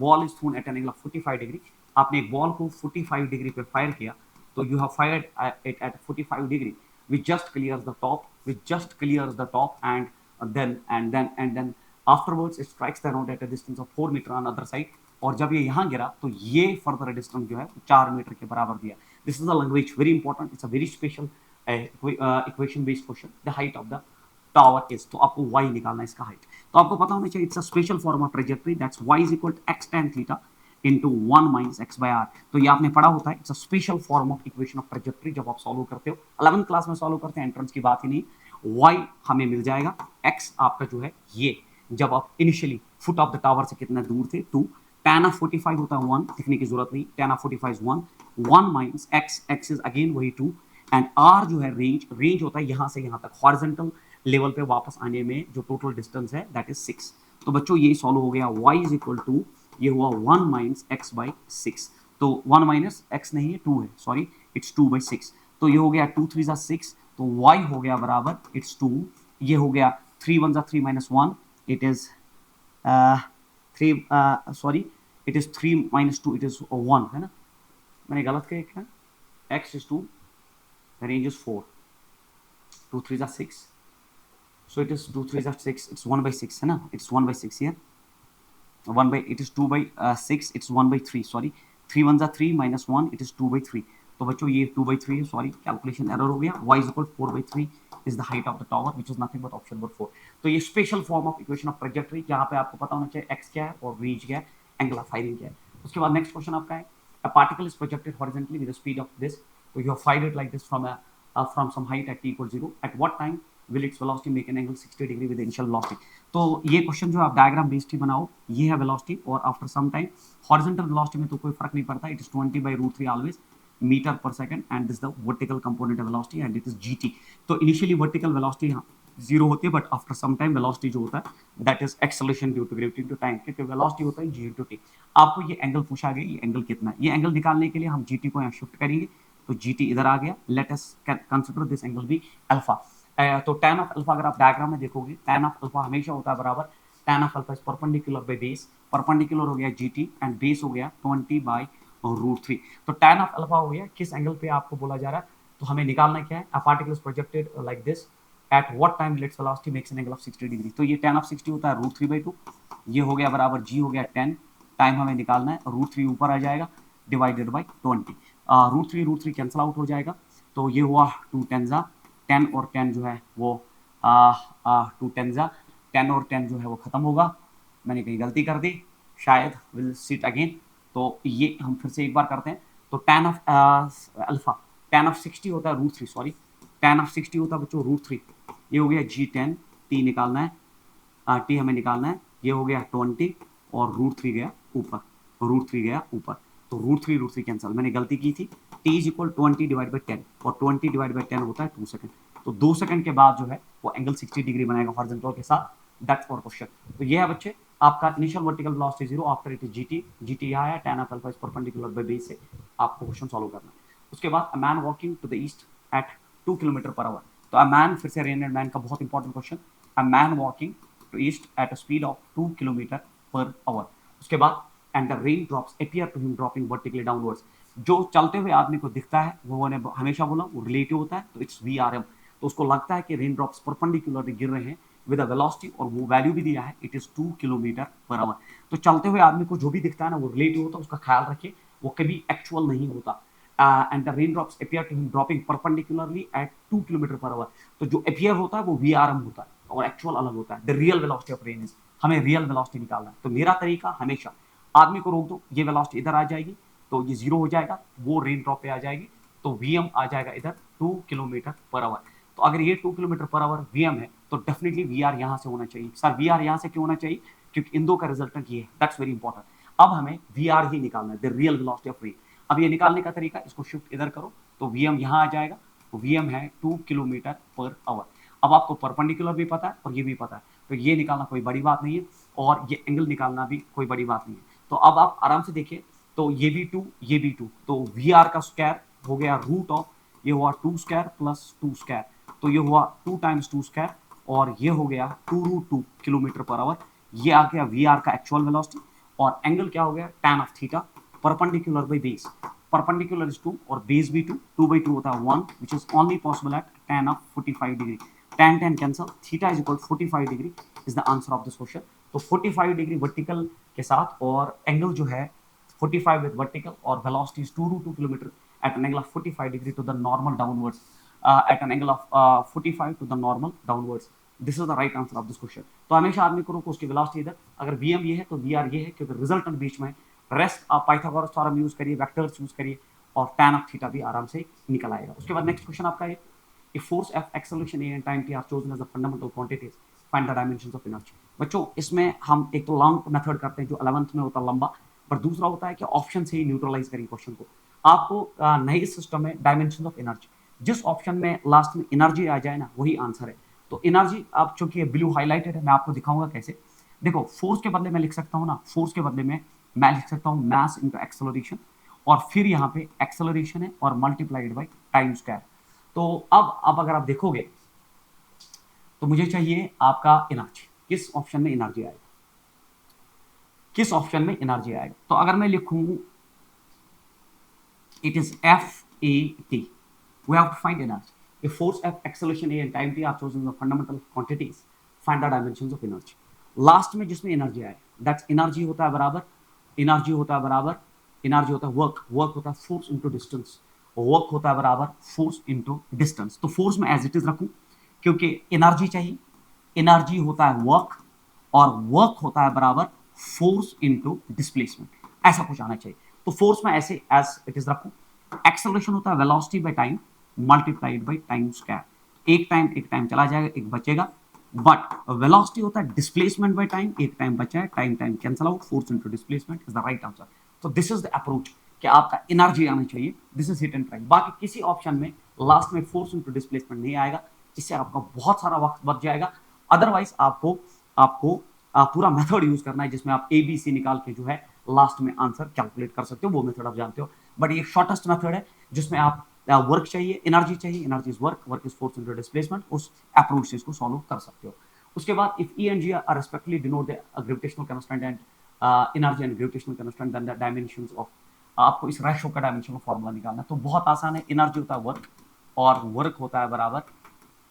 ball is thrown at an angle of 45 degree, आपने एक बॉल को 45 डिग्री पे फायर किया, तो you have fired it at 45 degree, which just clears the top, and then afterwards it strikes the ground at a distance of 4 meter on other side, और जब ये यहाँ गिरा तो ये फर्दर डिस्टेंस जो है 4 मीटर के बराबर दिया। This is the language, very important, it's a very special equation based question. The height of the tower is, तो आपको y निकालना है इसका हाइट, तो आपको पता होना चाहिए it's a special form of trajectory, that's y is equal to x tan theta into 1 minus X by are. तो ये आपने पढ़ा होता है, it's a special form of equation of trajectory. जब आप सॉल्व करते हो 11th क्लास में सॉल्व करते हैं, एंट्रेंस की बात ही नहीं, y हमें मिल जाएगा, x आपका जो है ये, जब आप initially foot of the tower से कितना दूर थे 2, tan ऑफ 45 होता है 1, लिखने की जरूरत नहीं, tan of 45 is 1 minus x is again वही 2, एंड r जो है रेंज होता है यहाँ से यहाँ तक, हॉरिजॉन्टल लेवल पे वापस आने में जो टोटल डिस्टेंस है दैट इज 6। तो बच्चों ये सॉल्व हो गया, y इज इक्वल टू, ये हुआ 1 माइनस एक्स बाई 6, तो 1 माइनस एक्स नहीं है 2 है, सॉरी, इट्स 2 बाई 6, तो ये हो गया 2 3 6, तो y हो गया बराबर इट्स 2, ये हो गया 3 1 3 minus 1, it is 3, sorry, it is 3 minus 2, it is 1, है ना, मैंने गलत किया क्या, x is 2, range is 4, 2 3 6, so it is 2 3 6, it's 1 by 6 है ना, it's 1 by 6 here, 1 by, it is 2 by 6, it's 1 by 3, sorry, 3 1 3 minus 1, it is 2 by 3, तो बच्चों ये 2 by 3 है, सॉरी कैलकुलेशन एरर हो गया, y is equal 4 by 3 is the height of the tower which is nothing but option number 4। तो ये special form of equation of trajectory, जहाँ पे आपको पता होना चाहिए x क्या है और रेंज क्या है, एंगल ऑफ फायरिंग क्या है। उसके बाद नेक्स्ट क्वेश्चन आपका है, a particle is projected horizontally with the speed of this, so you have fired it like this from some height at t equals 0, at what time will its velocity make an angle 60 degree with the initial velocity। तो ये question जो आप diagram based ही बनाओ, ये है velocity, और after some time horizontal velocity में तो कोई फर्क नहीं पड़ता, it is 20 by root 3 always metre पर second, and this the vertical component of velocity and it is g t. तो इनिशियली वर्टिकल वेलोसिटी जीरो होती है, but after some time velocity जो होता है that is acceleration due to gravity into time, क्योंकि velocity होता है जी इनटू टी। आपको ये एंगल पूछा गया, ये एंगल कितना है, ये एंगल निकालने के लिए हम जीटी को यहाँ शिफ्ट करेंगे, तो जीटी इधर आ गया, let us consider this angle be alpha. तो tan ऑफ अल्फा अगर आप डायग्राम में देखोगे, tan ऑफ अल्फा हमेशा होता है बराबर tan of alpha is perpendicular by base, perpendicular हो गया जीटी एंड बेस हो गया 20 by रूट 3। तो tan ऑफ अल्फा हो गया, किस एंगल पे आपको बोला जा रहा है, तो हमें निकालना क्या है, a particle is projected like this at what time its velocity makes an angle of 60 degree. तो ये tan ऑफ 60 होता है रूट 3 by 2, ये हो गया बराबर g हो गया 10, टाइम हमें निकालना है, रूट 3 ऊपर आ जाएगा divided by 20, root 3 cancel out हो जाएगा, तो ये हुआ 2 10 10 और 10 जो है वो 2 10 10 और 10 जो है वो खत्म होगा, मैंने कहीं गलती कर दी शायद, विल सीट अगेन, तो ये हम फिर से एक बार करते हैं। तो tan of alpha, tan of 60 होता है रूट 3, सॉरी tan ऑफ 60 होता है बच्चों रूट 3, ये हो गया g10, t निकालना है, t हमें निकालना है, ये हो गया 20 और रूट 3 गया ऊपर, रूट 3 गया ऊपर, तो रूट 3 कैंसिल, मैंने गलती की थी, t is equal 20 divide by 10, और 20 डिवाइड बाई 10 होता है 2 सेकंड, तो 2 सेकंड के बाद जो है वो एंगल 60 डिग्री बनाएगा हॉरिजॉन्टल के साथ, दैट्स आवर क्वेश्चन। तो ये है बच्चे आपका initial vertical velocity 0 after it is GT, GT यहाँ है, tan of alpha is perpendicular by base से आपको क्वेश्चन सॉल्व करना है। उसके बाद a man walking to the east at 2 kilometre per hour, तो अ मैन, फिर से रेन एंड मैन का बहुत important question, a man walking to east at a speed of 2 kilometre per hour. उसके बाद and the rain drops appear to him dropping vertically downwards, जो चलते हुए आदमी को दिखता है वो ने हमेशा बोला वो रिलेटिव होता है, तो इट्स वी आर एम, तो उसको लगता है कि रेन ड्रॉप्स परपेंडिकुलरली गिर रहे हैं विद अ वेलोसिटी, और वो वैल्यू भी दिया है it is 2 kilometre per hour. तो चलते हुए आदमी को जो भी दिखता है ना वो रिलेटिव होता है, उसका ख्याल रखिए, वो कभी एक्चुअल नहीं होता। And the rain drops appear to him dropping perpendicularly at 2 kilometre per hour, तो जो अपीयर होता है वो वी आर एम होता है और एक्चुअल अलग होता है, the real velocity of rain is, हमें रियल वेलोसिटी निकालना है। तो मेरा तरीका हमेशा आदमी को रोक दो, ये वेलोसिटी इधर आ जाएगी तो ये 0 हो जाएगा, वो रेन ड्रॉप पे आ जाएगी, तो वीएम आ जाएगा इधर 2 किलोमीटर पर आवर। तो अगर ये 2 किलोमीटर पर आवर वीएम है तो डेफिनेटली वीआर यहां से होना चाहिए। सर वीआर यहां से क्यों होना चाहिए? क्योंकि इन दो का रिजल्टेंट ये है, दैट्स वेरी इंपॉर्टेंट। अब हमें वीआर ही निकालना है, the real velocity of rain. अब ये निकालने का तरीका, इसको शिफ्ट इधर करो तो वीएम यहां आ जाएगा, तो वीएम है 2 किलोमीटर पर आवर। अब आपको परपेंडिकुलर भी पता है और ये भी पता है, तो ये निकालना कोई बड़ी बात नहीं है, और ये एंगल निकालना भी कोई बड़ी बात नहीं है। तो अब आप आराम से देखिए, तो ये भी 2, ये भी 2, तो वी आर का स्क्वायर हो गया रूट ऑफ, ये हुआ 2 स्क्वायर प्लस 2 स्क्वायर, तो ये हुआ 2 टाइम्स 2 स्क्वायर, और ये हो गया 2√2 किलोमीटर पर आवर। ये आ गया वी आर का एक्चुअल वेलोसिटी, और एंगल क्या हो गया? tan of theta perpendicular by base. Perpendicular is 2 और बेस भी 2, 2/2 होता है 1, which is only possible at tan of 45 degree. tan tan cancel, theta is equal 45 degree is the answer of this question. तो 45 degree vertical के साथ, और angle जो है 45 with vertical, or velocity is 2√2 kilometer at an angle of 45 degree to the normal downwards, at an angle of 45 to the normal downwards. This is the right answer of this question. तो हमेशा आदमी को रोको, उसकी velocity इधर, अगर VM ये है तो वीआर ये है, क्योंकि रिजल्टेंट बीच में। रेस्ट आप पाइथागोरस थ्योरम यूज करिए, वेक्टर्स यूज करिए, और tan ऑफ थीटा भी आराम से निकल आएगा। उसके बाद नेक्स्ट क्वेश्चन आपका ये, if force F, acceleration A and time T are chosen as the fundamental quantities, find the dimensions of energy। बच्चों इसमें हम एक तो लॉन्ग मेथड करते हैं जो 11th में होता है लंबा, पर दूसरा होता है कि ऑप्शन से ही न्यूट्रलाइज करिए क्वेश्चन को। आपको नए सिस्टम में डायमेंशन ऑफ एनर्जी, जिस ऑप्शन में लास्ट में एनर्जी आ जाए ना वही आंसर है। तो एनर्जी, आप चूंकि ब्लू हाईलाइटेड है, मैं आपको दिखाऊंगा कैसे। देखो फोर्स के बदले में लिख सकता हूँ ना, फोर्स के बदले में मैं लिख सकता हूँ मास इंटू एक्सेलरेशन, और फिर यहाँ पे एक्सेलरेशन है और मल्टीप्लाइड बाई टाइम स्क्वायर। तो अब अगर आप देखोगे तो मुझे चाहिए आपका एनर्जी, किस ऑप्शन में एनर्जी आएगा, किस ऑप्शन में एनर्जी आएगा। तो अगर मैं लिखूं it is FAT, we have to find energy. if force F, acceleration A and time T are chosen the fundamental quantities, find the dimensions of energy। Last में जिसमें एनर्जी आए, दैट्स एनर्जी होता है बराबर, एनर्जी होता है बराबर, energy होता है वर्क, वर्क होता है फोर्स इंटू डिस्टेंस, वर्क होता है बराबर फोर्स इंटू डिस्टेंस। तो फोर्स में एज इट इज रखूं, क्योंकि एनर्जी चाहिए, एनर्जी होता है वर्क, और वर्क होता है बराबर फोर्स इंटू डिस्प्लेसमेंट, ऐसा कुछ आना चाहिए। तो फोर्स में ऐसे एज इट इज रखूं। एक्सेलरेशन होता है velocity by time multiplied by time square, एक टाइम चला जाएगा, एक बचेगा, बट वेलोसिटी होता है डिस्प्लेसमेंट बाय टाइम, एक टाइम बचा है, time cancel out, force into displacement is the right answer. तो दिस इज द अप्रोच कि आपका एनर्जी आना चाहिए, this is hit and try. बाकी किसी ऑप्शन में लास्ट में फोर्स इनटू डिस्प्लेसमेंट नहीं आएगा, इससे आपका बहुत सारा वक्त बच जाएगा। अदरवाइज आपको आपको पूरा मेथड यूज करना है, जिसमें आप ABC निकाल के जो है लास्ट में आंसर कैलकुलेट कर सकते हो, वो मेथड आप जानते हो। बट ये शॉर्टेस्ट मेथड है जिसमें आप वर्क चाहिए, एनर्जी चाहिए, energy is work, work is force into displacement, उस अप्रोच से इसको सॉल्व कर सकते हो। उसके बाद if E and G are respectively denote the gravitational constant and energy and gravitational constant, then the dimensions of, आपको इस रेशो का डायमेंशन का फॉर्मूला निकालना है। तो बहुत आसान है, एनर्जी होता है वर्क, और वर्क होता है बराबर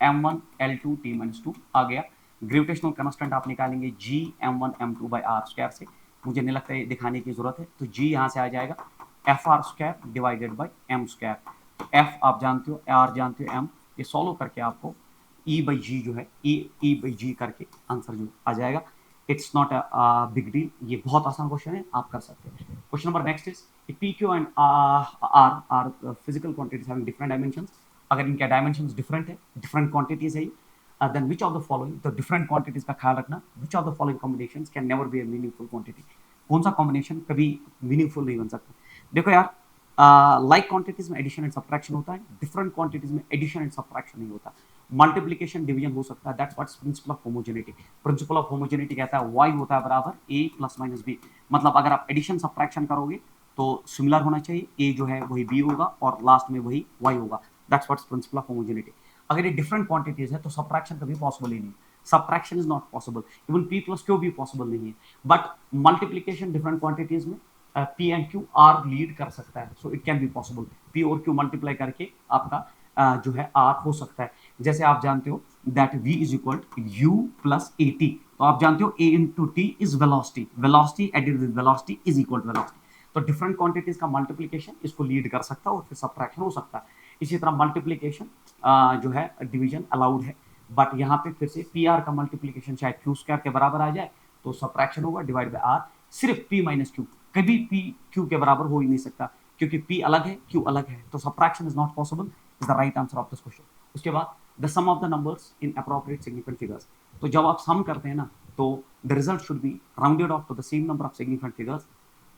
m1L2T-2 आ गया। ग्रेविटेशनल कांस्टेंट आप निकालेंगे G m1m2 by r square से, मुझे नहीं लगता है दिखाने की जरूरत है, तो G यहाँ से आ जाएगा FR square divided by m square. F आप जानते हो, R जानते हो, M, ये सॉल्व करके आपको E/G जो है, E/G करके आंसर जो आ जाएगा। It's not a big deal, ये बहुत आसान क्वेश्चन है, आप कर सकते हैं। Question number next is PQ and R are physical quantities having different dimensions. अगर इनके डायमेंशंस डिफरेंट है, डिफरेंट क्वांटिटीज है, then which of the following, तो डिफरेंट क्वांटिटीज का ख्याल रखना, which of the following combinations can never be a meaningful quantity, कौन सा कॉम्बिनेशन कभी मीनिंगफुल नहीं बन सकता। देखो यार, लाइक क्वांटिटीज में एडिशन एंड सब्ट्रैक्शन होता है, डिफरेंट क्वांटिटीज में एडिशन एंड सब्ट्रैक्शन नहीं होता। मल्टीप्लिकेशन डिवीजन हो सकता है, that's what's principal of homogeneity. Principal of homogeneity कहता है y होता है बराबर a + - b, मतलब अगर आप एडिशन सब्ट्रैक्शन करोगे तो सिमिलर होना चाहिए, a जो है वही b होगा और लास्ट में वही y होगा, that's what's principal of homogeneity. अगर ये डिफरेंट क्वांटिटीज है तो सब्ट्रैक्शन कभी पॉसिबल ही नहीं, subtraction is not possible, even p + q भी पॉसिबल नहीं है। बट मल्टीप्लिकेशन डिफरेंट क्वांटिटीज में P and Q R lead कर सकता है, so it can be possible, P और Q मल्टीप्लाई करके आपका जो है R हो सकता है। जैसे आप जानते हो that V is equal to U + AT, तो आप जानते हो A × T is velocity, velocity added with velocity is equal to velocity. तो डिफरेंट क्वांटिटीज का मल्टीप्लिकेशन इसको लीड कर सकता है और फिर सब्ट्रैक्शन हो सकता है। इसी तरह मल्टीप्लिकेशन जो है डिवीजन अलाउड है, बट यहाँ पे फिर से PR का मल्टीप्लिकेशन चाहे Q² के बराबर आ जाए तो सब्ट्रैक्शन होगा डिवाइड बाय R, सिर्फ p माइनस क्यू, कभी p q के बराबर हो ही नहीं सकता, क्योंकि p अलग है, q अलग है, तो subtraction is not possible, is the right answer of this question. उसके बाद the sum of the numbers in appropriate significant figures, तो जब आप सम करते हैं ना, तो the result should be rounded off to the same number of significant figures,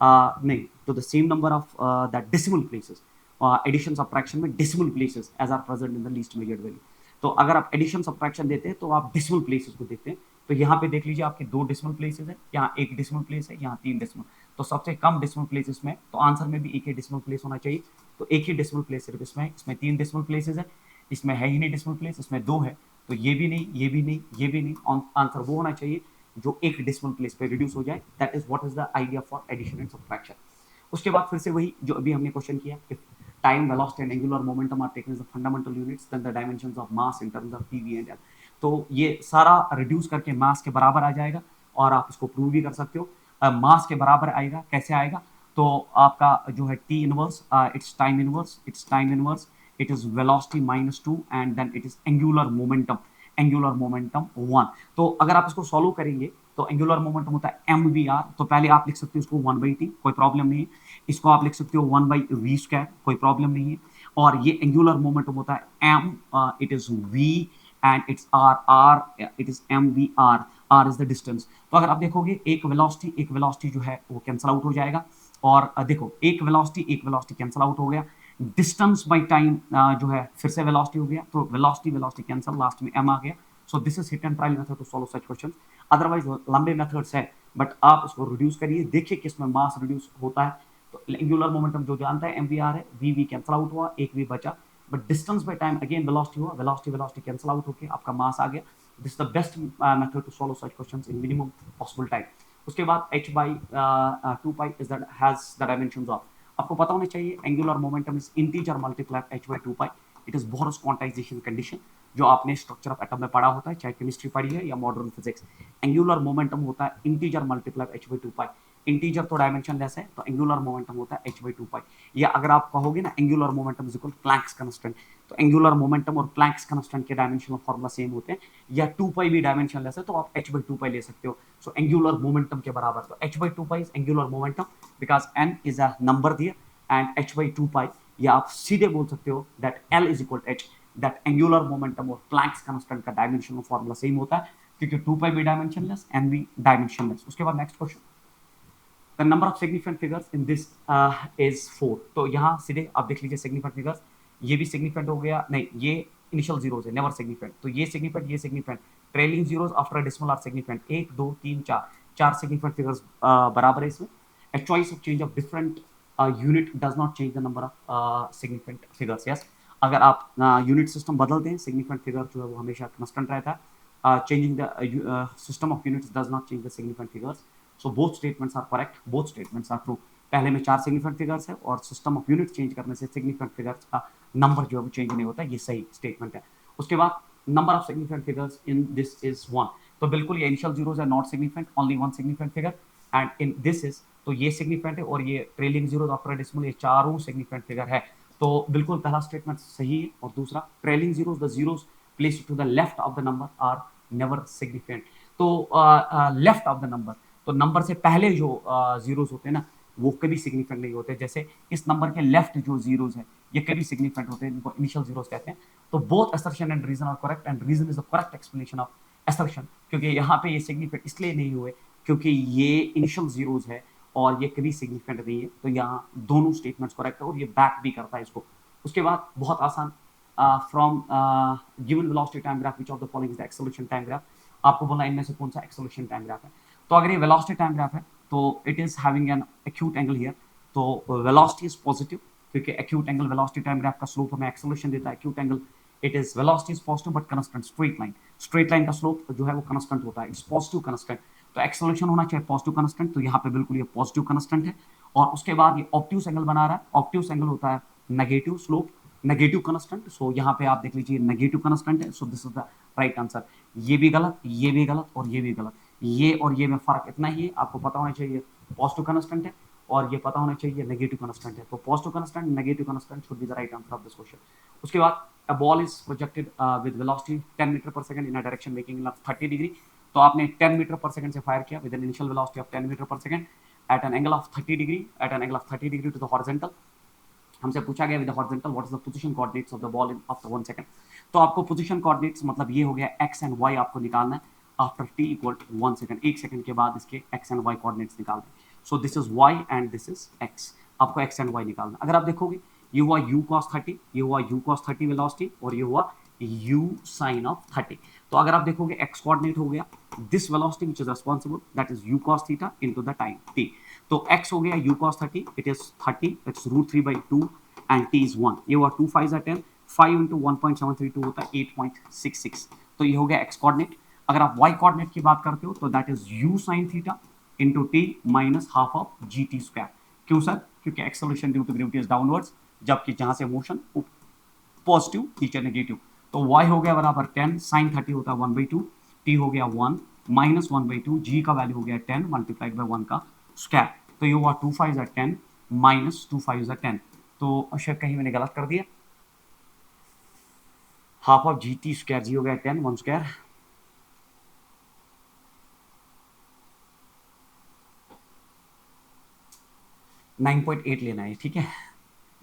नहीं, to the same number of that decimal places, addition subtraction में decimal places as are present in the least measured value. तो अगर आप addition subtraction देते हैं तो आप decimal places को देखते हैं, तो यहाँ पे देख लीजिए आपके 2 डेसिमल प्लेसेस है, यहाँ 1 डेसिमल प्लेस है, यहाँ 3 डेसिमल, तो सबसे कम डेसिमल प्लेसेस में, तो आंसर में भी एक ही डेसिमल प्लेस होना चाहिए, तो एक ही डेसिमल प्लेस सिर्फ इसमें 3 डेसिमल प्लेसेस है, इसमें है ही नहीं डेसिमल प्लेस, इसमें 2 है, तो ये भी नहीं, ये भी नहीं, ये भी नहीं, आंसर वो होना चाहिए जो एक डेसिमल प्लेस पे रिड्यूस हो जाए, that is what is the idea for addition and subtraction. उसके बाद फिर से वही जो अभी हमने क्वेश्चन किया, if time, velocity and angular momentum are taken as the fundamental units, then the dimensions of mass in terms of P and L, तो ये सारा रिड्यूस करके मास के बराबर आ जाएगा, और आप इसको प्रूव भी कर सकते हो। मास के बराबर आएगा, कैसे आएगा, तो आपका जो है T inverse, it's time inverse, it is velocity minus 2 and then it is angular momentum 1। तो अगर आप इसको सॉल्व करेंगे तो एंगुलर मोमेंटम होता है एम वी आर, तो पहले आप लिख सकते हो इसको 1/t, कोई प्रॉब्लम नहीं है, इसको आप लिख सकते हो 1/v², कोई प्रॉब्लम नहीं है, और ये एंगुलर मोमेंटम होता है M, it is V and it's R it is M V R is the distance. तो अगर आप देखोगे एक वेलोसिटी जो है वो कैंसल आउट हो जाएगा, और देखो एक वेलोसिटी कैंसल आउट हो गया, डिस्टेंस बाय टाइम जो है फिर से वेलोसिटी हो गया, तो वेलोसिटी कैंसल, लास्ट में एम आ गया। So this is hit and trial method to solve such questions. Otherwise लंबे मेथड्स है, बट आप उसको रिड्यूस करिए, देखिए किसमें मास रिड्यूस होता है। तो एंगुलर मोमेंटम जो जानता है एमवीआर है, वी कैंसल आउट हुआ, एक भी बचा, but distance by time again velocity हुआ, वेलोसिटी कैंसल आउट होके आपका मास आ गया। This is the best method to solve such questions in minimum possible time. उसके बाद h/2 is that has the dimensions of, आपको पता होना चाहिए angular momentum is integer multiply h/2, it is Bohr's quantization condition, जो आपने structure of atom में पढ़ा होता है, चाहे केमिस्ट्री पढ़ी है या मॉडर्न फिजिक्स। एंगुलर मोमेंटम होता है इंटीजर मल्टीप्लाई h/2, इंटीजर तो डायमेंशन लेस है, तो एंगुलर मोमेंटम होता है h/2, या अगर आप कहोगे ना angular momentum is equal Planck's constant, तो एंगुलर मोमेंटम और प्लैंक्स कांस्टेंट के डायमेंशनल फार्मूला सेम होते हैं, या 2 भी डायमेंशन लेस है तो आप h/2 ले सकते हो, सो एंगुलर मोमेंटम के बराबर, तो h/2 is angular momentum because n is a number their and h/2, या आप सीधे बोल सकते हो that l is equal h, that angular momentum और प्लैंक्स कांस्टेंट का डायमेंशनल फार्मूला सेम होता है, क्योंकि 2 भी डायमेंशनलेस, n भी डायमेंशनलेस। उसके बाद next question, the number of significant figures in this is 4, तो यहाँ सीधे आप देख लीजिए सिग्निफिकेंट फिगर्स, ये भी सिग्निफिकेंट हो गया, नहीं ये इनिशियल जीरोस है, नेवर सिग्निफिकेंट, तो ये significant, trailing zeros after decimal are significant, 1 2 3 4 significant figures बराबर है इसमें। A choice of change of different unit does not change the number of significant figures, yes, अगर आप यूनिट सिस्टम बदलते हैं, सिग्निफिकेंट फिगर जो है वो हमेशा कांस्टेंट रहता है, changing the system of units does not change the significant figures, so both statements are correct, both statements are true. पहले में 4 सिग्निफिकेंट फिगर्स है, और सिस्टम ऑफ यूनिट चेंज करने से सिग्निफिकेंट फिगर्स का नंबर जो है वो चेंज नहीं होता, ये सही स्टेटमेंट है। उसके बाद number of significant figures in this is 1, तो बिल्कुल ये इनिशियल जीरोस है, not significant, only 1 significant figure, and in this is, तो ये सिग्निफिकेंट है, और ये ट्रेलिंग जीरो आफ्टर डेसिमल, ये चारों सिग्निफिकेंट फिगर है, तो बिल्कुल पहला स्टेटमेंट सही है। और दूसरा, trailing zeros, the zeros placed to the left of the number are never significant, तो लेफ्ट ऑफ द नंबर, तो नंबर से पहले जो जीरोस होते हैं ना, वो कभी सिग्निफिकेंट नहीं होते, जैसे इस नंबर के लेफ्ट जो जीरोस है ये कभी सिग्निफिकेंट होते हैं, इनको इनिशियल जीरोस कहते हैं। तो both assertion and reason are correct, and reason is the correct explanation of assertion, क्योंकि यहाँ पे ये सिग्निफिकेंट इसलिए नहीं हुए क्योंकि ये इनिशियल जीरोस है और ये कभी सिग्निफिकेंट नहीं है, तो यहाँ दोनों स्टेटमेंट्स करेक्ट है, और ये बैक भी करता है इसको। उसके बाद बहुत आसान, from given velocity time graph which of the following is the acceleration time graph, आपको बोलना इनमें से कौन सा एक्सेलरेशन टाइम ग्राफ है। तो अगर ये वेलोसिटी टाइम ग्राफ है तो it is having an acute angle here, तो वेलोसिटी इज पॉजिटिव, क्योंकि acute angle velocity time graph का स्लोप हमें एक्सेलरेशन देता है, acute angle it is velocity is positive but constant, straight line का slope जो है वो कांस्टेंट होता है, इट्स पॉजिटिव कांस्टेंट, तो एक्सेलरेशन होना चाहिए पॉजिटिव कांस्टेंट, तो यहाँ पे बिल्कुल ये पॉजिटिव कांस्टेंट है। और उसके बाद ये ऑब्ट्यूस एंगल बना रहा है, ऑब्ट्यूस एंगल होता है नेगेटिव स्लोप, नेगेटिव कांस्टेंट, सो यहाँ पे आप देख लीजिए नेगेटिव कांस्टेंट है, सो this is the right answer. ये भी गलत, ये भी गलत, और ये भी गलत, ये और ये में फर्क इतना ही है, आपको पता होना चाहिए पॉजिटिव कांस्टेंट है, और ये पता होना चाहिए नेगेटिव कांस्टेंट है, तो positive constant, negative constant should be the right answer of this question. उसके बाद a ball is projected with velocity 10 meter per second in a direction making length 30 degree, तो आपने 10 मीटर पर सेकंड से fire किया with an initial velocity of 10 metre पर second at an angle of 30 degree to the horizontal. हमसे पूछा गया with horizontal what is the position coordinates of the ball in after 1 second. तो आपको position coordinates मतलब ये हो गया एक्स एंड वाई आपको निकालना है after T equal to 1 second, 1 second के बाद इसके एक्स एंड वाई कोऑर्डिनेट्स निकालने हैं। So this is Y and this is X, आपको एक्स एंड वाई निकालना। अगर आप देखोगे ये हुआ u cos 30, ये हुआ u cos 30 वेलोसिटी और ये हुआ u sin ऑफ 30। तो अगर आप देखोगे x कोऑर्डिनेट हो गया this velocity which is responsible that is u cos theta into the time t। तो x हो गया u cos 30, it is 30, it's √3/2 and t is 1। ये हुआ 2 5 10, 5 into 1.732 होता है 8.66। तो ये हो गया x कोऑर्डिनेट। अगर आप y कोऑर्डिनेट की बात करते हो तो that is u sin theta into t minus half of gt square. क्यों सर? क्योंकि acceleration due to gravity is downwards, जबकि जहां से मोशन पॉजिटिव नीचे नेगेटिव। तो y हो गया बराबर 10, sin 30 होता है 1/2, t हो गया 1 माइनस 1/2, g का वैल्यू हो गया 10 मल्टीप्लाइड बाय 1 का स्क्वायर। तो ये हुआ 2 5 10 माइनस 2 5 10। तो अशर कहीं मैंने गलत कर दिया, half of g t square, g हो गया 10 1 स्क्वायर, नाइन 9.8 लेना है, ठीक है,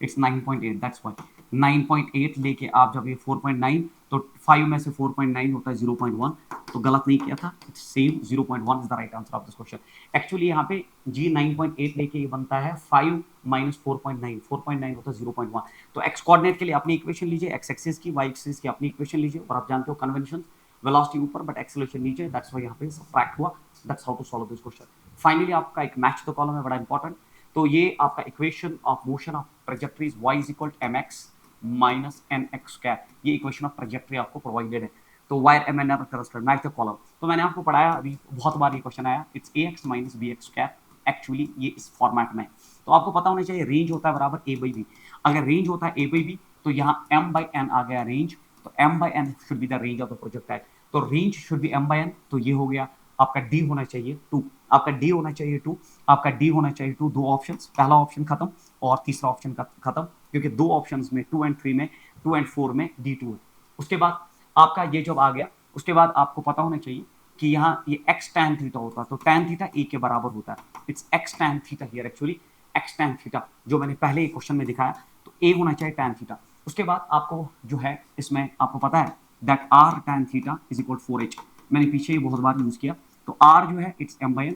इट्स 9.8 दैट्स व्हाई 9.8 लेके आप जब ये 4.9 तो 5 में से 4.9 होता है 0.1, तो गलत नहीं किया था, it's same 0.1 is the right answer of this question. Actually यहाँ पे जी 9.8 लेके ये बनता है 5 माइनस 4.9, 4.9 होता है 0.1। तो एक्स कोऑर्डिनेट के लिए अपनी इक्वेशन लीजिए, एक्स एक्सिस की, वाई एक्सिस की अपनी इक्वेशन लीजिए, और आप जानते हो कन्वेंशन वेलोसिटी ऊपर बट एक्सेलरेशन नीचे, दैट्स व्हाई यहाँ पे सब्ट्रैक्ट हुआ, that's how to solve this question. Finally आपका एक मैच द कॉलम है बड़ा इंपॉर्टेंट। तो ये आपका equation of motion of trajectories y is equal to mx minus nx square, ये इक्वेशन ऑफ ट्रेजेक्टरी आपको प्रोवाइडेड है। तो where m n match the column. तो मैंने आपको पढ़ाया अभी बहुत बार ये क्वेश्चन आया, it's ax minus bx square, actually ये इस फॉर्मेट में है। तो आपको पता होना चाहिए रेंज होता है बराबर a/b। अगर रेंज होता है a/b तो यहाँ m/n आ गया रेंज, तो m/n should be the range of the projectile. तो रेंज शुड बी m/n, तो ये हो गया आपका डी होना चाहिए 2, आपका डी होना चाहिए 2, आपका डी होना चाहिए 2। दो ऑप्शंस, पहला ऑप्शन खत्म और तीसरा ऑप्शन खत्म, क्योंकि दो ऑप्शंस में 2 एंड 3 में 2 एंड 4 में D2 है। उसके बाद आपका ये जब आ गया, उसके बाद आपको पता होना चाहिए कि यहाँ ये x tan थीटा होता है, तो tan थीटा a के बराबर होता है, it's x tan theta here, actually x tan theta जो मैंने पहले एक क्वेश्चन में दिखाया, तो a होना चाहिए tan थीटा। उसके बाद आपको जो है इसमें आपको पता है that r tan theta is equal 4h, मैंने पीछे ही बहुत बार यूज किया। तो r जो है it's m/n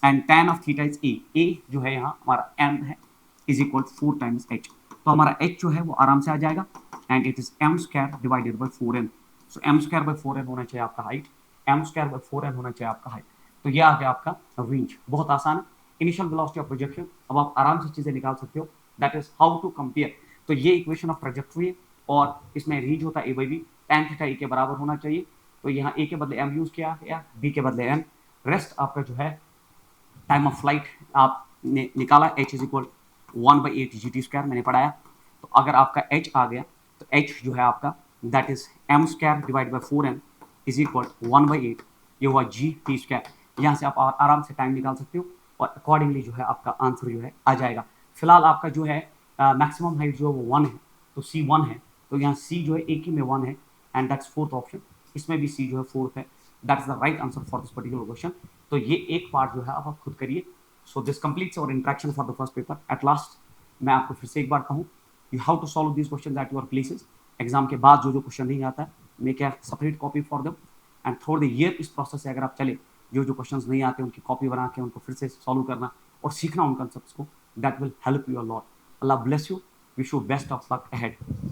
and tan of theta is a जो है यहाँ हमारा m है इज इक्वल 4 टाइम्स h। तो हमारा h जो है वो आराम से आ जाएगा and it is m square divided bye 4n। So m square by 4n होना चाहिए आपका height, m square by 4n होना चाहिए आपका हाइट। तो ये आ गया आपका रेंज, बहुत आसान है। इनिशियल वेलोसिटी ऑफ प्रोजेक्शन, अब आप आराम से चीजें निकाल सकते हो, that is how to compare. तो ये इक्वेशन ऑफ ट्रैजेक्टरी है और इसमें रेंज होता है a/b, tan थीटा a के बराबर होना चाहिए। तो यहाँ a के बदले m यूज किया गया, b के बदले n, रेस्ट आपका जो है टाइम ऑफ फ्लाइट आपने निकाला, h is equal 1/8 ji t square मैंने पढ़ाया। तो अगर आपका h आ गया तो h जो है आपका that is m square divide by 4n is equal 1/8, ये हुआ जी टी स्क्वायर। यहाँ से आप आराम से टाइम निकाल सकते हो और अकॉर्डिंगली जो है आपका आंसर जो है आ जाएगा। फिलहाल आपका जो है मैक्सिमम हाइट जो है वो 1 है, तो c 1 है, तो यहाँ c जो है एक ही में 1 है एंड दैट्स फोर्थ ऑप्शन, इसमें भी c जो है फोर्थ है, that is the right answer for this particular question. तो ये एक पार्ट जो है आप खुद करिए। So this completes our interaction for the first paper. At last मैं आपको फिर से एक बार कहूँ, you how to solve this question at your places. Exam के बाद जो क्वेश्चन नहीं आता है make a separate copy for them and through the year इस प्रोसेस से अगर आप चले, जो क्वेश्चन नहीं आते उनकी कॉपी बना के उनको फिर से सॉल्व करना और सीखना उन कंसेप्ट को, that will help you a lot. Allah bless you, wish you best of luck ahead.